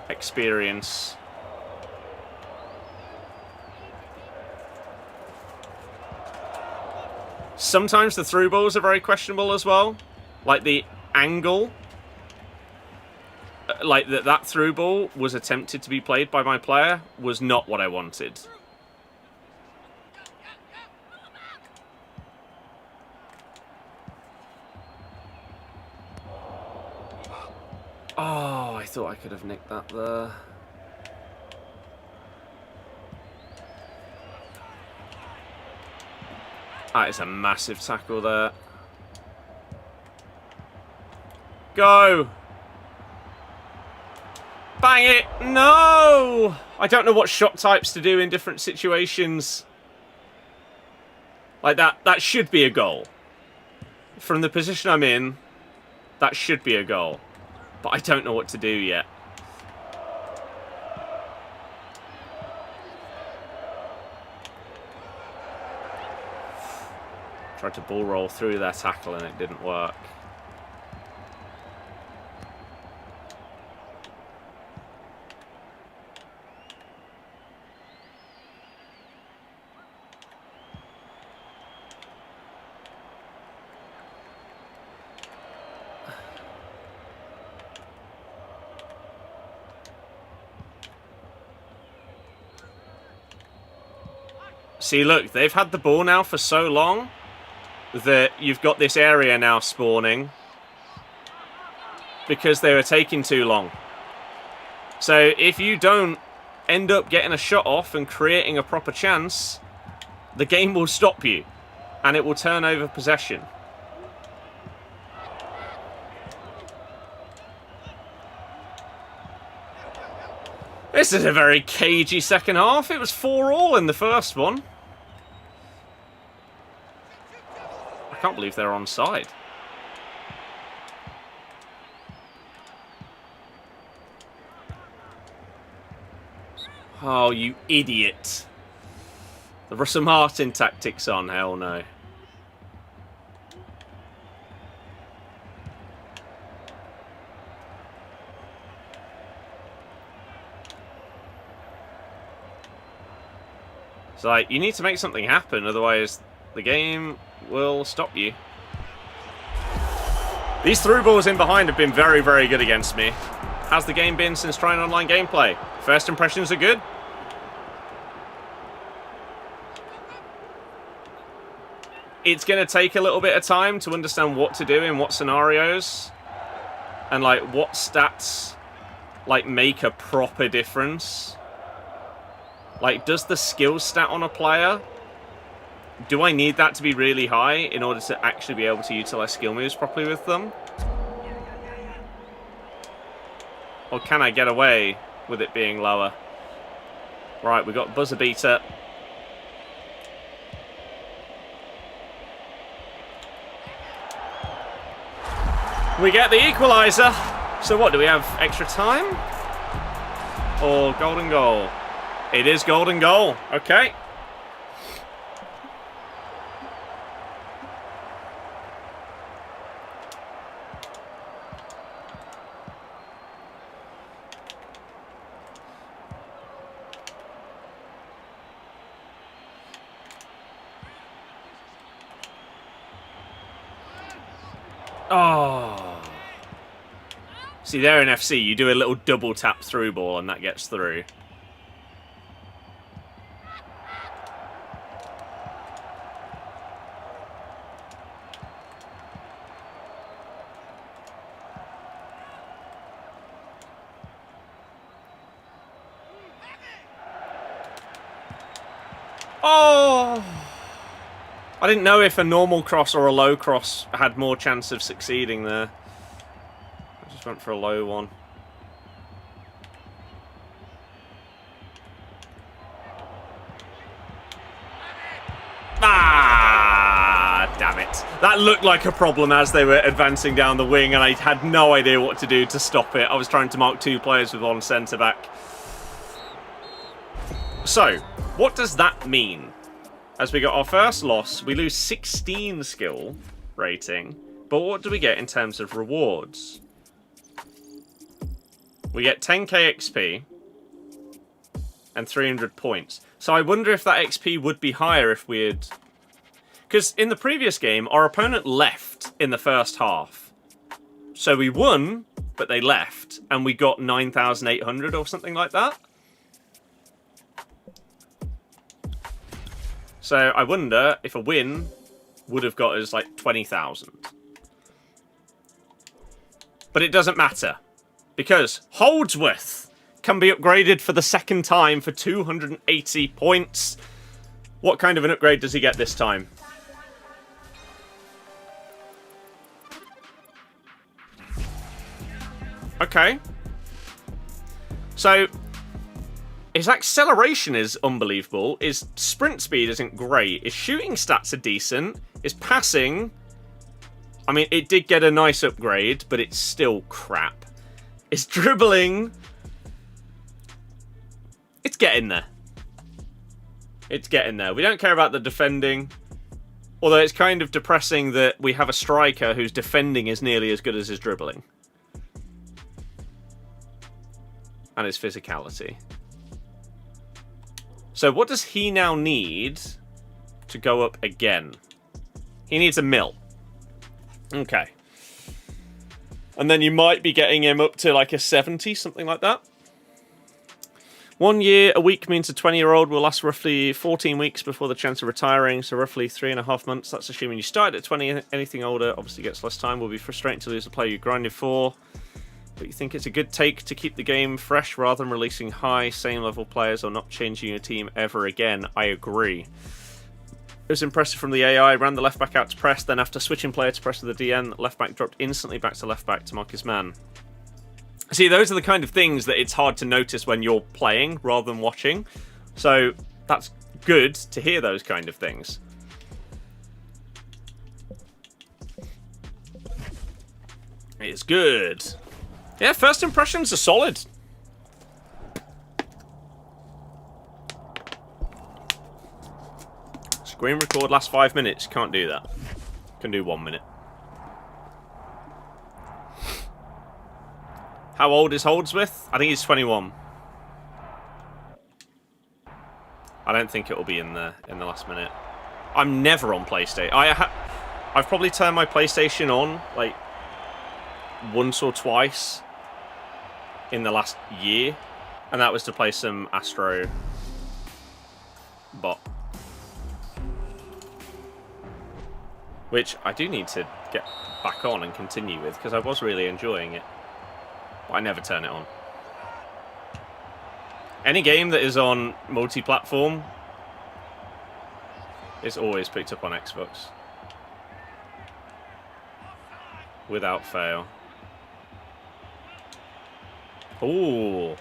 experience. Sometimes the through balls are very questionable as well. Like the angle. Like that through ball was attempted to be played by my player was not what I wanted. Oh, I thought I could have nicked that there. That is a massive tackle there. Go! Bang it! No! I don't know what shot types to do in different situations. Like that should be a goal. From the position I'm in, that should be a goal. But I don't know what to do yet. Tried to ball roll through their tackle and it didn't work. See, look, they've had the ball now for so long that you've got this area now spawning because they were taking too long. So if you don't end up getting a shot off and creating a proper chance, the game will stop you and it will turn over possession. This is a very cagey second half. It was 4-4 in the first one. I can't believe they're onside. Oh, you idiot. The Russell Martin tactics on, hell no. It's like, you need to make something happen, otherwise the game will stop you. These through balls in behind have been very, very good against me. How's the game been since trying online gameplay? First impressions are good. It's going to take a little bit of time to understand what to do in what scenarios. And, like, what stats, like, make a proper difference. Like, does the skill stat on a player, do I need that to be really high in order to actually be able to utilize skill moves properly with them? Or can I get away with it being lower? Right, we got buzzer beater. We get the equaliser. So what, do we have extra time? Or golden goal? It is golden goal. Okay. Oh. See, there in FC, you do a little double tap through ball and that gets through. Oh! I didn't know if a normal cross or a low cross had more chance of succeeding there. I just went for a low one. Ah, damn it. That looked like a problem as they were advancing down the wing, and I had no idea what to do to stop it. I was trying to mark two players with one centre-back. So, what does that mean? As we got our first loss, we lose 16 skill rating. But what do we get in terms of rewards? We get 10k XP and 300 points. So I wonder if that XP would be higher if we had... Because in the previous game, our opponent left in the first half. So we won, but they left. And we got 9,800 or something like that. So I wonder if a win would have got us like 20,000. But it doesn't matter. Because Holdsworth can be upgraded for the second time for 280 points. What kind of an upgrade does he get this time? Okay. So... his acceleration is unbelievable. His sprint speed isn't great. His shooting stats are decent. His passing... I mean, it did get a nice upgrade, but it's still crap. His dribbling... it's getting there. It's getting there. We don't care about the defending. Although it's kind of depressing that we have a striker whose defending is nearly as good as his dribbling. And his physicality. So what does he now need to go up again? He needs a mil. Okay. And then you might be getting him up to like a 70, something like that. 1 year, a week means a 20-year-old will last roughly 14 weeks before the chance of retiring, so roughly 3.5 months. That's assuming you start at 20. Anything older obviously gets less time. Will be frustrating to lose a player you grinded for. But you think it's a good take to keep the game fresh rather than releasing high, same-level players or not changing your team ever again. I agree. It was impressive from the AI. Ran the left-back out to press, then after switching player to press with the DN, left-back dropped instantly back to left-back to mark his man. See, those are the kind of things that it's hard to notice when you're playing rather than watching. So that's good to hear those kind of things. It's good. Yeah, first impressions are solid. Screen record last 5 minutes. Can't do that. Can do 1 minute. How old is Holdsworth? I think he's 21. I don't think it will be in the last minute. I'm never on PlayStation. I've probably turned my PlayStation on like once or twice in the last year, and that was to play some Astro Bot, which I do need to get back on and continue with because I was really enjoying it, but I never turn it on. Any game that is on multi-platform is always picked up on Xbox. Without fail. Ooh.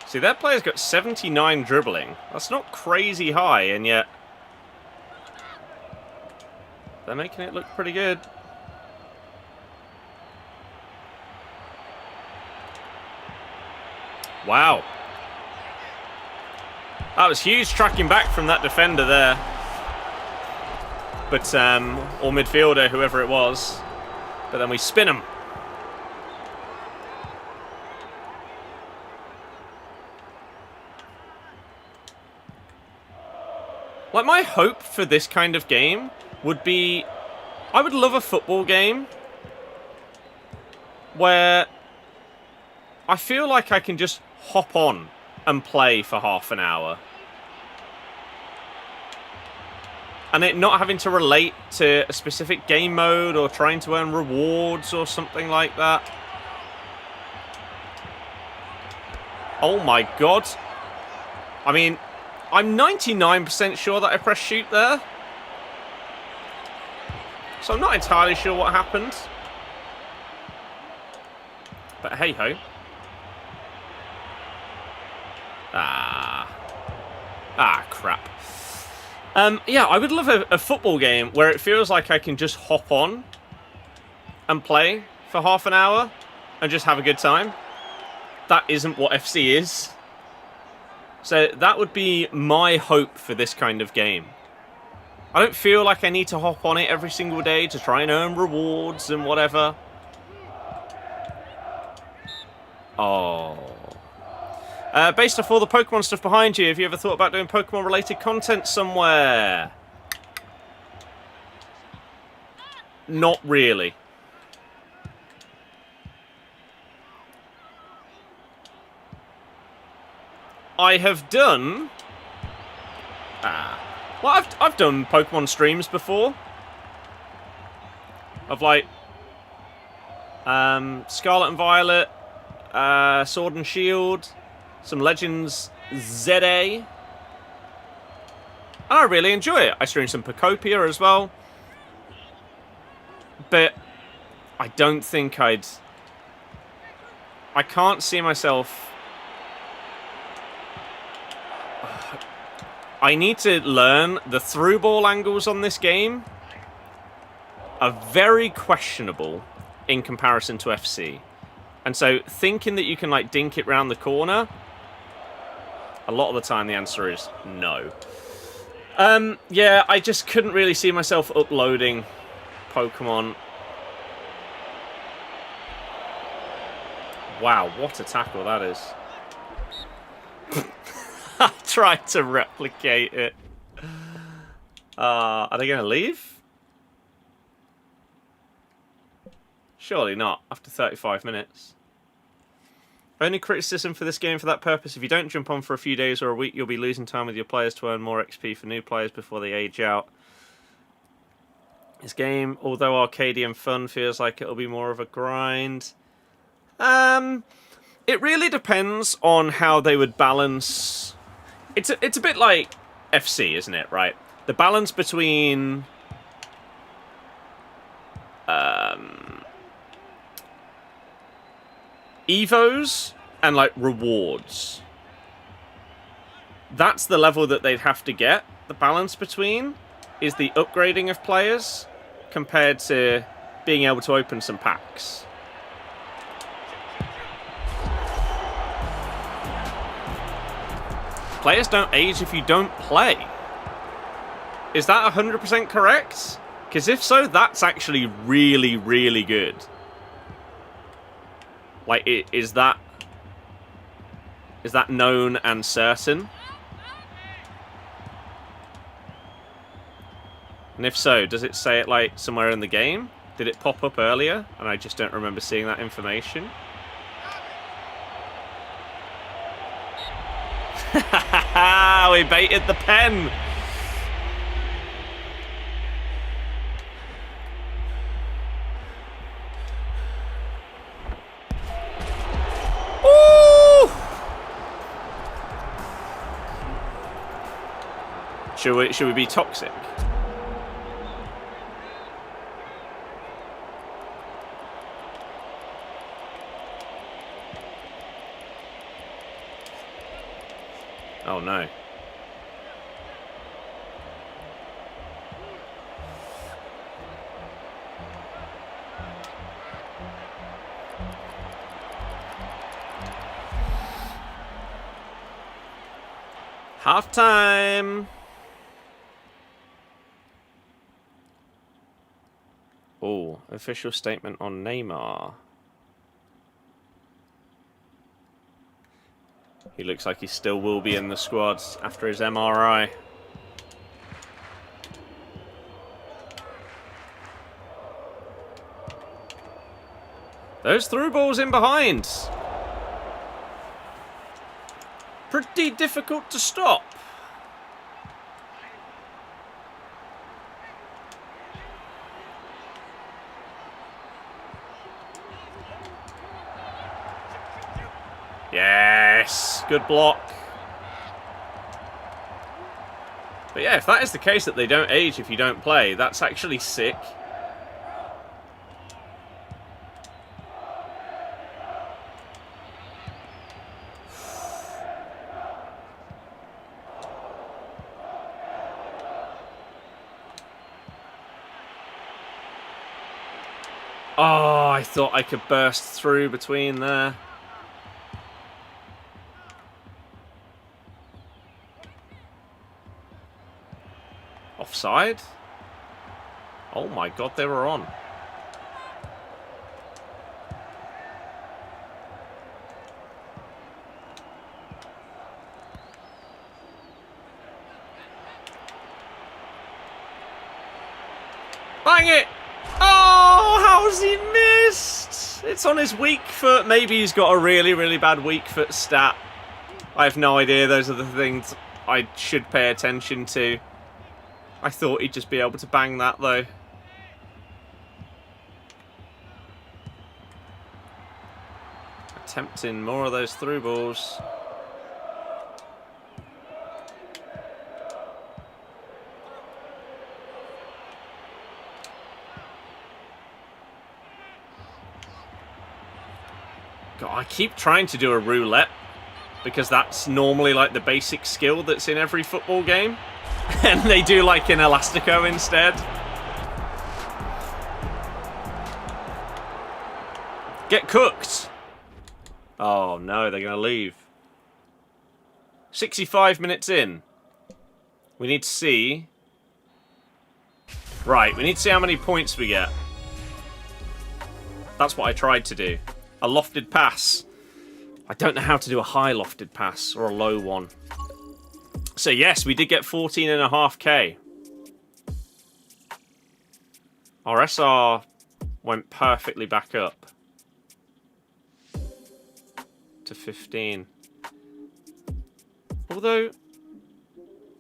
See, that player's got 79 dribbling. That's not crazy high, and yet they're making it look pretty good. Wow. That was huge tracking back from that defender there. But, or midfielder, whoever it was. But then we spin him. Like, my hope for this kind of game would be... I would love a football game where I feel like I can just hop on and play for half an hour. And it not having to relate to a specific game mode or trying to earn rewards or something like that. Oh my god. I mean, I'm 99% sure that I pressed shoot there. So I'm not entirely sure what happened. But hey ho. Crap. Yeah, I would love a football game where it feels like I can just hop on and play for half an hour and just have a good time. That isn't what FC is. So that would be my hope for this kind of game. I don't feel like I need to hop on it every single day to try and earn rewards and whatever. Oh. Based off all the Pokemon stuff behind you, have you ever thought about doing Pokemon-related content somewhere? Not really. I have done... well, I've done Pokemon streams before. Of, like... Scarlet and Violet, Sword and Shield... Some Legends ZA. And I really enjoy it. I stream some Pocopia as well. But I don't think I can't see myself... I need to learn the through ball angles on this game are very questionable in comparison to FC. And so thinking that you can like dink it round the corner... A lot of the time, the answer is no. Yeah, I just couldn't really see myself uploading Pokemon. Wow, what a tackle that is. I tried to replicate it. Are they going to leave? Surely not, after 35 minutes. Only criticism for this game for that purpose, if you don't jump on for a few days or a week, you'll be losing time with your players to earn more XP for new players before they age out. This game, although arcadey and fun, feels like it'll be more of a grind. It really depends on how they would balance... It's a bit like FC, isn't it, right? The balance between... Evos and like rewards. That's the level that they'd have to get. The balance between is the upgrading of players compared to being able to open some packs. Players don't age if you don't play. Is that 100% correct? Because if so, that's actually really, really good. Like, is that known and certain? And if so, does it say it like somewhere in the game? Did it pop up earlier and I just don't remember seeing that information? We baited the pen. Should we be toxic? Oh no. Half time. Oh, official statement on Neymar. He looks like he still will be in the squad after his MRI. Those through balls in behind. Pretty difficult to stop. Yes, good block. But yeah, if that is the case that they don't age if you don't play, that's actually sick. Oh, I thought I could burst through between there. Offside? Oh my god, they were on. Bang it! Oh, how's he missed? It's on his weak foot. Maybe he's got a really, really bad weak foot stat. I have no idea. Those are the things I should pay attention to. I thought he'd just be able to bang that, though. Attempting more of those through balls. God, I keep trying to do a roulette because that's normally like the basic skill that's in every football game. And they do like an elastico instead. Get cooked. Oh no, they're going to leave. 65 minutes in. We need to see. Right, we need to see how many points we get. That's what I tried to do. A lofted pass. I don't know how to do a high lofted pass or a low one. So yes, we did get 14.5k. Our SR went perfectly back up to 15. Although,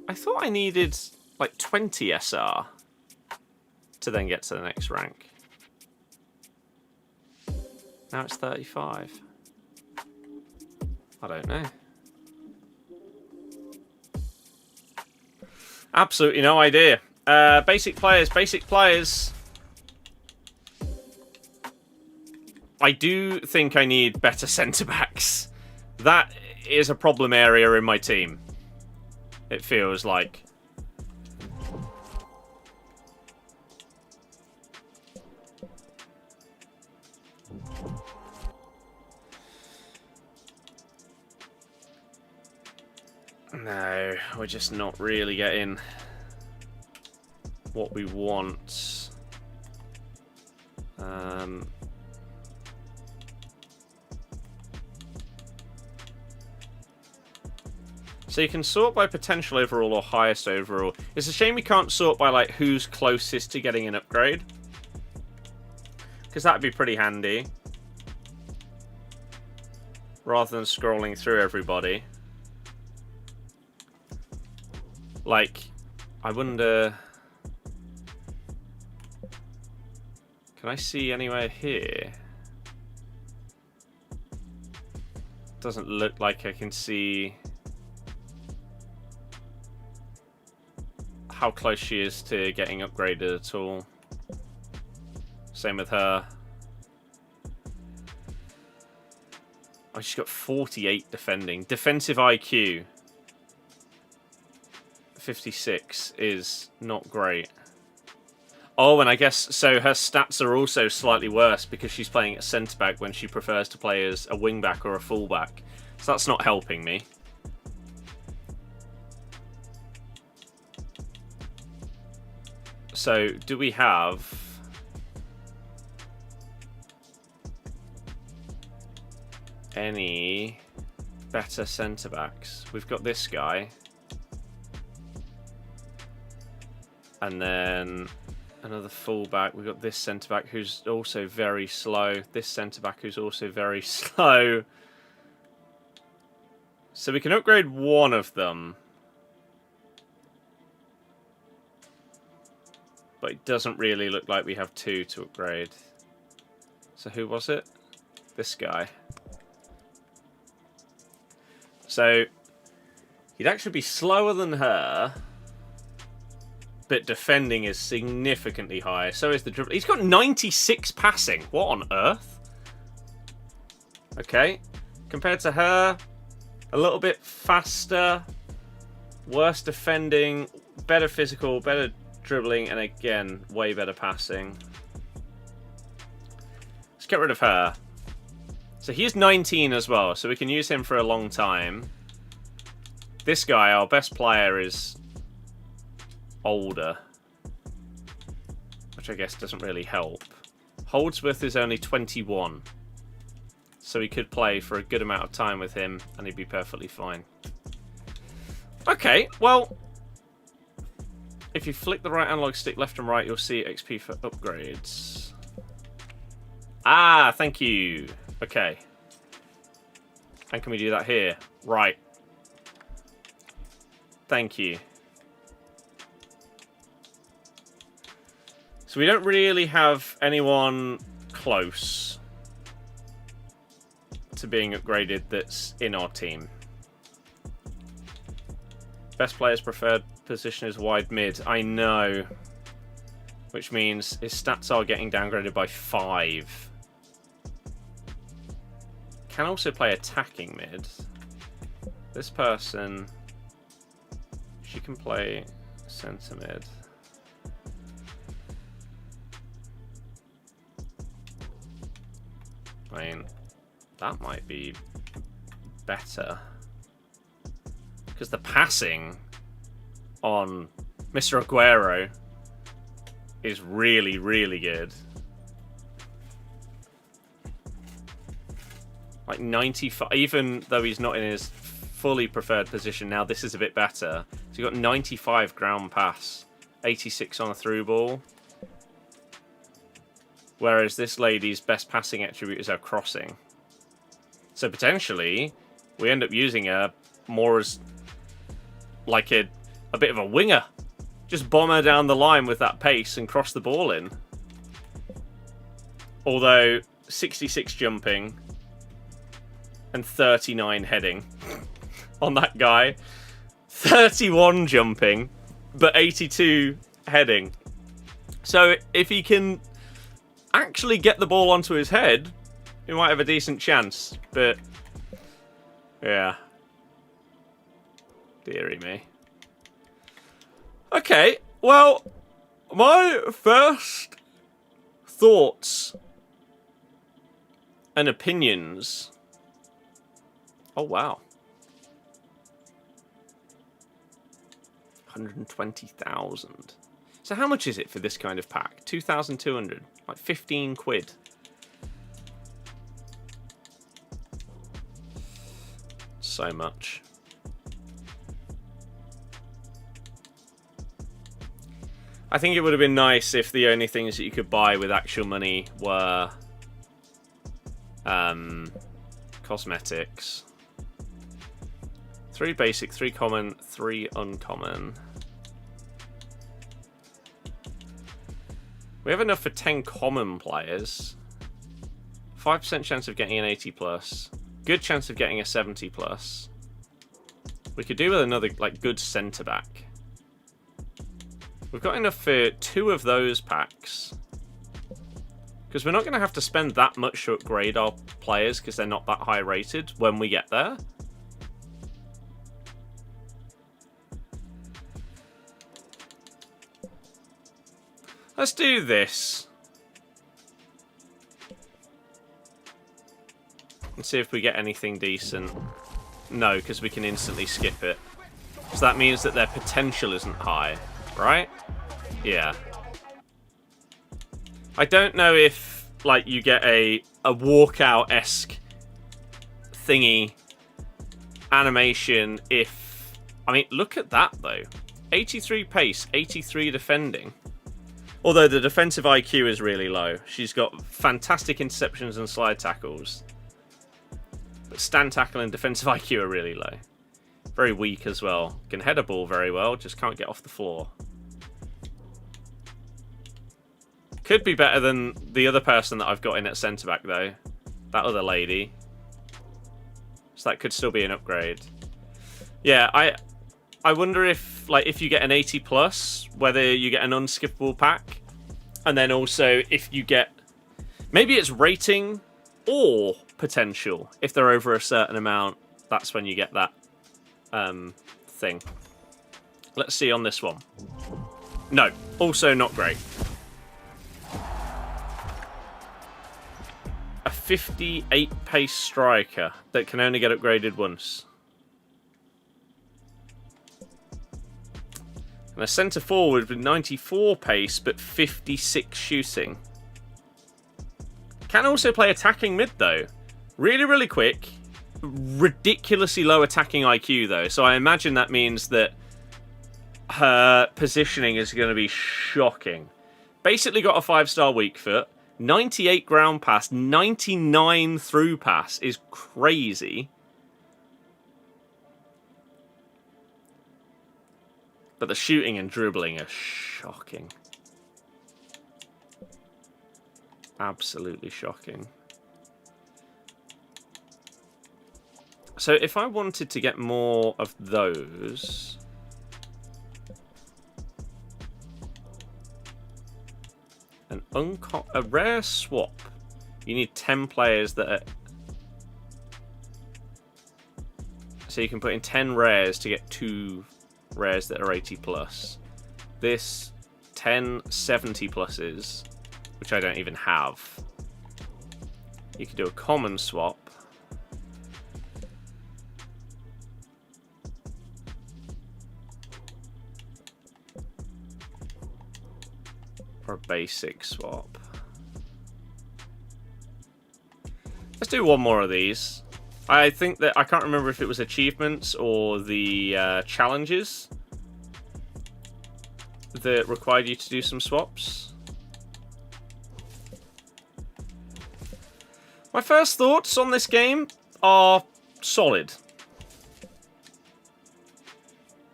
I thought I needed like 20 SR to then get to the next rank. Now it's 35. I don't know. Absolutely no idea. Basic players, basic players. I do think I need better centre-backs. That is a problem area in my team. It feels like. No, we're just not really getting what we want. So you can sort by potential overall or highest overall. It's a shame we can't sort by like who's closest to getting an upgrade, because that'd be pretty handy, rather than scrolling through everybody. Like, I wonder... Can I see anywhere here? Doesn't look like I can see how close she is to getting upgraded at all. Same with her. Oh, she's got 48 defending. Defensive IQ 56 is not great. Oh, and I guess, so her stats are also slightly worse because she's playing at centre-back when she prefers to play as a wing-back or a full-back. So that's not helping me. So, do we have... any better centre-backs? We've got this guy. And then... another fullback. We've got this centre-back who's also very slow. This centre-back who's also very slow. So we can upgrade one of them. But it doesn't really look like we have two to upgrade. So who was it? This guy. So he'd actually be slower than her, but defending is significantly higher. So is the dribble. He's got 96 passing. What on earth? Okay. Compared to her, a little bit faster, worse defending, better physical, better dribbling, and again, way better passing. Let's get rid of her. So he's 19 as well, so we can use him for a long time. This guy, our best player, is older, which I guess doesn't really help. Holdsworth is only 21, so we could play for a good amount of time with him and he'd be perfectly fine. Okay, well, if you flick the right analog stick left and right, you'll see XP for upgrades. Ah, thank you. Okay. And can we do that here? Right. Thank you. So we don't really have anyone close to being upgraded that's in our team. Best player's preferred position is wide mid. I know. Which means his stats are getting downgraded by 5. Can also play attacking mid. This person, she can play centre mid. I mean, that might be better. Because the passing on Mr. Aguero is really, really good. Like 95, even though he's not in his fully preferred position now, this is a bit better. So you got 95 ground pass, 86 on a through ball. Whereas this lady's best passing attribute is her crossing. So potentially, we end up using her more as like a bit of a winger. Just bomb her down the line with that pace and cross the ball in. Although, 66 jumping and 39 heading on that guy. 31 jumping, but 82 heading. So if he can actually get the ball onto his head, he might have a decent chance. But, yeah. Dearie me. Okay, well, my first thoughts and opinions... Oh, wow. 120,000. So how much is it for this kind of pack? 2,200. Like 15 quid. So much. I think it would have been nice if the only things that you could buy with actual money were cosmetics. 3 basic, 3 common, 3 uncommon. We have enough for 10 common players. 5% chance of getting an 80+. Good chance of getting a 70+. We could do with another like good centre back. We've got enough for 2 of those packs. Because we're not going to have to spend that much to upgrade our players because they're not that high rated when we get there. Let's do this. And see if we get anything decent. No, because we can instantly skip it. So that means that their potential isn't high, right? Yeah. I don't know if, like, you get a walkout-esque thingy animation if... I mean, look at that, though. 83 pace, 83 defending. Although the defensive IQ is really low. She's got fantastic interceptions and slide tackles. But stand tackle and defensive IQ are really low. Very weak as well. Can head a ball very well, just can't get off the floor. Could be better than the other person that I've got in at centre-back, though. That other lady. So that could still be an upgrade. Yeah, I wonder if, like, if you get an 80+, whether you get an unskippable pack. And then also if you get... Maybe it's rating or potential. If they're over a certain amount, that's when you get that thing. Let's see on this one. No, also not great. A 58 pace striker that can only get upgraded once. And a centre forward with 94 pace but 56 shooting. Can also play attacking mid though. Really, really quick. Ridiculously low attacking IQ though. So I imagine that means that her positioning is going to be shocking. Basically got a 5-star weak foot. 98 ground pass, 99 through pass is crazy. But the shooting and dribbling are shocking. Absolutely shocking. So if I wanted to get more of those... a rare swap. You need 10 players that are... So you can put in 10 rares to get 2 rares that are 80+. This 10 70+s, which I don't even have. You could do a common swap. Or a basic swap. Let's do one more of these. I think that I can't remember if it was achievements or the challenges that required you to do some swaps. My first thoughts on this game are solid.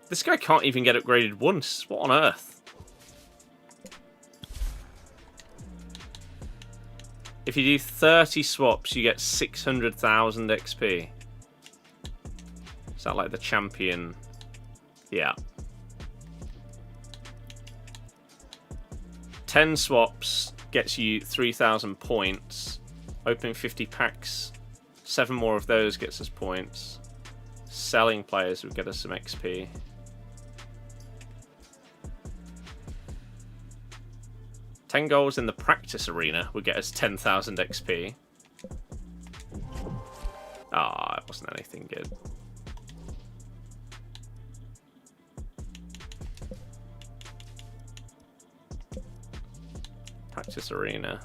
This guy can't even get upgraded once. What on earth? If you do 30 swaps, you get 600,000 XP. Is that like the champion? Yeah. 10 swaps gets you 3,000 points. Opening 50 packs, 7 more of those gets us points. Selling players would get us some XP. Ten goals in the practice arena would get us 10,000 XP. Ah, it wasn't anything good. Practice arena.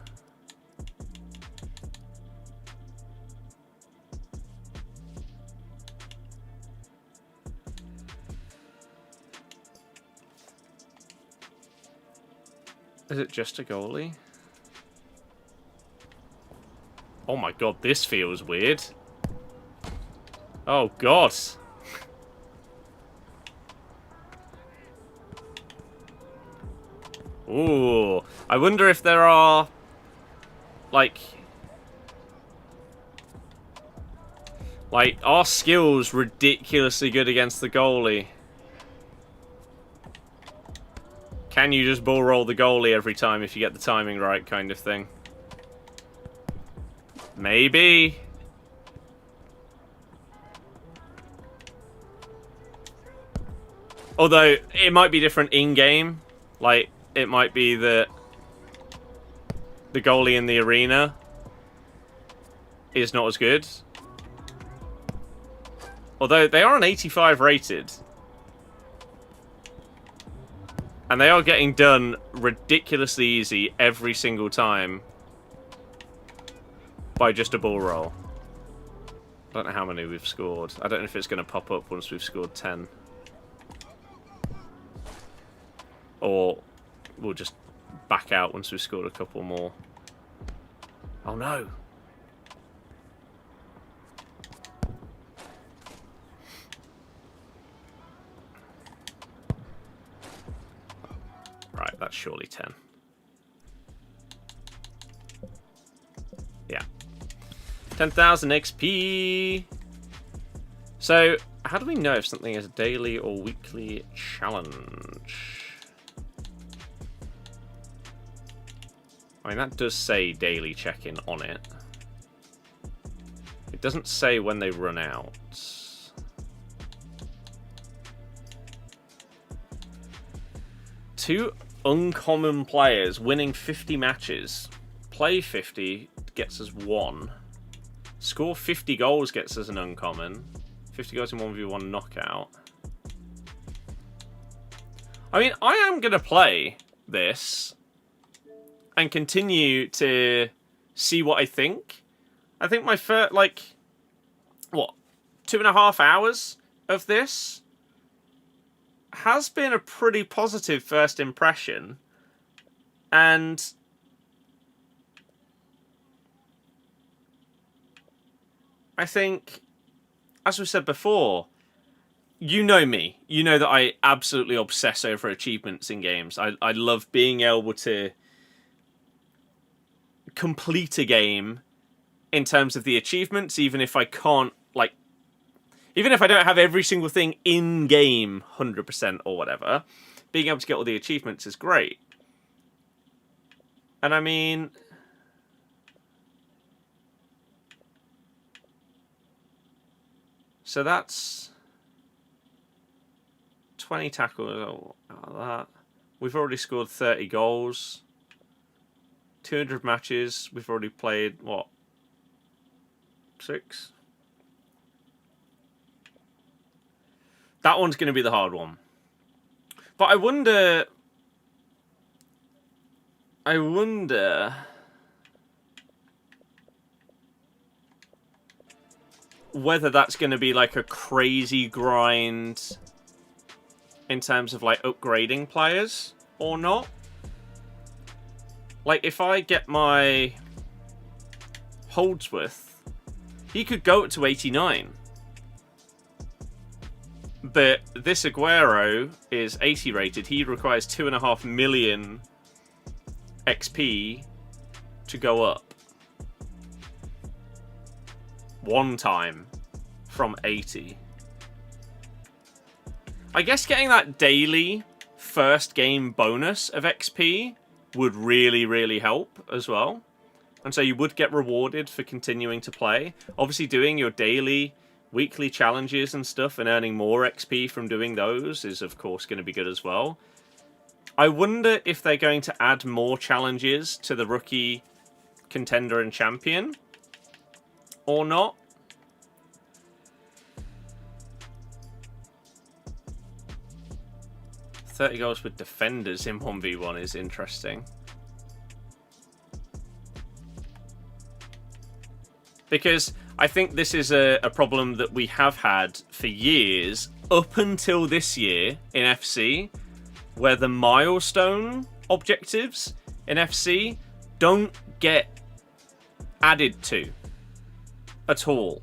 Is it just a goalie? Oh my god, this feels weird. Oh god. Ooh. I wonder if there are... Like, are skills ridiculously good against the goalie? Can you just ball roll the goalie every time if you get the timing right, kind of thing? Maybe. Although, it might be different in-game. Like, it might be that the goalie in the arena is not as good. Although, they are an 85 rated. And they are getting done ridiculously easy every single time by just a ball roll. I don't know how many we've scored. I don't know if it's going to pop up once we've scored 10. Or we'll just back out once we've scored a couple more. Oh no! Right, that's surely 10. Yeah. 10,000 XP! So, how do we know if something is a daily or weekly challenge? I mean, that does say daily check-in on it. It doesn't say when they run out. Two uncommon players winning 50 matches. Play 50 gets us 1. Score 50 goals gets us an uncommon. 50 goals in 1v1 knockout. I mean, I am going to play this and continue to see what I think. I think my first, like, what, 2.5 hours of this has been a pretty positive first impression. And I think, as we said before, you know me. You know that I absolutely obsess over achievements in games. I love being able to complete a game in terms of the achievements, even if I can't, like, even if I don't have every single thing in game 100% or whatever, being able to get all the achievements is great. And I mean, so that's 20 tackles. That we've already scored 30 goals. 200 matches. We've already played, what, 6? That one's going to be the hard one. But I wonder whether that's going to be like a crazy grind in terms of like upgrading players or not. Like, if I get my Holdsworth, he could go up to 89. But this Aguero is 80 rated. He requires 2.5 million XP to go up. One time from 80. I guess getting that daily first game bonus of XP would really, really help as well. And so you would get rewarded for continuing to play. Obviously doing your daily, weekly challenges and stuff and earning more XP from doing those is of course going to be good as well. I wonder if they're going to add more challenges to the rookie, contender and champion or not. $30 with defenders in 1v1 is interesting. Because I think this is a problem that we have had for years, up until this year in FC, where the milestone objectives in FC don't get added to at all.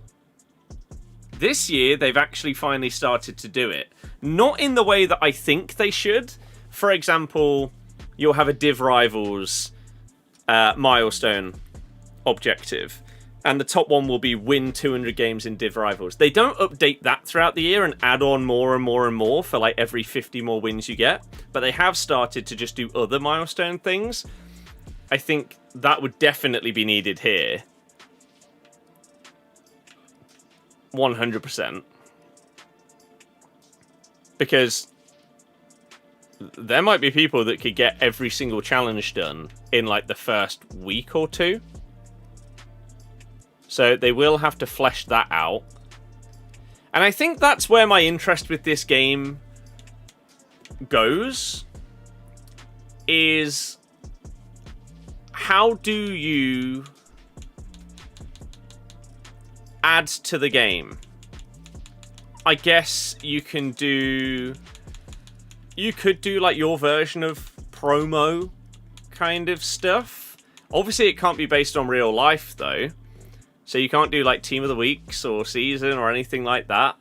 This year, they've actually finally started to do it. Not in the way that I think they should. For example, you'll have a Div Rivals milestone objective, and the top one will be win 200 games in Div Rivals. They don't update that throughout the year and add on more and more and more for like every 50 more wins you get, but they have started to just do other milestone things. I think that would definitely be needed here. 100%. Because there might be people that could get every single challenge done in like the first week or two. So they will have to flesh that out. And I think that's where my interest with this game goes. Is how do you add to the game? I guess you can do... You could do like your version of promo kind of stuff. Obviously it can't be based on real life though. So you can't do like Team of the Weeks or Season or anything like that.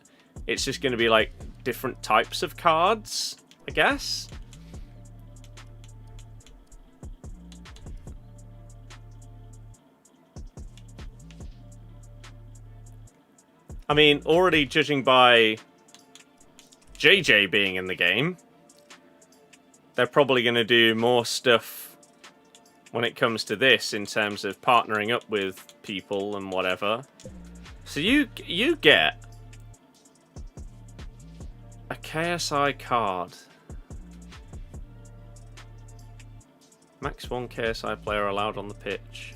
It's just going to be like different types of cards, I guess. I mean, already judging by JJ being in the game, they're probably going to do more stuff when it comes to this in terms of partnering up with people and whatever. So you get a KSI card. Max 1 KSI player allowed on the pitch.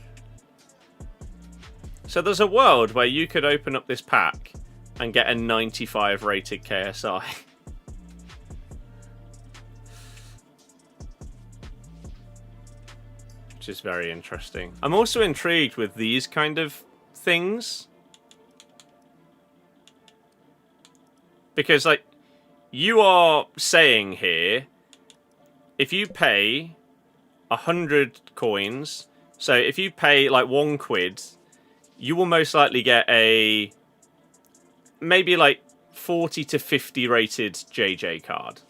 So there's a world where you could open up this pack and get a 95 rated KSI. Which is very interesting. I'm also intrigued with these kind of things. Because, like, you are saying here, if you pay 100 coins, so if you pay, like, £1, you will most likely get a maybe like 40 to 50 rated JJ card.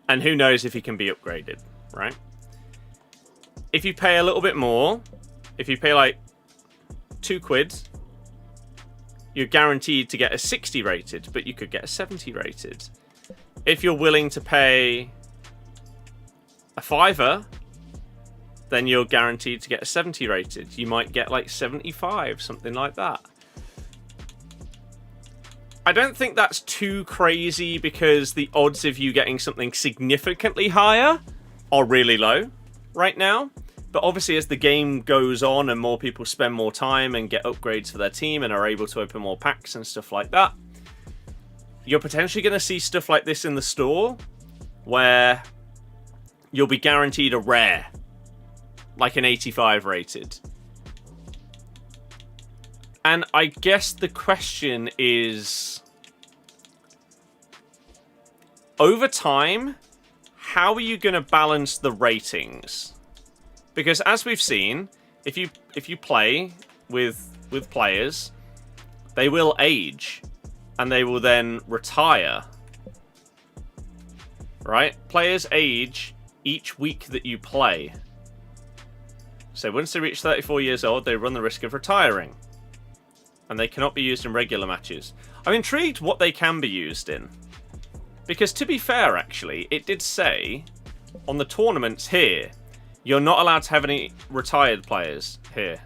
And who knows if he can be upgraded, right? If you pay a little bit more, if you pay like £2, you're guaranteed to get a 60 rated, but you could get a 70 rated. If you're willing to pay a £5, then you're guaranteed to get a 70 rated. You might get like 75, something like that. I don't think that's too crazy because the odds of you getting something significantly higher are really low right now. But obviously as the game goes on and more people spend more time and get upgrades for their team and are able to open more packs and stuff like that, you're potentially going to see stuff like this in the store where you'll be guaranteed a rare. Like an 85 rated. And I guess the question is, over time, how are you going to balance the ratings? Because as we've seen, if you play with players, they will age and they will then retire. Right? Players age each week that you play. So once they reach 34 years old, they run the risk of retiring. And they cannot be used in regular matches. I'm intrigued what they can be used in. Because to be fair, actually, it did say on the tournaments here, you're not allowed to have any retired players here.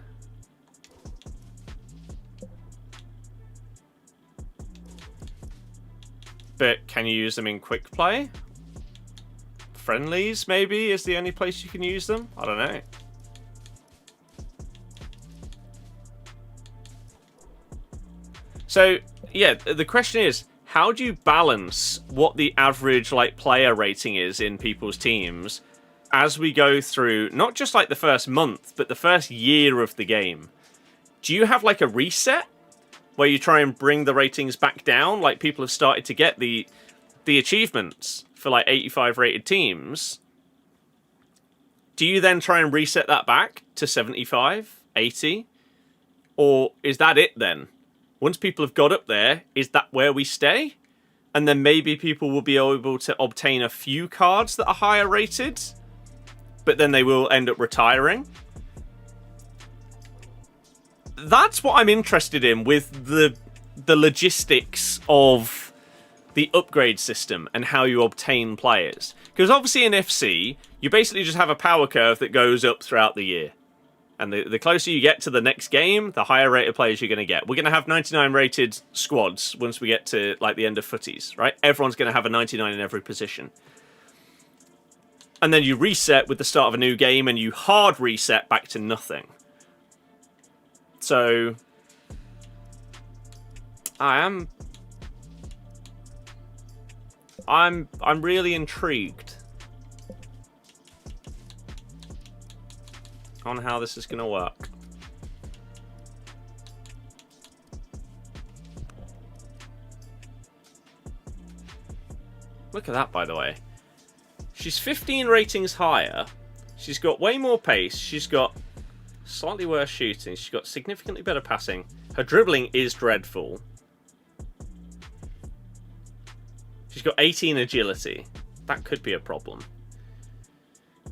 But can you use them in quick play? Friendlies, maybe, is the only place you can use them? I don't know. So, yeah, the question is, how do you balance what the average like player rating is in people's teams as we go through not just like the first month, but the first year of the game? Do you have like a reset where you try and bring the ratings back down? Like people have started to get the achievements for like 85 rated teams. Do you then try and reset that back to 75, 80? Or is that it then? Once people have got up there, is that where we stay? And then maybe people will be able to obtain a few cards that are higher rated, but then they will end up retiring. That's what I'm interested in with the logistics of the upgrade system and how you obtain players. Because obviously in FC, you basically just have a power curve that goes up throughout the year. And the closer you get to the next game, the higher rated players you're going to get. We're going to have 99 rated squads once we get to like the end of footies, right? Everyone's going to have a 99 in every position. And then you reset with the start of a new game and you hard reset back to nothing. So I'm really intrigued on how this is going to work. Look at that, by the way. She's 15 ratings higher. She's got way more pace. She's got slightly worse shooting. She's got significantly better passing. Her dribbling is dreadful. She's got 18 agility. That could be a problem.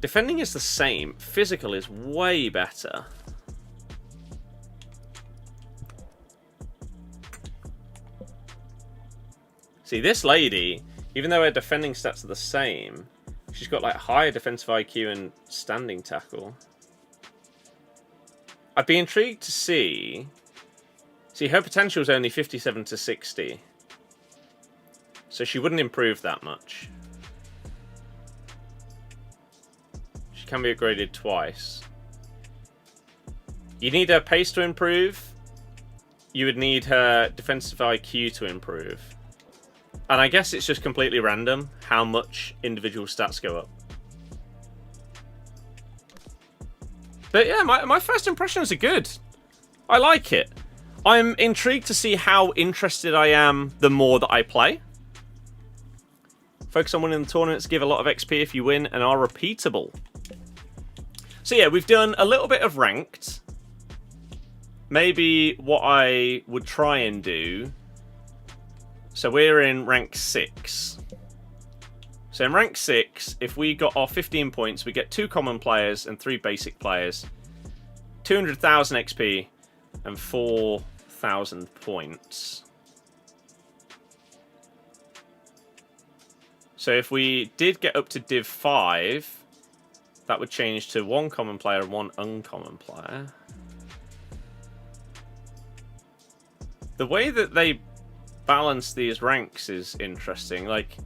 Defending is the same. Physical is way better. See, this lady, even though her defending stats are the same, she's got like higher defensive IQ and standing tackle. I'd be intrigued to see... See, her potential is only 57 to 60. So she wouldn't improve that much. She can be upgraded twice. You need her pace to improve. You would need her defensive IQ to improve. And I guess it's just completely random how much individual stats go up. But yeah, my first impressions are good. I like it. I'm intrigued to see how interested I am the more that I play. Focus on winning the tournaments, give a lot of XP if you win, and are repeatable. So yeah, we've done a little bit of ranked. Maybe what I would try and do... So we're in rank 6. So in rank 6, if we got our 15 points, we get 2 common players and 3 basic players. 200,000 XP and 4,000 points. So if we did get up to Div 5, that would change to 1 common player and 1 uncommon player. The way that they balance these ranks is interesting. Like,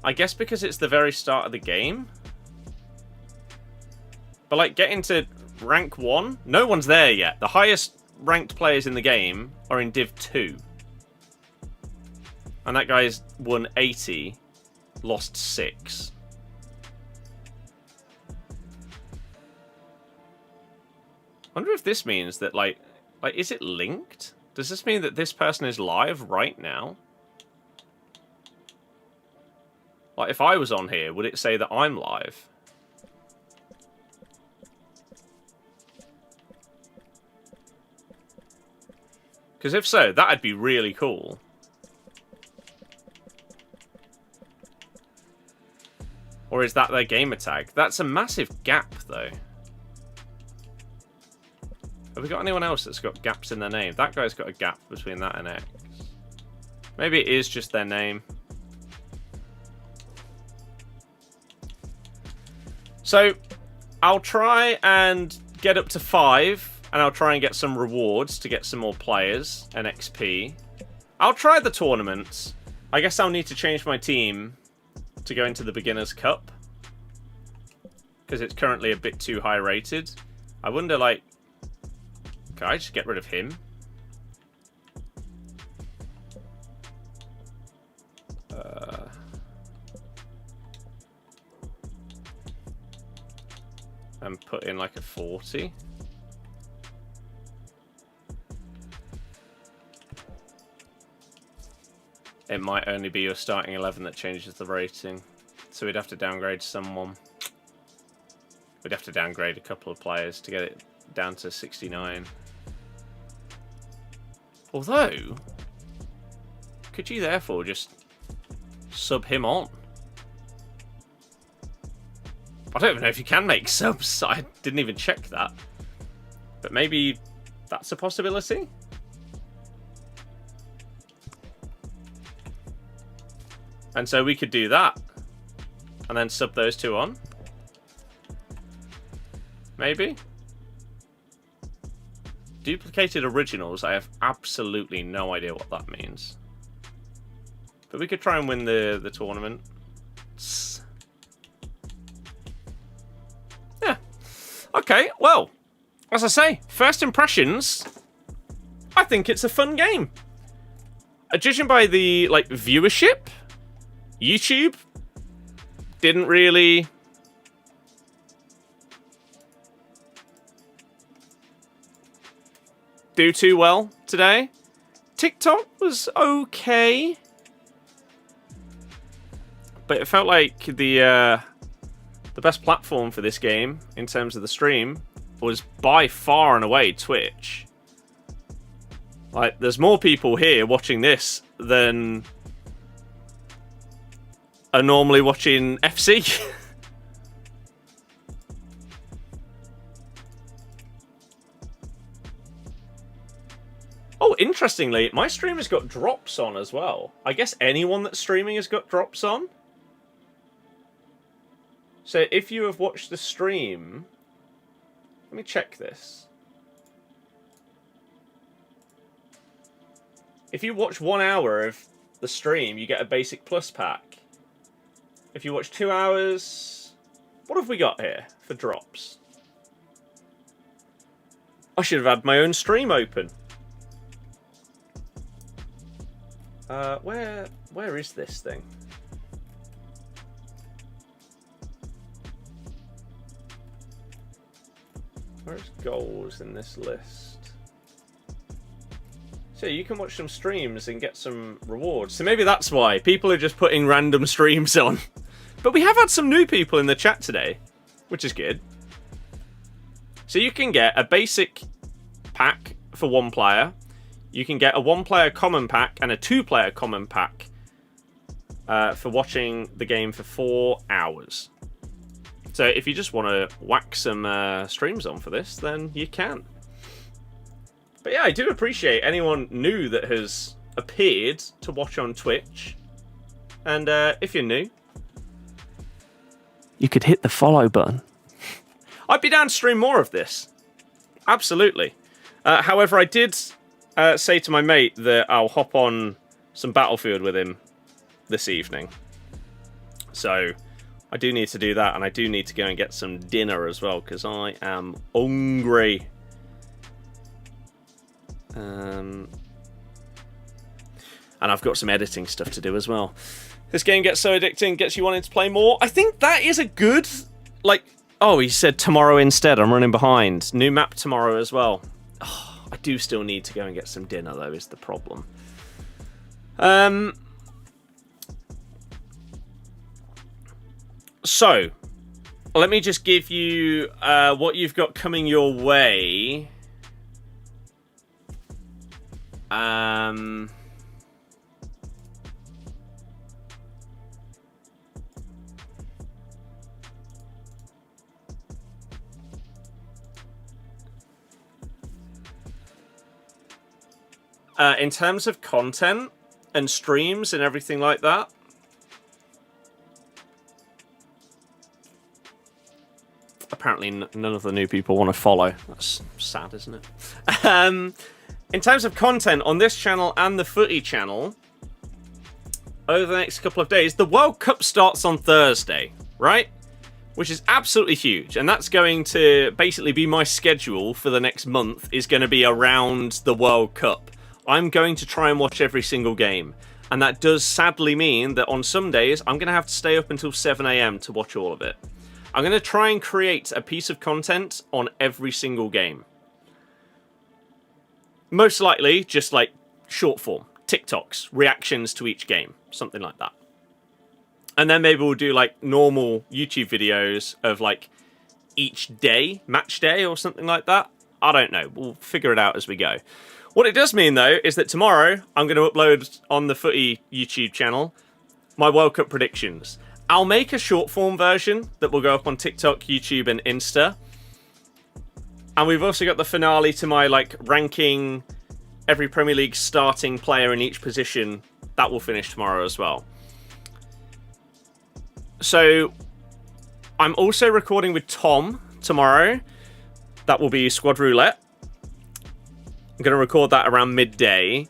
I guess because it's the very start of the game. But like, getting to rank 1, no one's there yet. The highest ranked players in the game are in Div 2. And that guy's won 80, lost 6. I wonder if this means that, like, is it linked? Does this mean that this person is live right now? Like, if I was on here, would it say that I'm live? Because if so, that'd be really cool. Or is that their gamer tag? That's a massive gap, though. Have we got anyone else that's got gaps in their name? That guy's got a gap between that and X. Maybe it is just their name. So, I'll try and get up to 5, and I'll try and get some rewards to get some more players and XP. I'll try the tournaments. I guess I'll need to change my team to go into the Beginners Cup, because it's currently a bit too high rated. I wonder, like, can I just get rid of him? And put in like a 40. it might only be your starting 11 that changes the rating. So we'd have to downgrade someone. We'd have to downgrade a couple of players to get it down to 69. Although, could you therefore just sub him on? I don't even know if you can make subs. I didn't even check that. But maybe that's a possibility? And so we could do that. And then sub those two on. Maybe? Duplicated originals, I have absolutely no idea what that means. But we could try and win the tournament. Yeah. Okay, well, as I say, first impressions, I think it's a fun game. Judging by the viewership, YouTube didn't really do too well today. TikTok was okay, but it felt like the best platform for this game in terms of the stream was by far and away Twitch. Like, there's more people here watching this than are normally watching FC. Oh, interestingly, my stream has got drops on as well. I guess anyone that's streaming has got drops on. So if you have watched the stream... Let me check this. If you watch 1 hour of the stream, you get a basic plus pack. If you watch 2 hours... What have we got here for drops? I should have had my own stream open. Where is this thing? Where's goals in this list? So you can watch some streams and get some rewards. So maybe that's why people are just putting random streams on. But we have had some new people in the chat today, which is good. So you can get a basic pack for 1 player. You can get a 1-player common pack and a 2-player common pack for watching the game for 4 hours. So if you just want to whack some streams on for this, then you can. But yeah, I do appreciate anyone new that has appeared to watch on Twitch. And if you're new, you could hit the follow button. I'd be down to stream more of this. Absolutely. However, I did... say to my mate that I'll hop on some Battlefield with him this evening. So I do need to do that, and I do need to go and get some dinner as well, because I am hungry. And I've got some editing stuff to do as well. This game gets so addicting, gets you wanting to play more. I think that is a good, oh, he said tomorrow instead. I'm running behind. New map tomorrow as well. Oh, I do still need to go and get some dinner, though, is the problem. So, let me just give you what you've got coming your way. In terms of content and streams and everything like that, apparently none of the new people want to follow. That's sad, isn't it? In terms of content on this channel and the Footy channel, over the next couple of days, the World Cup starts on Thursday, right? Which is absolutely huge, and that's going to basically be my schedule for the next month, is going to be around the World Cup. I'm going to try and watch every single game, and that does sadly mean that on some days I'm going to have to stay up until 7 AM to watch all of it. I'm going to try and create a piece of content on every single game. Most likely just short form, TikToks, reactions to each game, something like that. And then maybe we'll do like normal YouTube videos of like each day, match day or something like that. I don't know. We'll figure it out as we go. What it does mean, though, is that tomorrow I'm going to upload on the Footy YouTube channel my World Cup predictions. I'll make a short form version that will go up on TikTok, YouTube, and Insta. And we've also got the finale to my like ranking every Premier League starting player in each position. That will finish tomorrow as well. So I'm also recording with Tom tomorrow. That will be Squad Roulette. I'm going to record that around midday.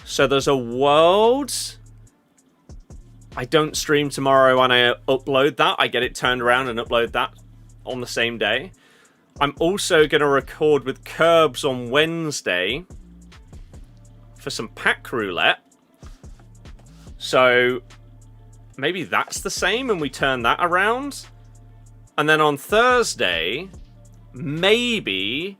So there's a world. I don't stream tomorrow and I upload that. I get it turned around and upload that on the same day. I'm also going to record with Curbs on Wednesday for some pack roulette. So maybe that's the same and we turn that around. And then on Thursday, maybe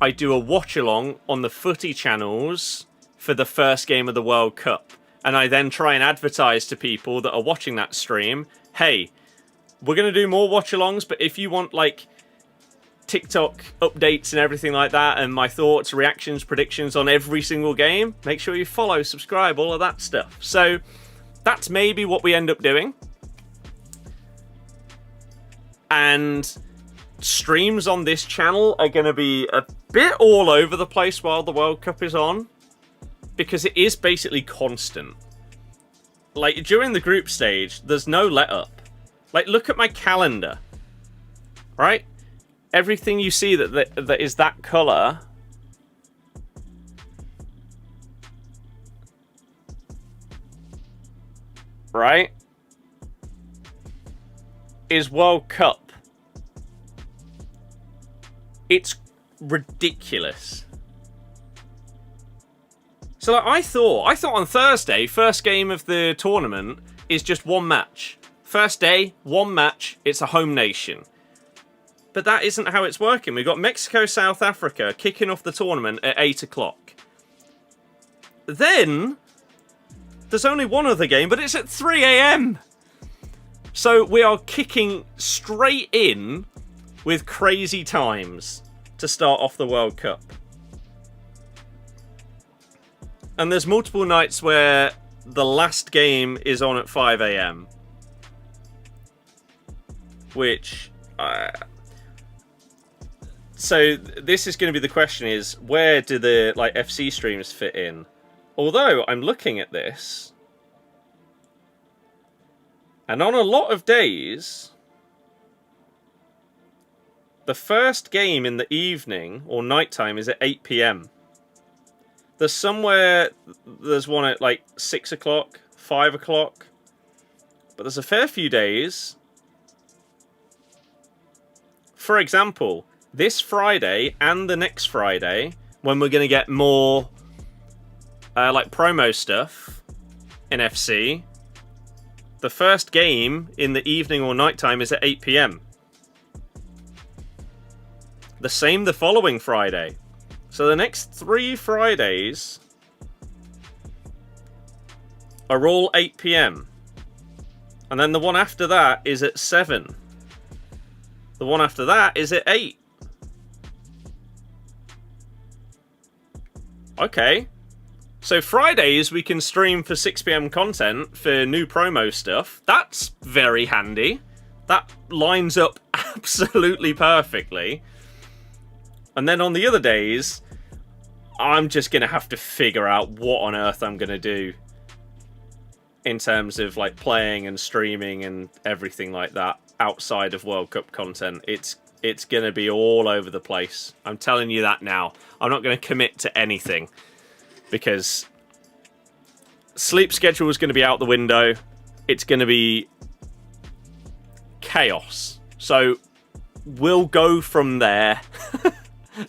I do a watch-along on the Footy channels for the first game of the World Cup. And I then try and advertise to people that are watching that stream, hey, we're going to do more watch-alongs, but if you want, like, TikTok updates and everything like that, and my thoughts, reactions, predictions on every single game, make sure you follow, subscribe, all of that stuff. So that's maybe what we end up doing. And streams on this channel are going to be a bit all over the place while the World Cup is on. Because it is basically constant. Like, during the group stage, there's no let-up. Like, look at my calendar. Right? Everything you see that is that colour... Right? Is World Cup. It's ridiculous. So like, I thought on Thursday, first game of the tournament is just one match. First day, one match, it's a home nation. But that isn't how it's working. We've got Mexico, South Africa kicking off the tournament at 8 o'clock. Then, there's only one other game, but it's at 3 a.m. So we are kicking straight in with crazy times to start off the World Cup. And there's multiple nights where the last game is on at 5 a.m. Which... so this is going to be the question is, where do the like FC streams fit in? Although, I'm looking at this... And on a lot of days... The first game in the evening, or nighttime, is at 8 p.m. There's one at like 6 o'clock, 5 o'clock. But there's a fair few days. For example, this Friday and the next Friday, when we're going to get more like promo stuff in FC, the first game in the evening or nighttime is at 8 p.m. The same the following Friday. So the next 3 Fridays are all 8 p.m. And then the one after that is at 7. The one after that is at 8. Okay. So Fridays we can stream for 6 p.m. content for new promo stuff. That's very handy. That lines up absolutely perfectly. And then on the other days, I'm just going to have to figure out what on earth I'm going to do in terms of like playing and streaming and everything like that outside of World Cup content. It's going to be all over the place. I'm telling you that now. I'm not going to commit to anything because sleep schedule is going to be out the window. It's going to be chaos. So we'll go from there.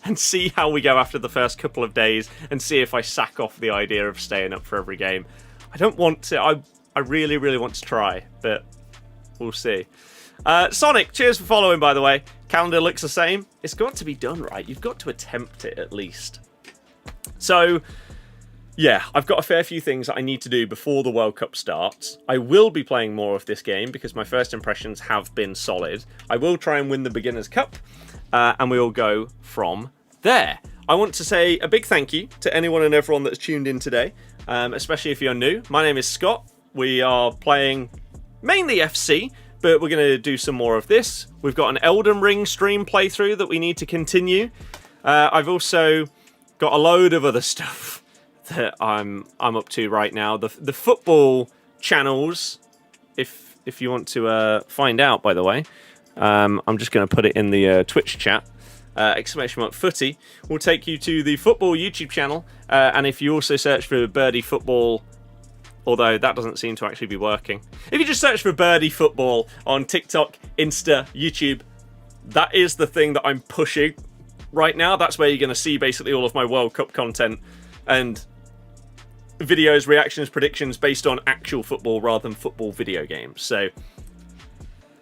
And see how we go after the first couple of days, and see if I sack off the idea of staying up for every game. I don't want to. I really, really want to try, but we'll see. Sonic, cheers for following, by the way. Calendar looks the same. It's got to be done right. You've got to attempt it at least. So, yeah, I've got a fair few things that I need to do before the World Cup starts. I will be playing more of this game because my first impressions have been solid. I will try and win the Beginners' Cup, and we will go from there. I want to say a big thank you to anyone and everyone that's tuned in today, especially if you're new. My name is Scott. We are playing mainly FC, but we're going to do some more of this. We've got an Elden Ring stream playthrough that we need to continue. I've also got a load of other stuff that I'm up to right now. The football channels, if you want to find out, by the way, I'm just going to put it in the Twitch chat. !footy will take you to the football YouTube channel, and if you also search for Birdie Football, although that doesn't seem to actually be working, if you just search for Birdie Football on TikTok, Insta, YouTube, that is the thing that I'm pushing right now. That's where you're going to see basically all of my World Cup content and videos, reactions, predictions based on actual football rather than football video games. So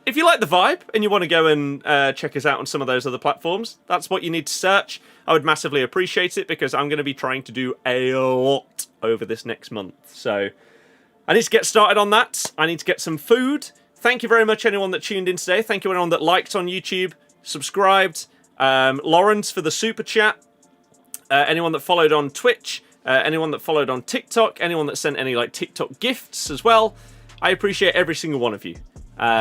if you like the vibe and you want to go and check us out on some of those other platforms, that's what you need to search. I would massively appreciate it because I'm going to be trying to do a lot over this next month. So I need to get started on that. I need to get some food. Thank you very much anyone that tuned in today. Thank you anyone that liked on YouTube, subscribed. Lawrence for the super chat. Anyone that followed on Twitch. Anyone that followed on TikTok. Anyone that sent any TikTok gifts as well. I appreciate every single one of you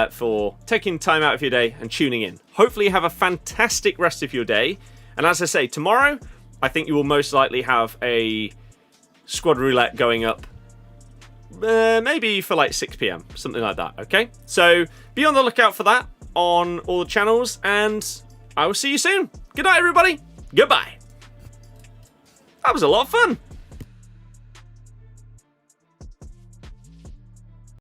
for taking time out of your day and tuning in. Hopefully you have a fantastic rest of your day. And as I say, tomorrow, I think you will most likely have a squad roulette going up. Maybe for 6 PM, something like that, okay? So be on the lookout for that on all the channels, and I will see you soon. Good night, everybody. Goodbye. That was a lot of fun.